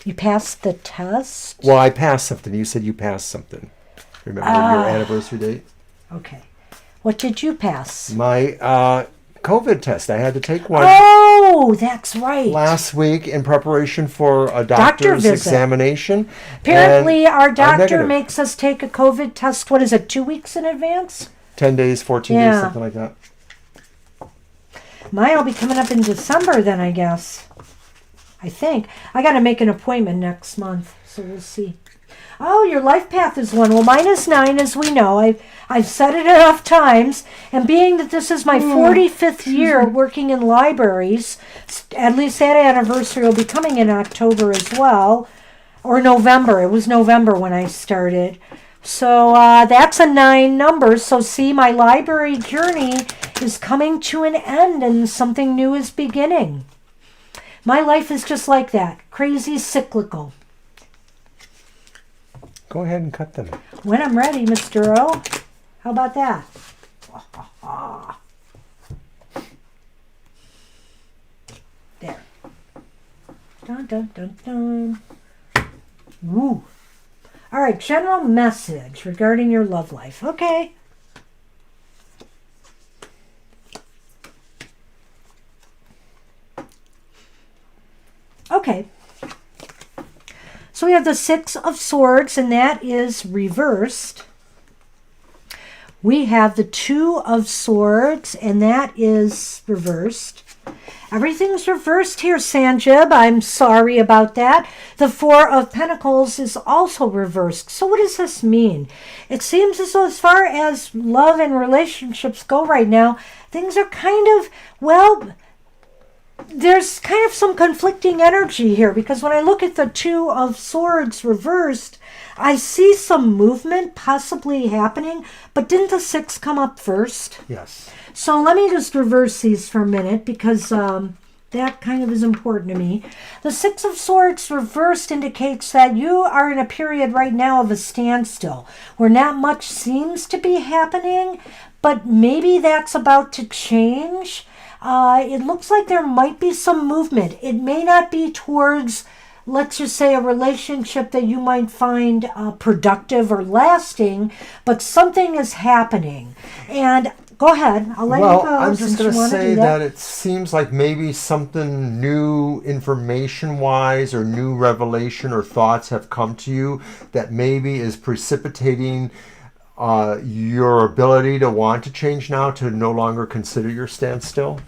You passed the test? Well, I passed something. You said you passed something. Remember your anniversary date? Okay. What did you pass? My COVID test. I had to take one Oh, that's right. last week in preparation for a Doctor doctor's visit. examination. Apparently, our I'm doctor negative. makes us take a COVID test, what is it, 2 weeks in advance? 10 days, 14 Yeah. days, something like that. Mine will be coming up in December then, I guess. I think. I got to make an appointment next month, so we'll see. Oh, your life path is 1. Well, mine is 9, as we know. I've said it enough times. And being that this is my 45th year working in libraries, at least that anniversary will be coming in October as well. Or November. It was November when I started. So that's a 9 number. So see, my library journey is coming to an end and something new is beginning. My life is just like that. Crazy cyclical. Go ahead and cut them. When I'm ready, Mr. O. How about that? There. Dun, dun, dun, dun. Woo. All right, general message regarding your love life. Okay. Okay. So we have the 6 of Swords, and that is reversed. We have the 2 of Swords, and that is reversed. Everything's reversed here, Sanjib. I'm sorry about that. The 4 of Pentacles is also reversed. So what does this mean? It seems as though as far as love and relationships go right now, things are kind of, well, there's kind of some conflicting energy here, because when I look at the 2 of Swords reversed, I see some movement possibly happening, but didn't the 6 come up first? Yes. So let me just reverse these for a minute, because that kind of is important to me. The 6 of Swords reversed indicates that you are in a period right now of a standstill, where not much seems to be happening, but maybe that's about to change. It looks like there might be some movement. It may not be towards, let's just say, a relationship that you might find productive or lasting, but something is happening. And go ahead. I'll let you go. I'm just going to say that. that it seems like maybe something new information-wise or new revelation or thoughts have come to you that maybe is precipitating your ability to want to change now, to no longer consider your standstill.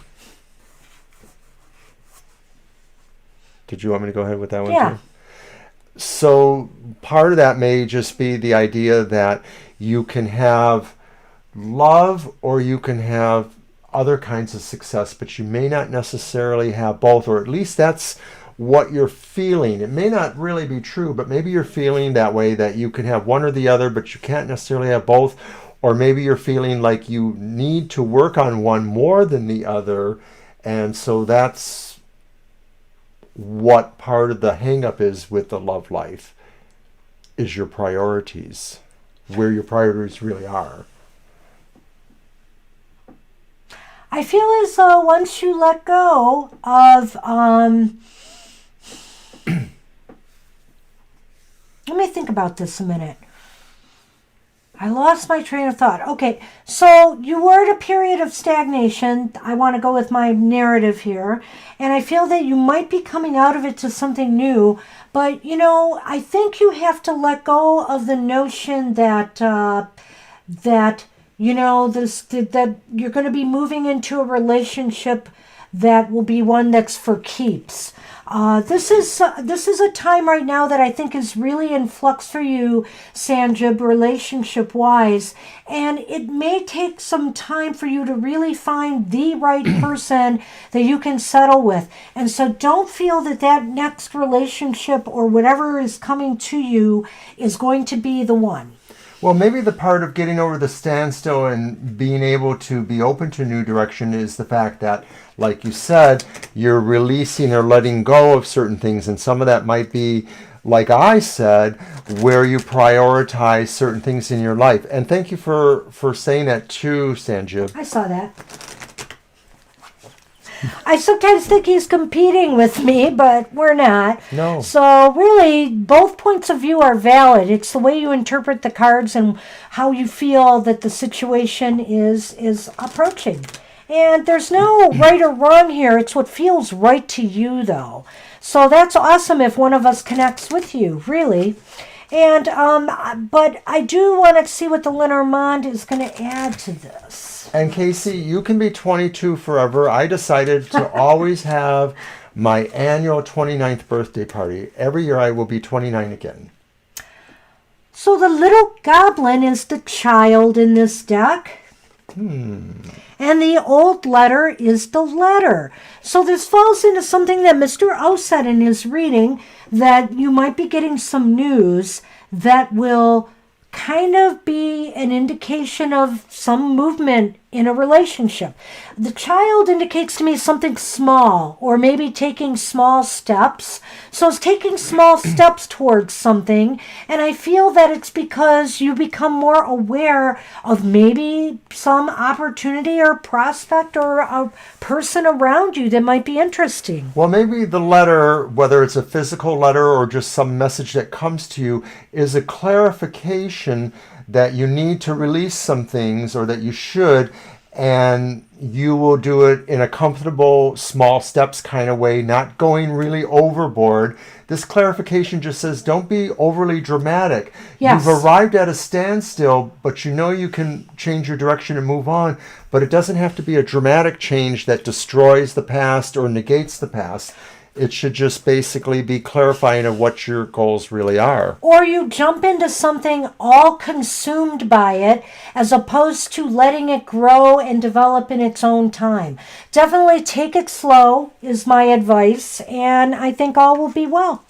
Did you want me to go ahead with that one Yeah. too? So part of that may just be the idea that you can have love or you can have other kinds of success, but you may not necessarily have both, or at least that's what you're feeling. It may not really be true, but maybe you're feeling that way, that you can have one or the other, but you can't necessarily have both. or maybe you're feeling like you need to work on one more than the other, and so that's what part of the hang-up is with the love life, is your priorities, where your priorities really are. I feel as though once you let go of, let me think about this a minute. I lost my train of thought. Okay, so you were at a period of stagnation. I want to go with my narrative here. And I feel that you might be coming out of it to something new. But, I think you have to let go of the notion that, that you're going to be moving into a relationship that will be one that's for keeps. This is a time right now that I think is really in flux for you, Sanjib, relationship-wise, and it may take some time for you to really find the right person that you can settle with. And so don't feel that next relationship or whatever is coming to you is going to be the one. Well, maybe the part of getting over the standstill and being able to be open to new direction is the fact that, like you said, you're releasing or letting go of certain things. And some of that might be, like I said, where you prioritize certain things in your life. And thank you for saying that too, Sanjib. I saw that. I sometimes think he's competing with me, but we're not. No. So really, both points of view are valid. It's the way you interpret the cards and how you feel that the situation is approaching. And there's no right or wrong here. It's what feels right to you, though. So that's awesome if one of us connects with you, really. And but I do want to see what the Lenormand is going to add to this. And Casey, you can be 22 forever. I decided to always have my annual 29th birthday party. Every year I will be 29 again. So the little goblin is the child in this deck. And the old letter is the letter. So this falls into something that Mr. O said in his reading, that you might be getting some news that will kind of be an indication of some movement in a relationship. The child indicates to me something small, or maybe taking small steps. So it's taking small steps towards something, and I feel that it's because you become more aware of maybe some opportunity or prospect or a person around you that might be interesting. Well, maybe the letter, whether it's a physical letter or just some message that comes to you, is a clarification that you need to release some things, or that you should, and you will do it in a comfortable, small steps kind of way, not going really overboard. This clarification just says, don't be overly dramatic. Yes. You've arrived at a standstill, but you know you can change your direction and move on, but it doesn't have to be a dramatic change that destroys the past or negates the past. It should just basically be clarifying of what your goals really are. Or you jump into something all consumed by it, as opposed to letting it grow and develop in its own time. Definitely take it slow is my advice, and I think all will be well.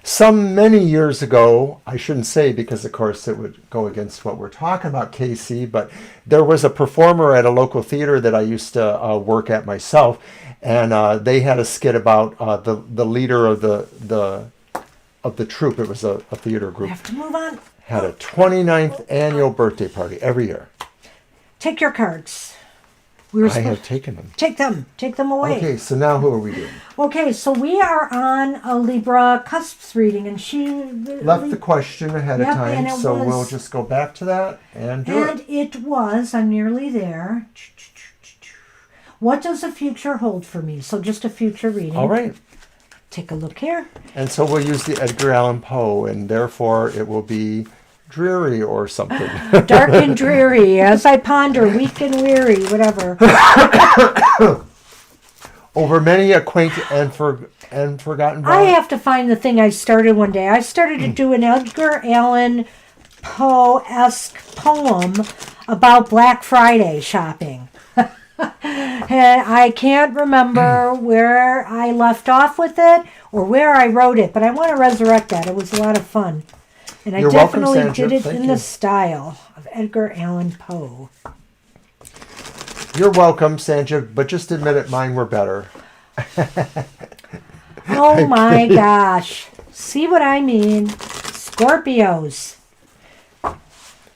Some many years ago, I shouldn't say because of course it would go against what we're talking about, Casey, but there was a performer at a local theater that I used to work at myself, and they had a skit about the leader of the troupe. It was a theater group. We have to move on. Had a 29th annual birthday party every year. Take your cards. I have taken them. Take them away. Okay, so now who are we doing? Okay, so we are on a Libra cusps reading, and she left the question ahead of time, so we'll just go back to that and do it. And it was, I'm nearly there. What does the future hold for me? So just a future reading. All right. Take a look here. And so we'll use the Edgar Allan Poe, and therefore it will be dreary or something. Dark and dreary, as I ponder, weak and weary, whatever. Over many a quaint and forgotten bond. I have to find the thing I started one day. I started to do an Edgar Allan Poe-esque poem about Black Friday shopping. And I can't remember where I left off with it or where I wrote it, but I want to resurrect that. It was a lot of fun. And I You're welcome, definitely Sandra. did it Thank in you. the style of Edgar Allan Poe. You're welcome, Sandra, but just admit it, mine were better. Oh my gosh. See what I mean? Scorpios.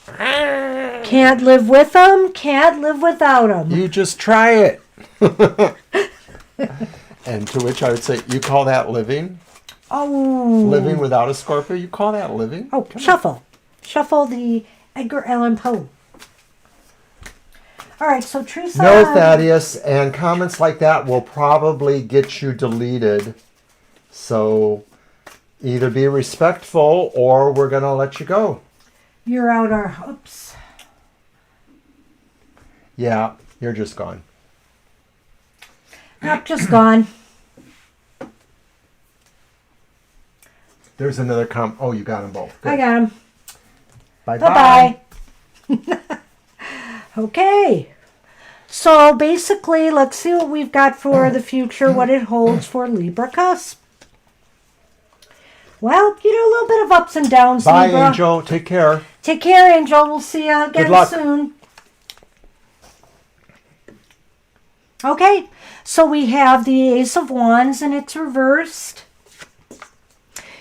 Can't live with them, can't live without them. You just try it. And to which I would say, you call that living? Oh. Living without a Scorpio? You call that living? Oh, Come on. shuffle. Shuffle the Edgar Allan Poe. All right, so Teresa. No, Thaddeus, and comments like that will probably get you deleted. So either be respectful or we're going to let you go. You're out our. Oops. Yeah, you're just gone. Nope, just gone. There's another Oh, you got them both. Good. I got him. Bye-bye. Bye-bye. Okay. So basically, let's see what we've got for the future, what it holds for Libra cusp. Well, a little bit of ups and downs, Bye, Libra. Angel. Take care. Take care, Angel. We'll see you Good again luck. soon. Okay, so we have the Ace of Wands and it's reversed.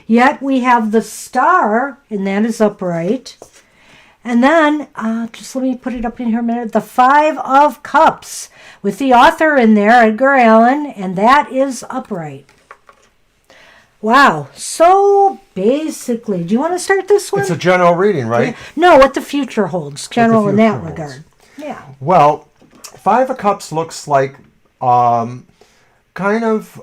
Yet we have the Star, and that is upright. And then, just let me put it up in here a minute, the Five of Cups with the author in there, Edgar Allan, and that is upright. Wow. So basically, do you want to start this one? It's a general reading, right? No, what the future holds, general in that future holds. regard. Yeah. Well, Five of Cups looks like kind of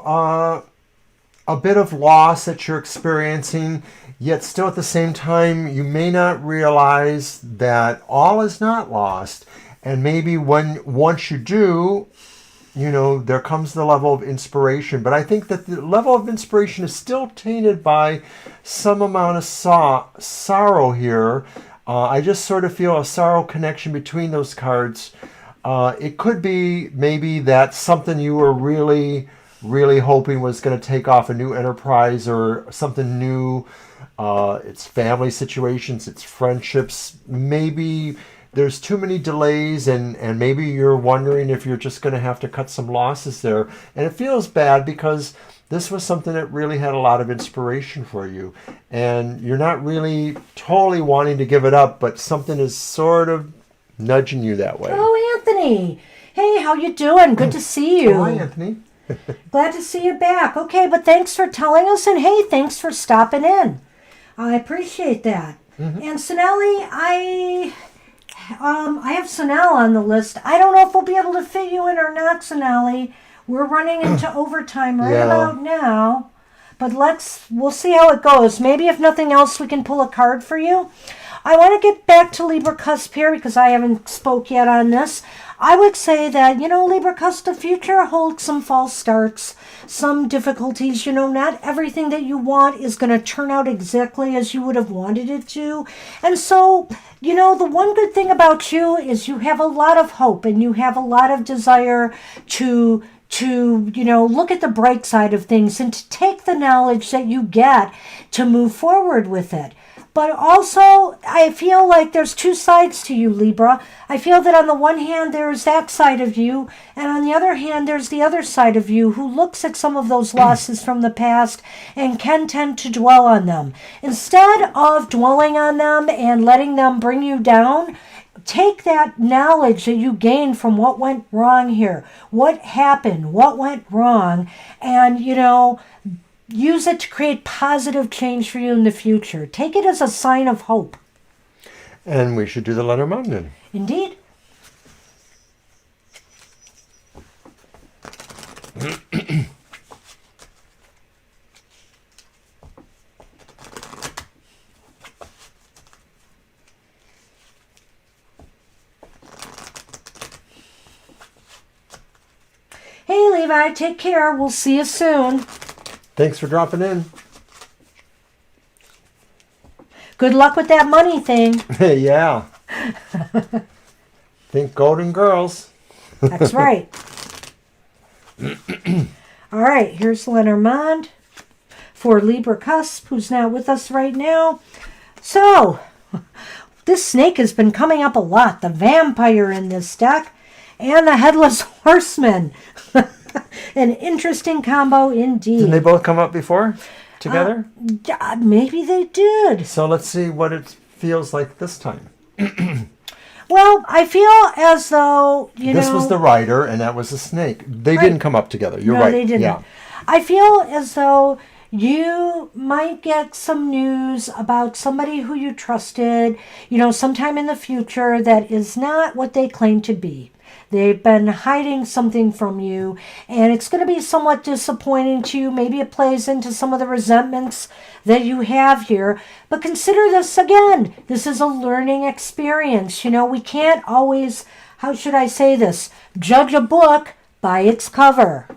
a bit of loss that you're experiencing, yet still at the same time, you may not realize that all is not lost. And maybe once you do, there comes the level of inspiration. But I think that the level of inspiration is still tainted by some amount of sorrow here. I just sort of feel a sorrow connection between those cards. It could be maybe that something you were really hoping was going to take off, a new enterprise or something new. It's family situations, it's friendships. Maybe there's too many delays and maybe you're wondering if you're just going to have to cut some losses there. And it feels bad because this was something that really had a lot of inspiration for you. And you're not really totally wanting to give it up, but something is sort of nudging you that way. Oh, Anthony. Hey, how you doing? Good to see you. Hi, Anthony. Glad to see you back. Okay, but thanks for telling us, and hey, thanks for stopping in. I appreciate that. Mm-hmm. And Sonelli, I have Sonel on the list. I don't know if we'll be able to fit you in or not, Sonelli. We're running into overtime right about now. But we'll see how it goes. Maybe if nothing else, we can pull a card for you. I want to get back to Libra Cusp here because I haven't spoke yet on this. I would say that, Libra Cusp, the future holds some false starts, some difficulties. Not everything that you want is going to turn out exactly as you would have wanted it to. And so, the one good thing about you is you have a lot of hope and you have a lot of desire to look at the bright side of things and to take the knowledge that you get to move forward with it. But also, I feel like there's two sides to you, Libra. I feel that on the one hand, there's that side of you, and on the other hand, there's the other side of you who looks at some of those losses from the past and can tend to dwell on them. Instead of dwelling on them and letting them bring you down, take that knowledge that you gained from what went wrong here, what happened, what went wrong, and, use it to create positive change for you in the future. Take it as a sign of hope. And we should do the Lenormand then. Indeed. Hey, Levi, take care. We'll see you soon. Thanks for dropping in. Good luck with that money thing. Yeah. Think Golden Girls. That's right. All right, here's Lenormand for Libra Cusp, who's not with us right now. So, this snake has been coming up a lot. The vampire in this deck and the headless horseman. An interesting combo indeed. Didn't they both come up before together? Maybe they did. So let's see what it feels like this time. Well, I feel as though, This was the rider and that was the snake. They didn't come up together. You're no, right. They didn't. Yeah. I feel as though you might get some news about somebody who you trusted, sometime in the future that is not what they claim to be. They've been hiding something from you, and it's going to be somewhat disappointing to you. Maybe it plays into some of the resentments that you have here. But consider this again. This is a learning experience. We can't always, how should I say this, judge a book by its cover.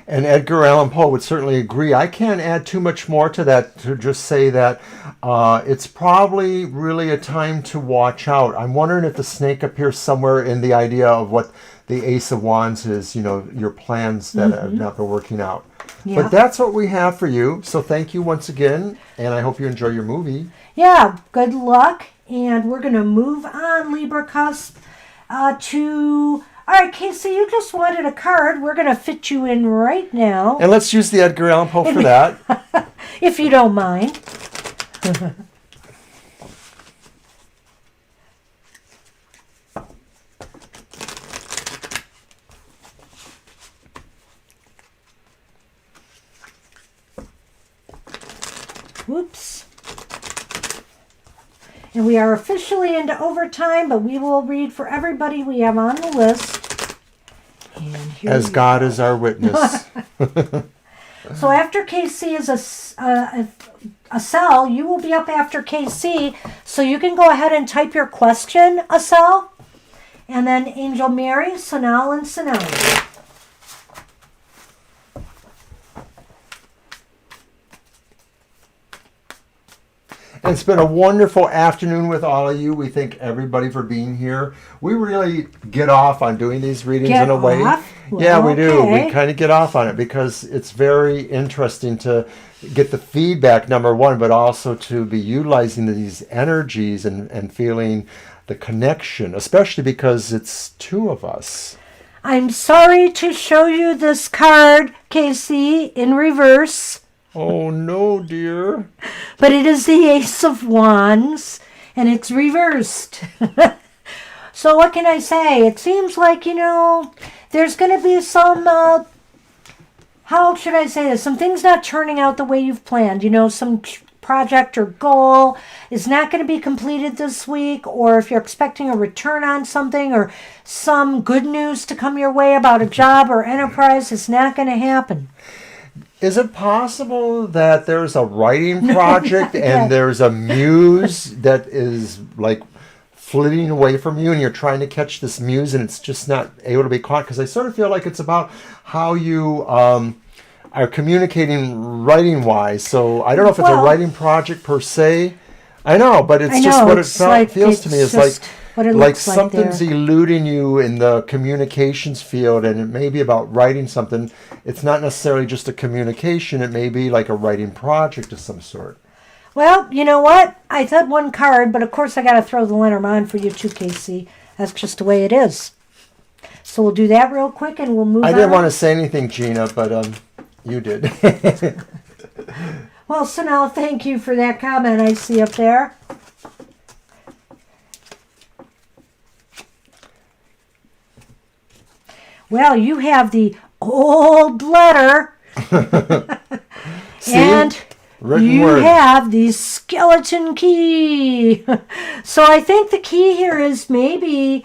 And Edgar Allan Poe would certainly agree. I can't add too much more to that, to just say that it's probably really a time to watch out. I'm wondering if the snake appears somewhere in the idea of what the Ace of Wands is, your plans that have not been working out. Yeah. But that's what we have for you. So thank you once again, and I hope you enjoy your movie. Yeah, good luck. And we're going to move on, Libra Cusp, to... All right, Casey, you just wanted a card. We're going to fit you in right now. And let's use the Edgar Allan Poe for that. If you don't mind. Whoops. And we are officially into overtime, but we will read for everybody we have on the list. And here As God is our witness. So after KC is a cell, you will be up after KC. So you can go ahead and type your question, a cell. And then Angel Mary, Sonal, and Sonali. It's been a wonderful afternoon with all of you. We thank everybody for being here. We really get off on doing these readings in a way. Well, yeah, we do. okay. We kind of get off on it because it's very interesting to get the feedback, number one, but also to be utilizing these energies and feeling the connection, especially because it's two of us. I'm sorry to show you this card, KC, in reverse. Oh, no, dear. But it is the Ace of Wands, and it's reversed. So what can I say? It seems like, there's going to be some, how should I say this? Some things not turning out the way you've planned. Some project or goal is not going to be completed this week, or if you're expecting a return on something or some good news to come your way about a job or enterprise, it's not going to happen. Is it possible that there's a writing project and there's a muse that is like flitting away from you and you're trying to catch this muse and it's just not able to be caught? Because I sort of feel like it's about how you are communicating writing-wise. So I don't know if it's a writing project per se. I know, but it's just what it feels to me. It's like something's eluding you in the communications field, and it may be about writing something. It's not necessarily just a communication. It may be like a writing project of some sort. Well, you know what? I said one card, but of course I got to throw the Lenormand for you too, Casey. That's just the way it is. So we'll do that real quick, and we'll move on. I didn't want to say anything, Gina, but you did. Well, so now thank you for that comment I see up there. Well, you have the old letter. See? And you have the skeleton key. So I think the key here is maybe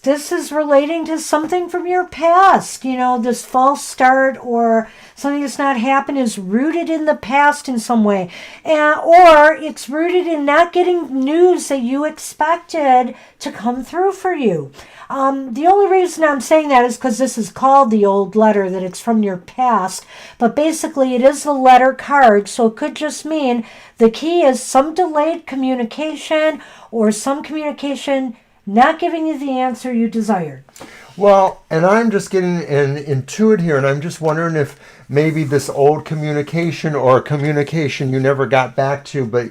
this is relating to something from your past. This false start or something that's not happened is rooted in the past in some way. Or it's rooted in not getting news that you expected to come through for you. The only reason I'm saying that is because this is called the old letter, that it's from your past. But basically it is the letter card, so it could just mean the key is some delayed communication or some communication not giving you the answer you desired. Well, and I'm just getting an intuit here, and I'm just wondering if maybe this old communication or communication you never got back to, but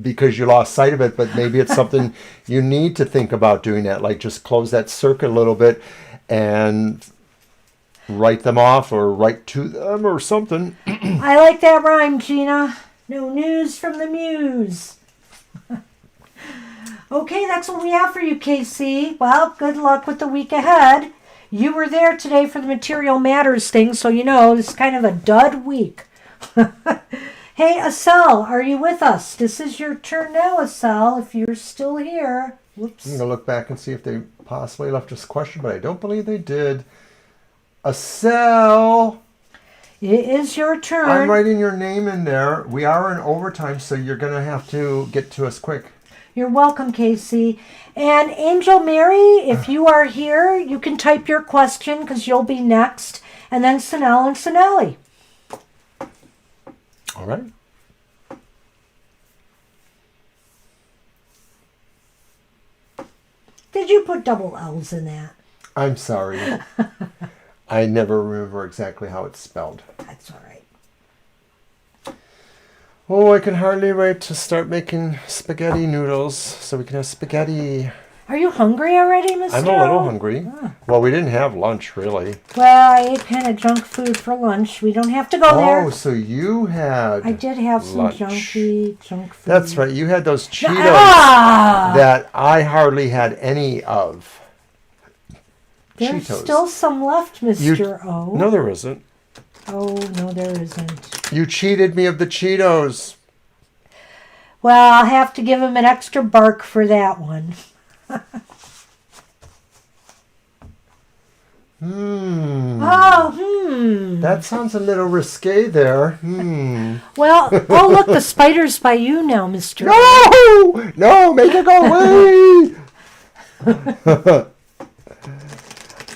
because you lost sight of it, but maybe it's something you need to think about doing that, like just close that circuit a little bit and write them off or write to them or something. I like that rhyme, Gina. No news from the muse. Okay, that's what we have for you, Casey. Well, good luck with the week ahead. You were there today for the Material Matters thing, so you know it's kind of a dud week. Hey, Asel, are you with us? This is your turn now, Asel, if you're still here. Whoops. I'm going to look back and see if they possibly left us a question, but I don't believe they did. Asel, It is your turn. I'm writing your name in there. We are in overtime, so you're going to have to get to us quick. You're welcome, Casey. And Angel Mary, if you are here, you can type your question because you'll be next. And then Sanel and Sanelli. All right. Did you put double L's in that? I'm sorry. I never remember exactly how it's spelled. That's all right. Oh, I can hardly wait to start making spaghetti noodles so we can have spaghetti. Are you hungry already, Mr. I'm a little O? hungry. Ah. Well, we didn't have lunch, really. Well, I ate kind of junk food for lunch. We don't have to go there. Oh, so you had I did have some lunch. junk food. That's right. You had those Cheetos Ah! that I hardly had any of. There's Cheetos. still some left, Mr. O. No, there isn't. Oh, no, there isn't. You cheated me of the Cheetos. Well, I'll have to give him an extra bark for that one. That sounds a little risque there. Well, oh, look, the spider's by you now, Mr. No! No, make it go away!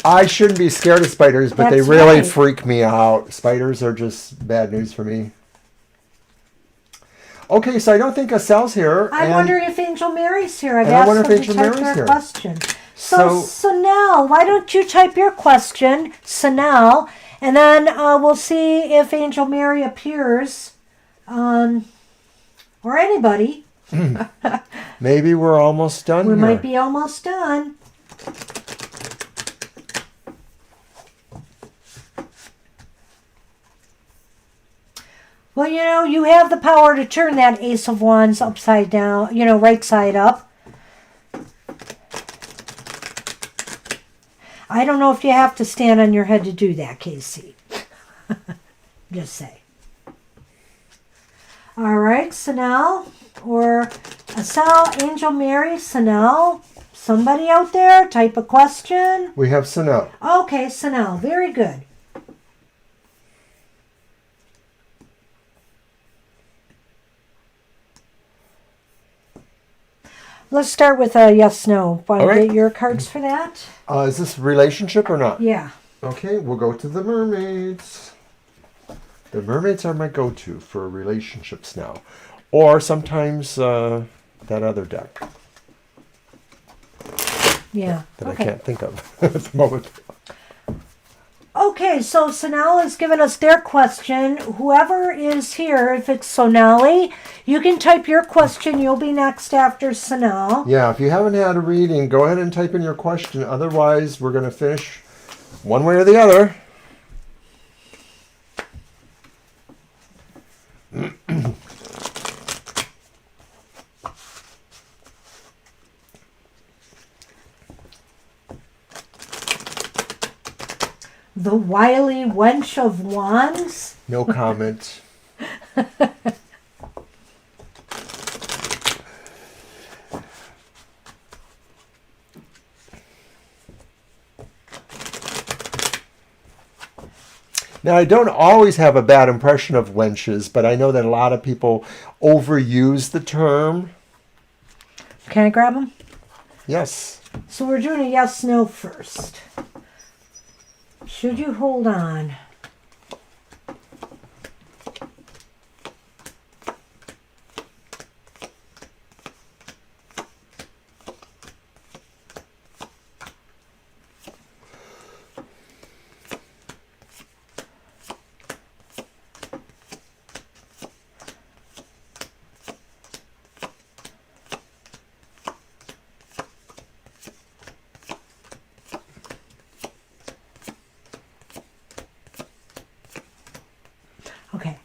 I shouldn't be scared of spiders, but they That's really right. freak me out. Spiders are just bad news for me. Okay, so I don't think Asel's here. I'm wondering if Angel Mary's here. I've And I asked wonder them if to Angel type Mary's their here. question. So now, why don't you type your question, Sanel, and then we'll see if Angel Mary appears, or anybody. Maybe we're almost done We here. might be almost done. Well, you know, you have the power to turn that Ace of Wands upside down, you know, right side up. I don't know if you have to stand on your head to do that, Casey. Just say. All right, Sanel, or Asel, Angel Mary, Sanel. Somebody out there, type a question. We have Sanel. Okay, Sanel, very good. Let's start with a yes/no. Want to All right. get your cards for that? Is this relationship or not? Yeah. Okay, we'll go to the mermaids. The mermaids are my go-to for relationships now. Or sometimes that other deck Yeah. that I Okay. can't think of at the moment. Okay, so Sonali has given us their question. Whoever is here, if it's Sonali, you can type your question. You'll be next after Sonal. Yeah, if you haven't had a reading, go ahead and type in your question. Otherwise, we're going to finish one way or the other. The wily wench of wands. No comment. Now, I don't always have a bad impression of wenches, but I know that a lot of people overuse the term. Can I grab them? Yes. So we're doing a yes/no first. Should you hold on? Okay.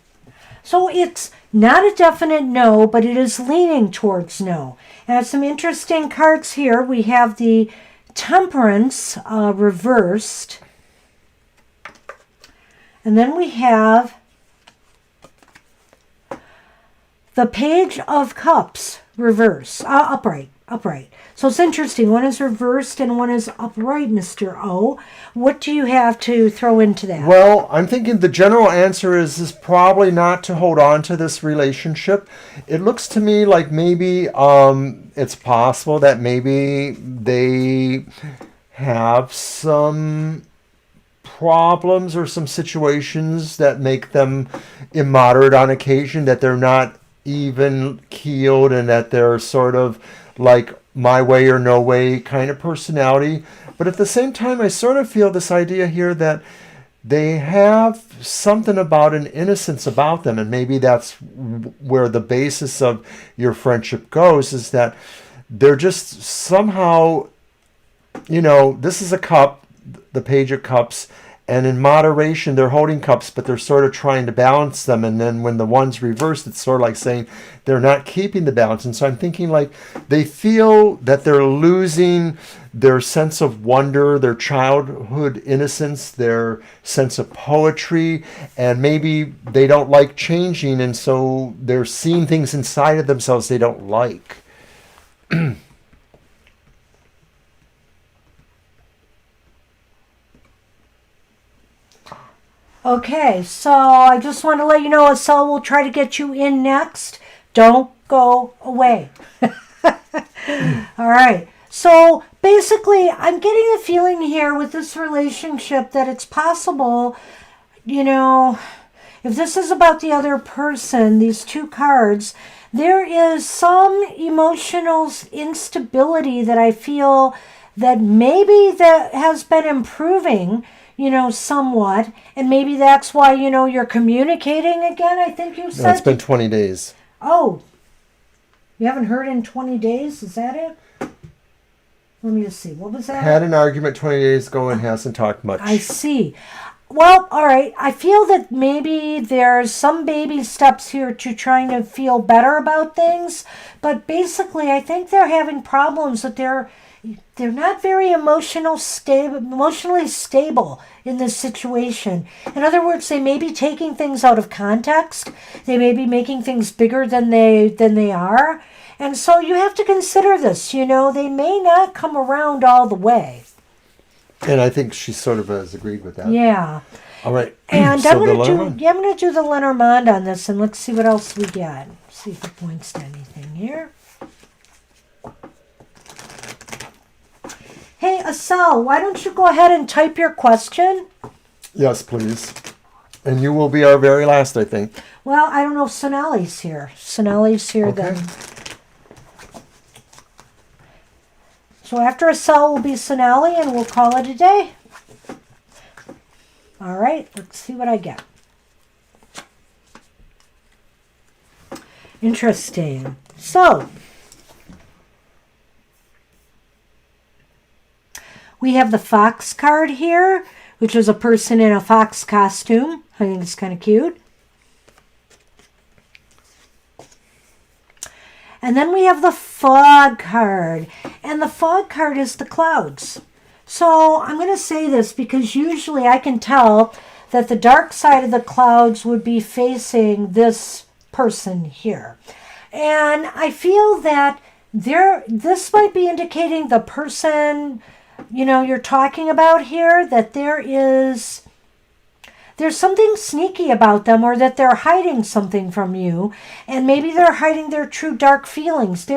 So it's not a definite no, but it is leaning towards no. And I have some interesting cards here. We have the Temperance reversed. And then we have the Page of Cups reverse, upright. So it's interesting. One is reversed and one is upright, Mr. O. What do you have to throw into that? Well, I'm thinking the general answer is probably not to hold on to this relationship. It looks to me like maybe it's possible that maybe they have some problems or some situations that make them immoderate on occasion, that they're not even keeled and that they're sort of like my way or no way kind of personality. But at the same time, I sort of feel this idea here that they have something about an innocence about them, and maybe that's where the basis of your friendship goes, is that they're just somehow, this is a cup, the Page of Cups, and in moderation they're holding cups, but they're sort of trying to balance them, and then when the one's reversed, it's sort of like saying they're not keeping the balance. And so I'm thinking like they feel that they're losing their sense of wonder, their childhood innocence, their sense of poetry, and maybe they don't like changing, and so they're seeing things inside of themselves they don't like. Okay, so I just want to let you know Estelle will try to get you in next. Don't go away. All right. So basically, I'm getting the feeling here with this relationship that it's possible, if this is about the other person, these two cards, there is some emotional instability that I feel that maybe that has been improving, somewhat. And maybe that's why, you're communicating again, I think you said. No, it's been 20 days. Oh, you haven't heard in 20 days? Is that it? Let me just see. What was that? Had an argument 20 days ago and hasn't talked much. I see. Well, all right. I feel that maybe there's some baby steps here to trying to feel better about things. But basically, I think they're having problems that they're not very emotionally stable in this situation. In other words, they may be taking things out of context. They may be making things bigger than they are. And so you have to consider this. They may not come around all the way. And I think she sort of has agreed with that. Yeah. All right. And So I'm going to do the Lenormand on this, and let's see what else we get. See if it points to anything here. Hey, Estelle, why don't you go ahead and type your question? Yes, please. And you will be our very last, I think. Well, I don't know if Sonali's here. Sonali's here Okay. then. So after Estelle will be Sonali, and we'll call it a day. All right, let's see what I get. Interesting. So, we have the fox card here, which is a person in a fox costume. I think it's kind of cute. And then we have the fog card. And the fog card is the clouds. So I'm going to say this because usually I can tell that the dark side of the clouds would be facing this person here. And I feel that this might be indicating the person, you're talking about here, that there's something sneaky about them, or that they're hiding something from you, and maybe they're hiding their true dark feelings.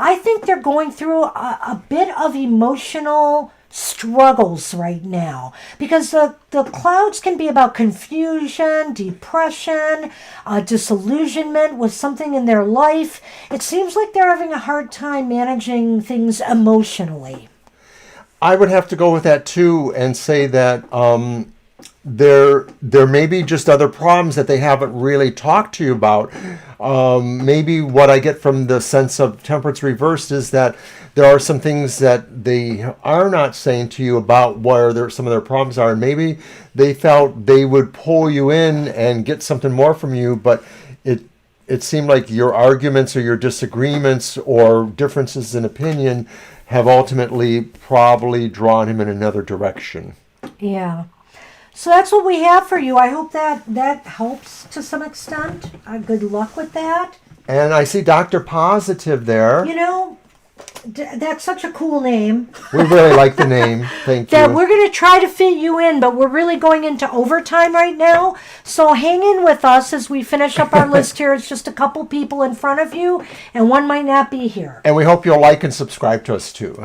I think they're going through a bit of emotional struggles right now, because the clouds can be about confusion, depression, disillusionment with something in their life. It seems like they're having a hard time managing things emotionally. I would have to go with that too and say that there may be just other problems that they haven't really talked to you about. Maybe what I get from the sense of Temperance reversed is that there are some things that they are not saying to you about where some of their problems are, and maybe they felt they would pull you in and get something more from you, but it seemed like your arguments or your disagreements or differences in opinion have ultimately probably drawn him in another direction. Yeah. So that's what we have for you. I hope that helps to some extent. Good luck with that. And I see Dr. Positive there. You know, that's such a cool name. We really like the name. Thank you. That we're going to try to fit you in, but we're really going into overtime right now. So hang in with us as we finish up our list here. It's just a couple people in front of you, and one might not be here. And we hope you'll like and subscribe to us too.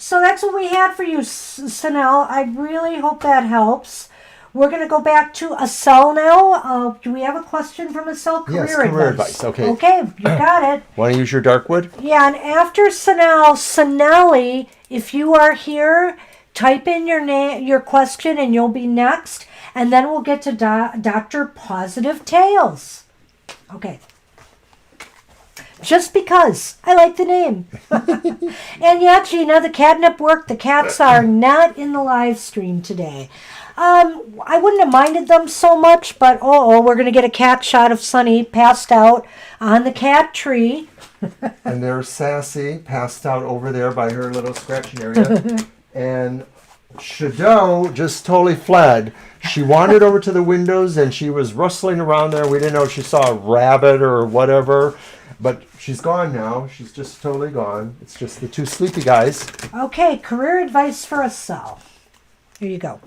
So that's what we had for you, Sanel. I really hope that helps. We're going to go back to Asel now. Do we have a question from Asel? Yes, career advice. Okay. Okay, you got it. Want to use your dark wood? Yeah, and after Sanel, Sanelli, if you are here, type in your name, your question, and you'll be next. And then we'll get to Dr. Positive Tales. Okay. Just because I like the name. And yeah, Gina, the catnip worked. The cats are not in the live stream today. I wouldn't have minded them so much, but we're going to get a cat shot of Sunny passed out on the cat tree. And there's Sassy passed out over there by her little scratching area. And Shadow just totally fled. She wandered over to the windows and she was rustling around there. We didn't know if she saw a rabbit or whatever. But she's gone now. She's just totally gone. It's just the two sleepy guys. Okay, career advice for Asel. Here you go.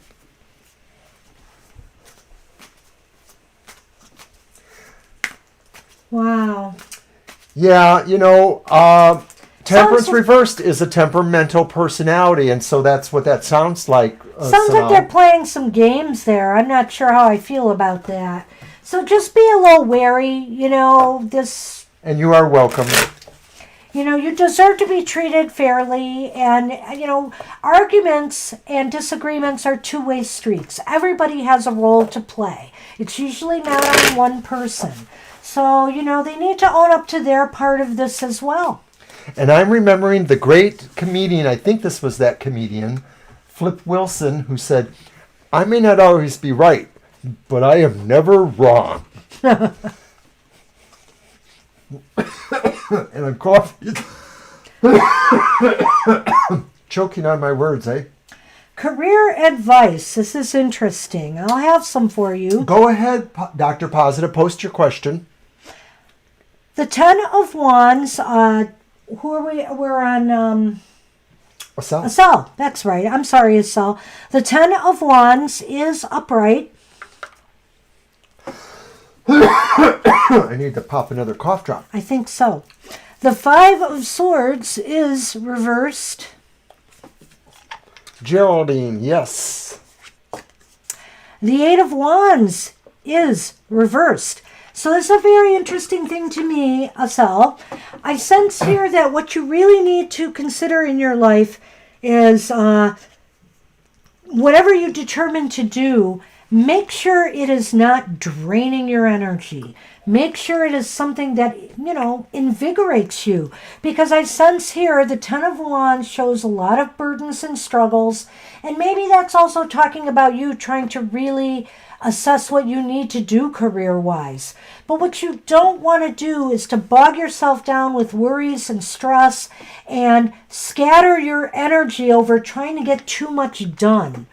Wow. Yeah, Temperance reversed is a temperamental personality, and so that's what that sounds like. Sounds like they're playing some games there. I'm not sure how I feel about that. So just be a little wary, this... And you are welcome. You deserve to be treated fairly, and, arguments and disagreements are two-way streets. Everybody has a role to play. It's usually not on one person. So, they need to own up to their part of this as well. And I'm remembering the great comedian, I think this was that comedian, Flip Wilson, who said, "I may not always be right, but I am never wrong." And I'm coughing. Choking on my words, eh? Career advice. This is interesting. I'll have some for you. Go ahead, Dr. Positive. Post your question. The Ten of Wands. Who are we? We're on... Asel. Asel. That's right. I'm sorry, Asel. The Ten of Wands is upright. I need to pop another cough drop. I think so. The Five of Swords is reversed. Geraldine, yes. The Eight of Wands is reversed. So this is a very interesting thing to me, Asel. I sense here that what you really need to consider in your life is whatever you determine to do, make sure it is not draining your energy. Make sure it is something that, invigorates you. Because I sense here the Ten of Wands shows a lot of burdens and struggles. And maybe that's also talking about you trying to really assess what you need to do career-wise. But what you don't want to do is to bog yourself down with worries and stress and scatter your energy over trying to get too much done.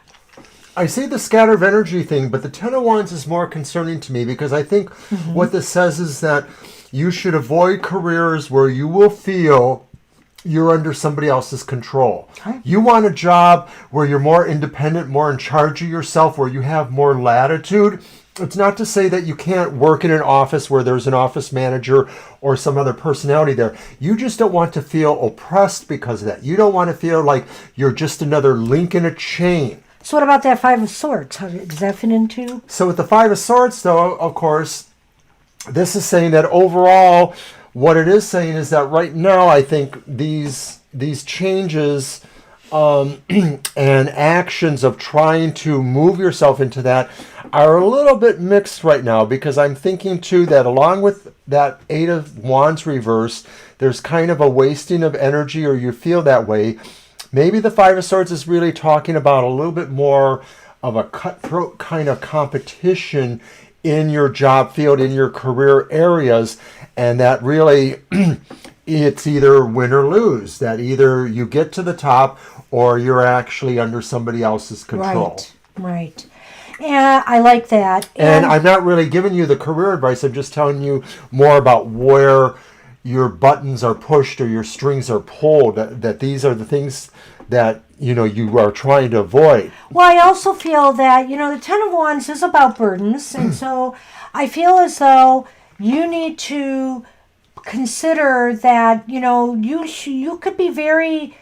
I see the scatter of energy thing, but the Ten of Wands is more concerning to me because I think what this says is that you should avoid careers where you will feel you're under somebody else's control. Okay. You want a job where you're more independent, more in charge of yourself, where you have more latitude. It's not to say that you can't work in an office where there's an office manager or some other personality there. You just don't want to feel oppressed because of that. You don't want to feel like you're just another link in a chain. So what about that Five of Swords? How does that fit into? So with the Five of Swords, though, of course, this is saying that overall, what it is saying is that right now, I think these changes and actions of trying to move yourself into that are a little bit mixed right now, because I'm thinking too that along with that Eight of Wands reverse, there's kind of a wasting of energy, or you feel that way. Maybe the Five of Swords is really talking about a little bit more of a cutthroat kind of competition in your job field, in your career areas, and that really it's either win or lose, that either you get to the top or you're actually under somebody else's control. Right. And I like that. And I'm not really giving you the career advice. I'm just telling you more about where your buttons are pushed or your strings are pulled, that these are the things that, you know, you are trying to avoid. Well, I also feel that, you know, the Ten of Wands is about burdens. And so I feel as though you need to consider that, you know, you could be very...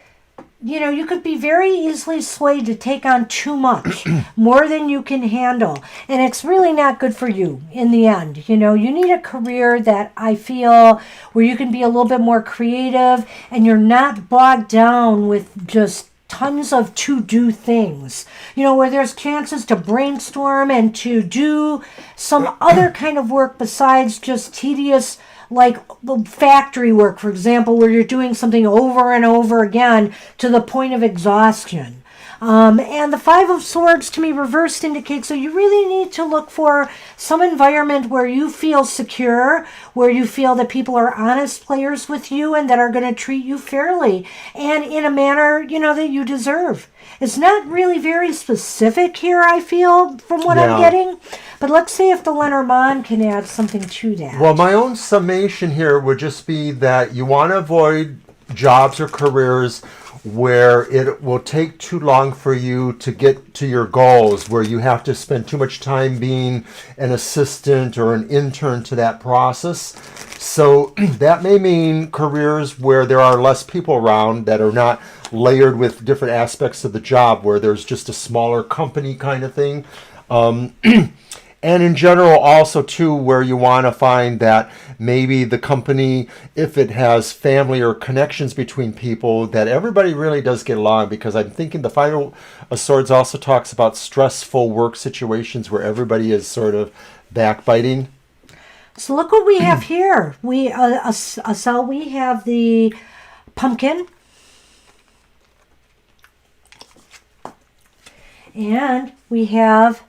You know, you could be very easily swayed to take on too much, more than you can handle. And it's really not good for you in the end. You know, you need a career that I feel where you can be a little bit more creative and you're not bogged down with just tons of to-do things. You know, where there's chances to brainstorm and to do some other kind of work besides just tedious, like the factory work, for example, where you're doing something over and over again to the point of exhaustion. And the Five of Swords, to me, reversed indicates, so you really need to look for some environment where you feel secure, where you feel that people are honest players with you and that are going to treat you fairly and in a manner, you know, that you deserve. It's not really very specific here, I feel, from what I'm getting. But let's see if the Lenormand can add something to that. Well, my own summation here would just be that you want to avoid jobs or careers where it will take too long for you to get to your goals, where you have to spend too much time being an assistant or an intern to that process. So that may mean careers where there are less people around, that are not layered with different aspects of the job, where there's just a smaller company kind of thing. And in general also too, where you want to find that maybe the company, if it has family or connections between people, that everybody really does get along, because I'm thinking the Five of Swords also talks about stressful work situations where everybody is sort of backbiting. So look what we have here. We we have the pumpkin, and we have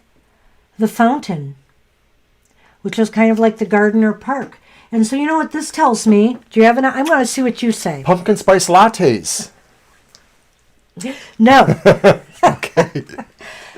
the fountain, which is kind of like the garden or park. And so you know what this tells me? Do you have I'm going to see what you say. Pumpkin spice lattes. No. Okay.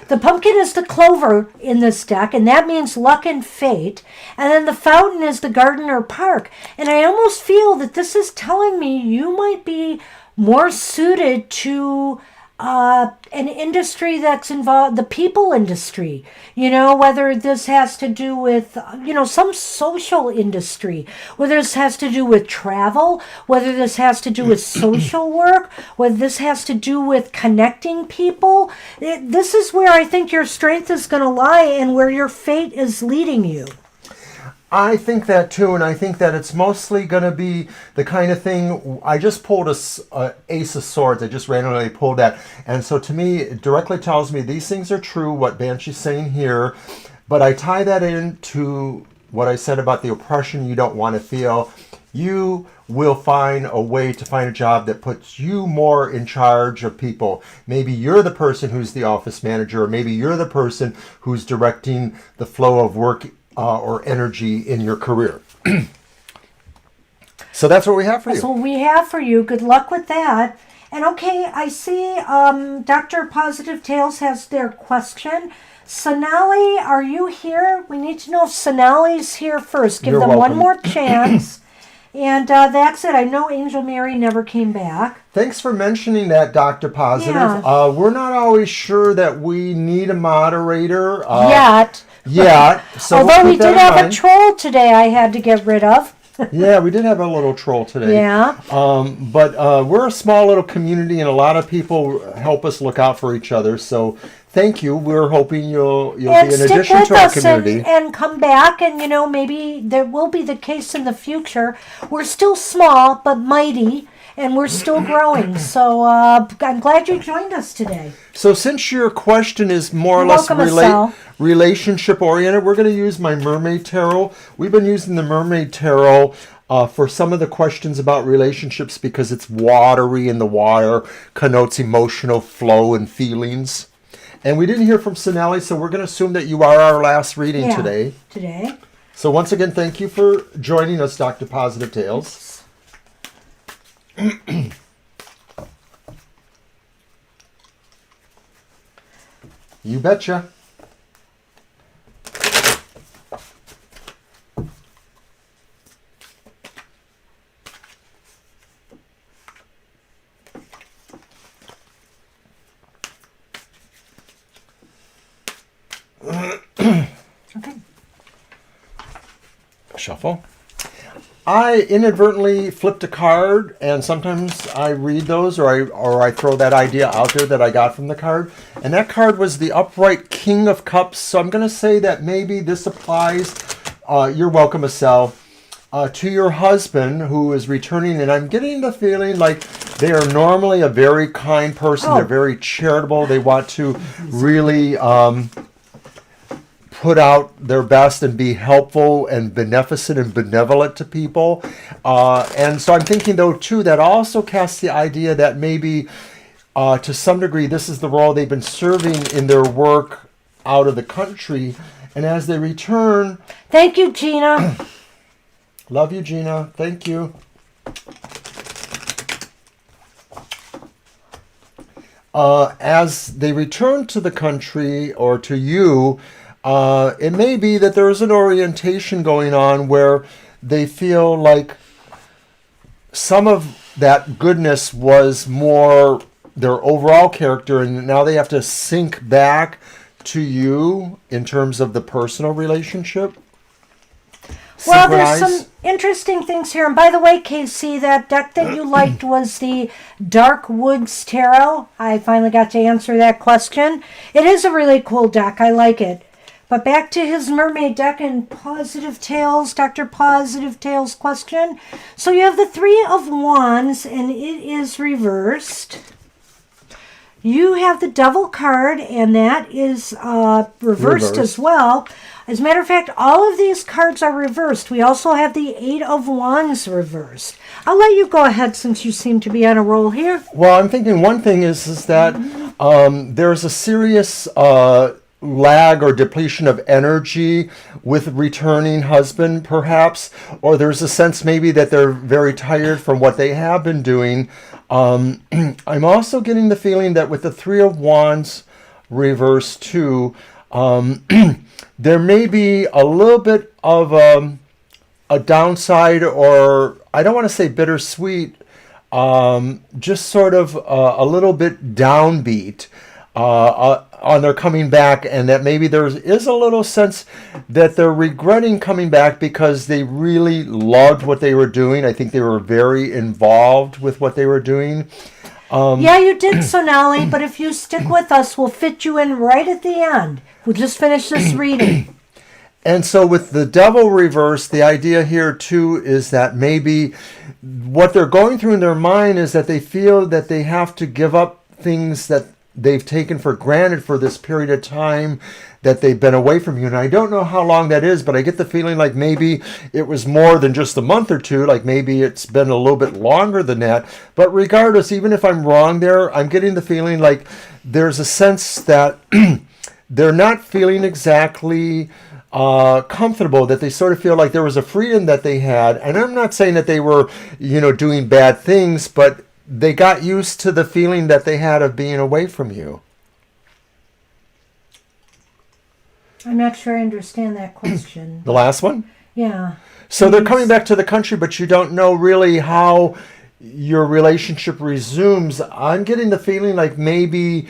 The pumpkin is the clover in this deck, and that means luck and fate. And then the fountain is the garden or park. And I almost feel that this is telling me you might be more suited to an industry that's involved, the people industry, you know, whether this has to do with, you know, some social industry, whether this has to do with travel, whether this has to do with social work, whether this has to do with connecting people. This is where I think your strength is going to lie and where your fate is leading you. I think that too, and I think that it's mostly going to be the kind of thing. I just pulled a Ace of Swords. I just randomly pulled that. And so to me, it directly tells me these things are true, what Banshee's saying here. But I tie that into what I said about the oppression you don't want to feel. You will find a way to find a job that puts you more in charge of people. Maybe you're the person who's the office manager, or maybe you're the person who's directing the flow of work or energy in your career. So that's what we have for you. That's what we have for you. Good luck with that. And okay, I see Dr. Positive Tales has their question. Sonali, are you here? We need to know if Sonali's here first. Give You're them welcome. one more chance. And that's it. I know Angel Mary never came back. Thanks for mentioning that, Dr. Positive. Yeah. We're not always sure that we need a moderator. Yet. So Although we'll we keep that did in have a mind. troll today I had to get rid of. Yeah, we did have a little troll today. Yeah. But we're a small little community, and a lot of people help us look out for each other. So thank you. We're hoping you'll be an stick addition with to our us community. and come back, and you know, maybe there will be the case in the future. We're still small but mighty, and we're still growing. So I'm glad you joined us today. So since your question is more or less Welcome, Estelle. relationship oriented, we're going to use my Mermaid Tarot. We've been using the Mermaid Tarot for some of the questions about relationships because it's watery and the water connotes emotional flow and feelings. And we didn't hear from Sonali, so we're going to assume that you are our last reading today. So once again, thank you for joining us, Dr. Positive Tales. You betcha. Okay. Shuffle. I inadvertently flipped a card, and sometimes I read those, or I throw that idea out there that I got from the card. And that card was the upright King of Cups. So I'm going to say that maybe this applies. You're welcome, Estelle. To your husband who is returning, and I'm getting the feeling like they are normally a very kind person. They're very charitable. They want to really put out their best and be helpful and beneficent and benevolent to people. And so I'm thinking, though, too, that also casts the idea that maybe to some degree this is the role they've been serving in their work out of the country. And as they return... Thank you, Gina. Love you, Gina. Thank you. As they return to the country or to you, it may be that there's an orientation going on where they feel like some of that goodness was more their overall character, and now they have to sink back to you in terms of the personal relationship. Well, there's some interesting things here. And by the way, Casey, that deck that you liked was the Dark Woods Tarot. I finally got to answer that question. It is a really cool deck. I like it. But back to his mermaid deck and Positive Tales, Dr. Positive Tales question. So you have the Three of Wands, and it is reversed. You have the Devil card, and that is reversed as well. As a matter of fact, all of these cards are reversed. We also have the Eight of Wands reversed. I'll let you go ahead since you seem to be on a roll here. Well, I'm thinking one thing is that there's a serious lag or depletion of energy with returning husband, perhaps, or there's a sense maybe that they're very tired from what they have been doing. I'm also getting the feeling that with the Three of Wands reversed too, there may be a little bit of a downside, or I don't want to say bittersweet, just sort of a little bit downbeat on their coming back, and that maybe there is a little sense that they're regretting coming back because they really loved what they were doing. I think they were very involved with what they were doing. Yeah, you did, Sonali, but if you stick with us, we'll fit you in right at the end. We'll just finish this reading. And so with the Devil reverse, the idea here too is that maybe what they're going through in their mind is that they feel that they have to give up things that they've taken for granted for this period of time that they've been away from you. And I don't know how long that is, but I get the feeling like maybe it was more than just a month or two, like maybe it's been a little bit longer than that. But regardless, even if I'm wrong there, I'm getting the feeling like there's a sense that they're not feeling exactly comfortable, that they sort of feel like there was a freedom that they had. And I'm not saying that they were, doing bad things, but they got used to the feeling that they had of being away from you. I'm not sure I understand that question. The last one? Yeah. So they're coming back to the country, but you don't know really how your relationship resumes. I'm getting the feeling like maybe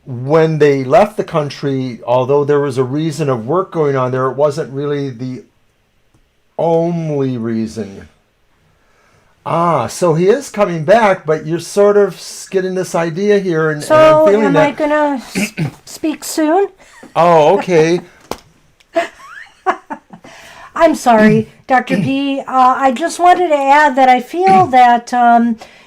when they left the country, although there was a reason of work going on there, it wasn't really the only reason. So he is coming back, but you're sort of getting this idea here, and So I'm feeling am that. I going to speak soon? Oh, okay. I'm sorry, Dr. P. I just wanted to add that I feel that,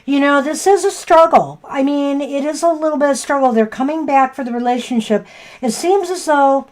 this is a struggle. I mean, it is a little bit of struggle. They're coming back for the relationship. It seems as though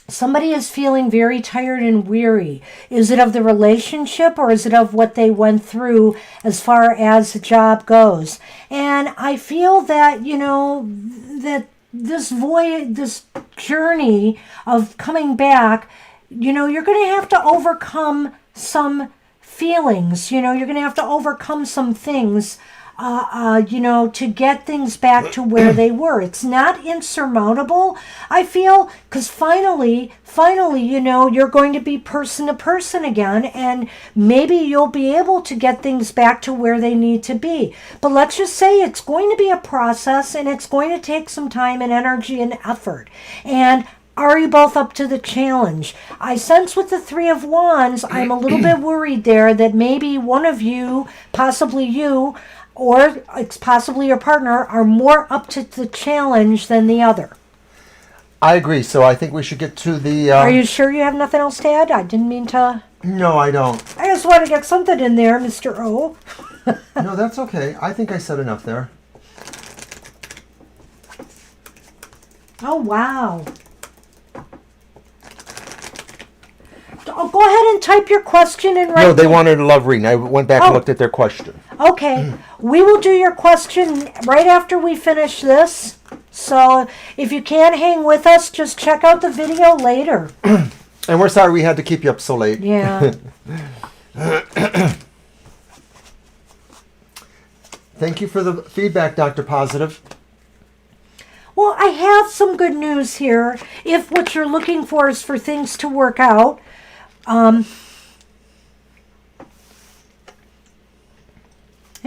somebody is feeling very tired and weary. Is it of the relationship or is it of what they went through as far as the job goes? And I feel that, that this journey of coming back, you're going to have to overcome some feelings. You're going to have to overcome some things, to get things back to where they were. It's not insurmountable, I feel, because finally, you're going to be person to person again, and maybe you'll be able to get things back to where they need to be. But let's just say it's going to be a process, and it's going to take some time and energy and effort. And are you both up to the challenge? I sense with the Three of Wands, I'm a little bit worried there that maybe one of you, possibly you, or it's possibly your partner, are more up to the challenge than the other. I agree. So I think we should get to the... Are you sure you have nothing else to add? I didn't mean to... No, I don't. I just want to get something in there, Mr. O. No, that's okay. I think I said enough there. Oh, wow. Oh, go ahead and type your question and write. No, they wanted a love reading. I went back and looked at their question. Okay. We will do your question right after we finish this. So if you can't hang with us, just check out the video later. And we're sorry we had to keep you up so late. Yeah. Thank you for the feedback, Dr. Positive. Well, I have some good news here. If what you're looking for is for things to work out, here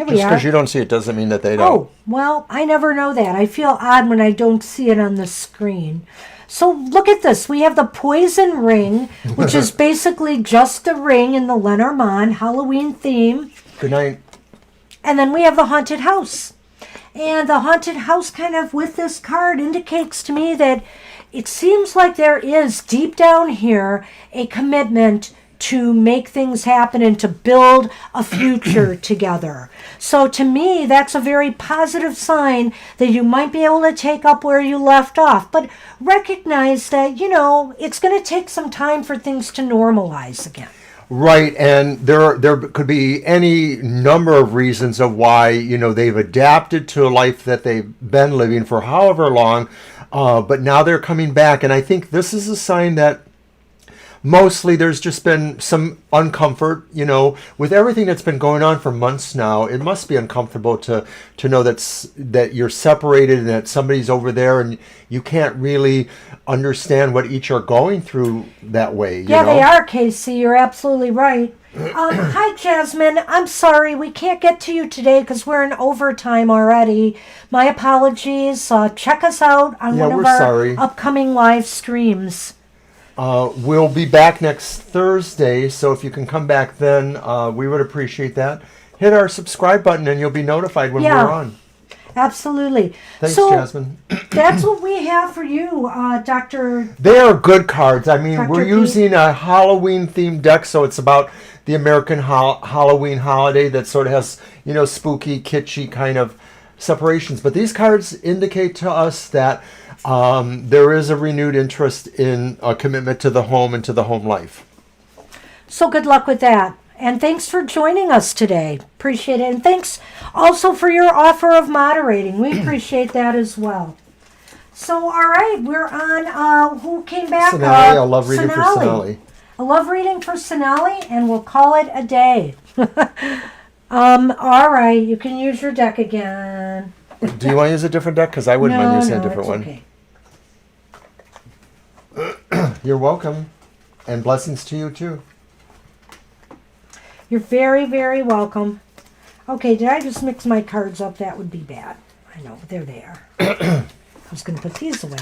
we Just are. because you don't see it doesn't mean that they don't. Oh, well, I never know that. I feel odd when I don't see it on the screen. So look at this. We have the poison ring, which is basically just the ring in the Lenormand Halloween theme. Good night. And then we have the haunted house. And the haunted house kind of with this card indicates to me that it seems like there is deep down here a commitment to make things happen and to build a future together. So to me, that's a very positive sign that you might be able to take up where you left off. But recognize that, it's going to take some time for things to normalize again. Right, and there could be any number of reasons of why, they've adapted to a life that they've been living for however long, but now they're coming back. And I think this is a sign that mostly there's just been some uncomfort, with everything that's been going on for months now. It must be uncomfortable to know that you're separated and that somebody's over there and you can't really understand what each are going through that way. Yeah, they are, Casey. You're absolutely right. Hi, Jasmine. I'm sorry we can't get to you today because we're in overtime already. My apologies. Check us out on one of our upcoming live streams. We'll be back next Thursday, so if you can come back then, we would appreciate that. Hit our subscribe button and you'll be notified when we're on. Absolutely. Thanks, Jasmine. That's what we have for you, Dr. They are good cards. I mean, Dr. we're using a Halloween-themed deck, so it's about the American Halloween holiday that sort of has, spooky, kitschy kind of separations. But these cards indicate to us that there is a renewed interest in a commitment to the home and to the home life. So good luck with that. And thanks for joining us today. Appreciate it. And thanks also for your offer of moderating. We appreciate that as well. So, all right, we're on, who came back? Sonali, a love reading for Sonali. A love reading for Sonali, and we'll call it a day. All right, you can use your deck again. Do you want to use a different deck? Because I wouldn't mind using a different one. Okay. You're welcome. And blessings to you, too. You're very, very welcome. Okay, did I just mix my cards up? That would be bad. I know, but there they are. I was going to put these away.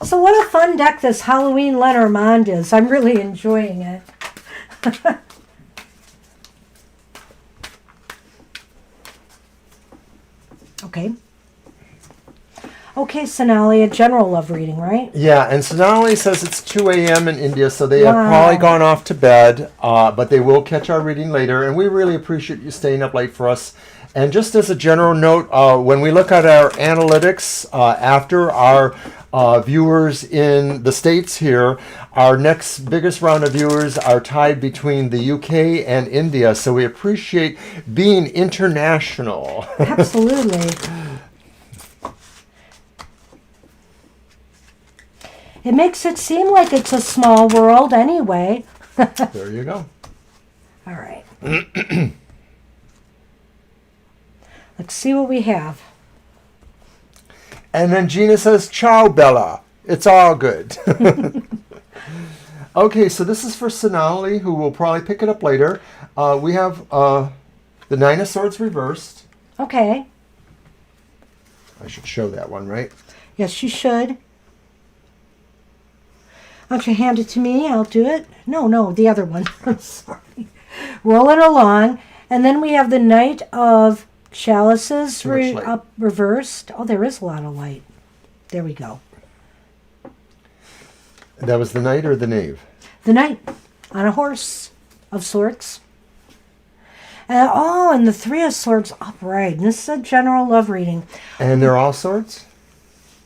So what a fun deck this Halloween Lenormand is. I'm really enjoying it. Okay. Okay, Sonali, a general love reading, right? Yeah, and Sonali says it's 2 a.m. in India, so they have Wow. probably gone off to bed, but they will catch our reading later, and we really appreciate you staying up late for us. And just as a general note, when we look at our analytics after our viewers in the States here, our next biggest round of viewers are tied between the UK and India, so we appreciate being international. Absolutely. It makes it seem like it's a small world anyway. There you go. All right. Let's see what we have. And then Gina says, "Ciao, Bella. It's all good." Okay, so this is for Sonali, who will probably pick it up later. We have the Nine of Swords reversed. Okay. I should show that one, right? Yes, you should. Why don't you hand it to me? I'll do it. No, the other one. I'm sorry. Roll it along. And then we have the Knight of Chalices Too much light. reversed. Oh, there is a lot of light. There we go. That was the Knight or the Knave? The Knight on a horse of sorts. And the Three of Swords upright. And this is a general love reading. And they're all swords?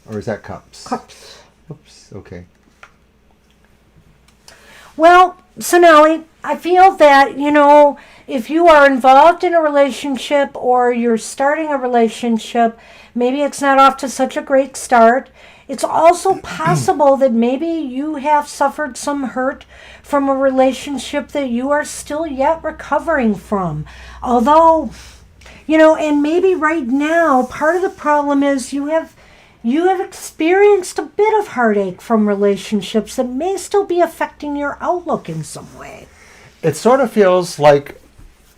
Or is that cups? Cups. Oops, okay. Well, Sonali, I feel that, if you are involved in a relationship or you're starting a relationship, maybe it's not off to such a great start. It's also possible that maybe you have suffered some hurt from a relationship that you are still yet recovering from. Although, and maybe right now, part of the problem is you have experienced a bit of heartache from relationships that may still be affecting your outlook in some way. It sort of feels like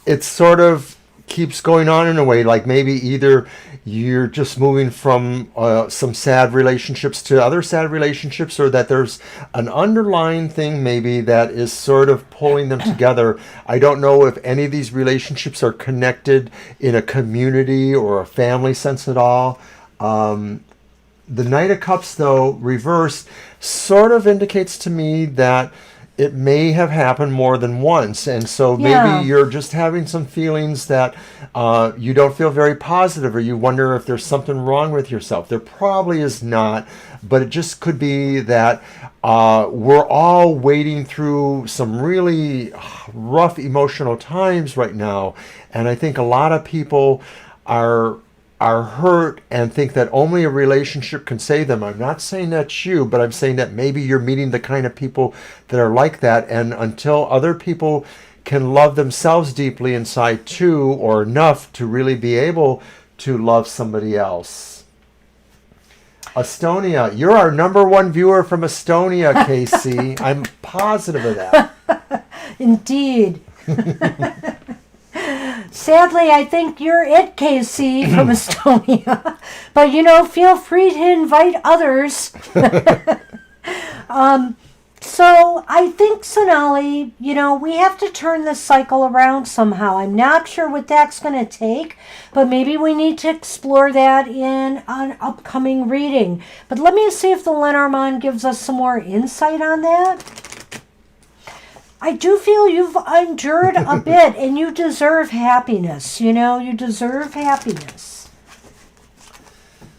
it sort of keeps going on in a way, like maybe either you're just moving from some sad relationships to other sad relationships, or that there's an underlying thing maybe that is sort of pulling them together. I don't know if any of these relationships are connected in a community or a family sense at all. The Knight of Cups, though, reversed, sort of indicates to me that it may have happened more than once. And so maybe you're just having some feelings that you don't feel very positive, or you wonder if there's something wrong with yourself. There probably is not, but it just could be that we're all wading through some really rough emotional times right now. And I think a lot of people are hurt and think that only a relationship can save them. I'm not saying that's you, but I'm saying that maybe you're meeting the kind of people that are like that, and until other people can love themselves deeply inside too, or enough to really be able to love somebody else. Estonia, you're our #1 viewer from Estonia, Casey. I'm positive of that. Indeed. Sadly, I think you're it, Casey, from Estonia. But, feel free to invite others. So I think, Sonali, we have to turn this cycle around somehow. I'm not sure what that's going to take, but maybe we need to explore that in an upcoming reading. But let me see if the Lenormand gives us some more insight on that. I do feel you've endured a bit, and you deserve happiness. You deserve happiness.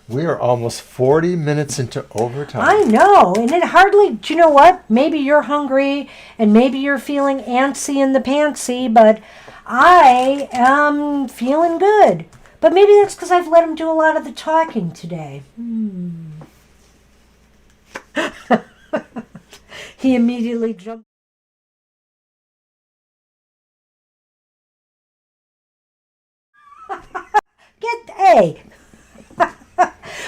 We are almost 40 minutes into overtime. I know, and it hardly, do you know what? Maybe you're hungry, and maybe you're feeling antsy in the pantsy, but I am feeling good. But maybe that's because I've let him do a lot of the talking today. He immediately jumped. Hey,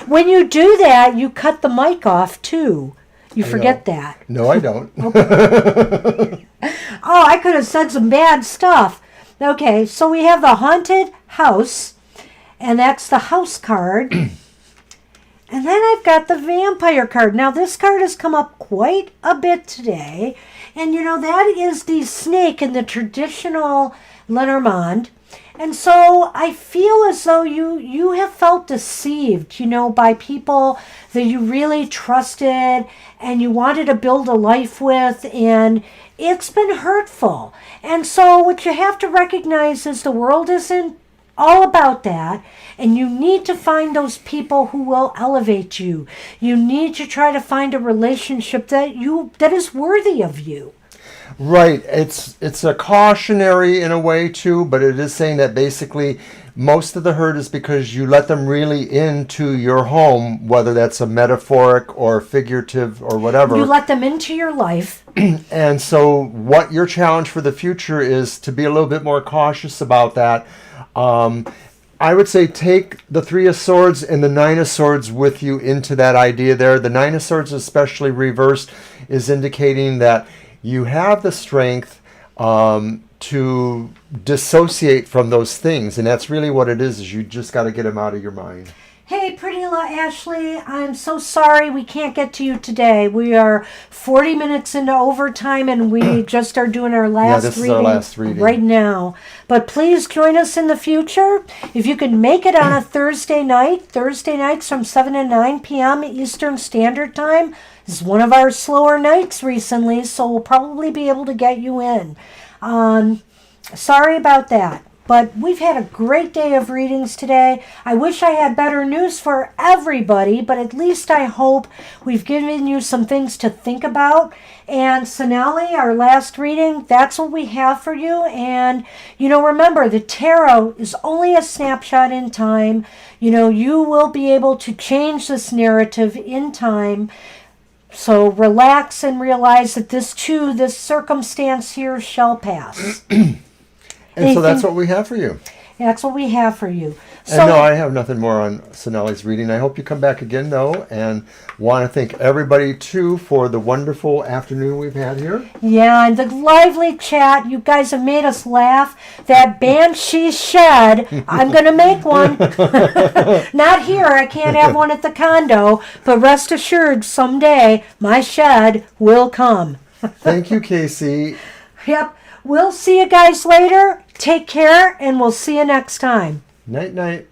when you do that, you cut the mic off too. You forget that. No, I don't. Oh, I could have said some bad stuff. Okay, so we have the Haunted House, and that's the house card. And then I've got the Vampire card. Now, this card has come up quite a bit today. And, that is the snake in the traditional Lenormand. And so I feel as though you have felt deceived, by people that you really trusted and you wanted to build a life with, and it's been hurtful. And so what you have to recognize is the world isn't all about that, and you need to find those people who will elevate you. You need to try to find a relationship that is worthy of you. Right. It's a cautionary in a way too, but it is saying that basically most of the hurt is because you let them really into your home, whether that's a metaphoric or figurative or whatever. You let them into your life. And so what your challenge for the future is to be a little bit more cautious about that. I would say take the Three of Swords and the Nine of Swords with you into that idea there. The Nine of Swords, especially reversed, is indicating that you have the strength to dissociate from those things. And that's really what it is you just got to get them out of your mind. Hey, Pretty Ashley, I'm so sorry we can't get to you today. We are 40 minutes into overtime, and we just are doing our last is our last reading right now. But please join us in the future. If you can make it on a Thursday nights from 7 to 9 p.m. Eastern Standard Time. This is one of our slower nights recently, so we'll probably be able to get you in. Sorry about that. But we've had a great day of readings today. I wish I had better news for everybody, but at least I hope we've given you some things to think about. And Sonali, our last reading, that's what we have for you. And, remember, the tarot is only a snapshot in time. You will be able to change this narrative in time. So relax and realize that this circumstance here shall pass. And so that's what we have for you. That's what we have for you. So, and no, I have nothing more on Sonali's reading. I hope you come back again, though, and want to thank everybody, too, for the wonderful afternoon we've had here. Yeah, and the lively chat. You guys have made us laugh. That Banshee shed, I'm going to make one. Not here. I can't have one at the condo, but rest assured, someday my shed will come. Thank you, Casey. Yep. We'll see you guys later. Take care, and we'll see you next time. Night, night.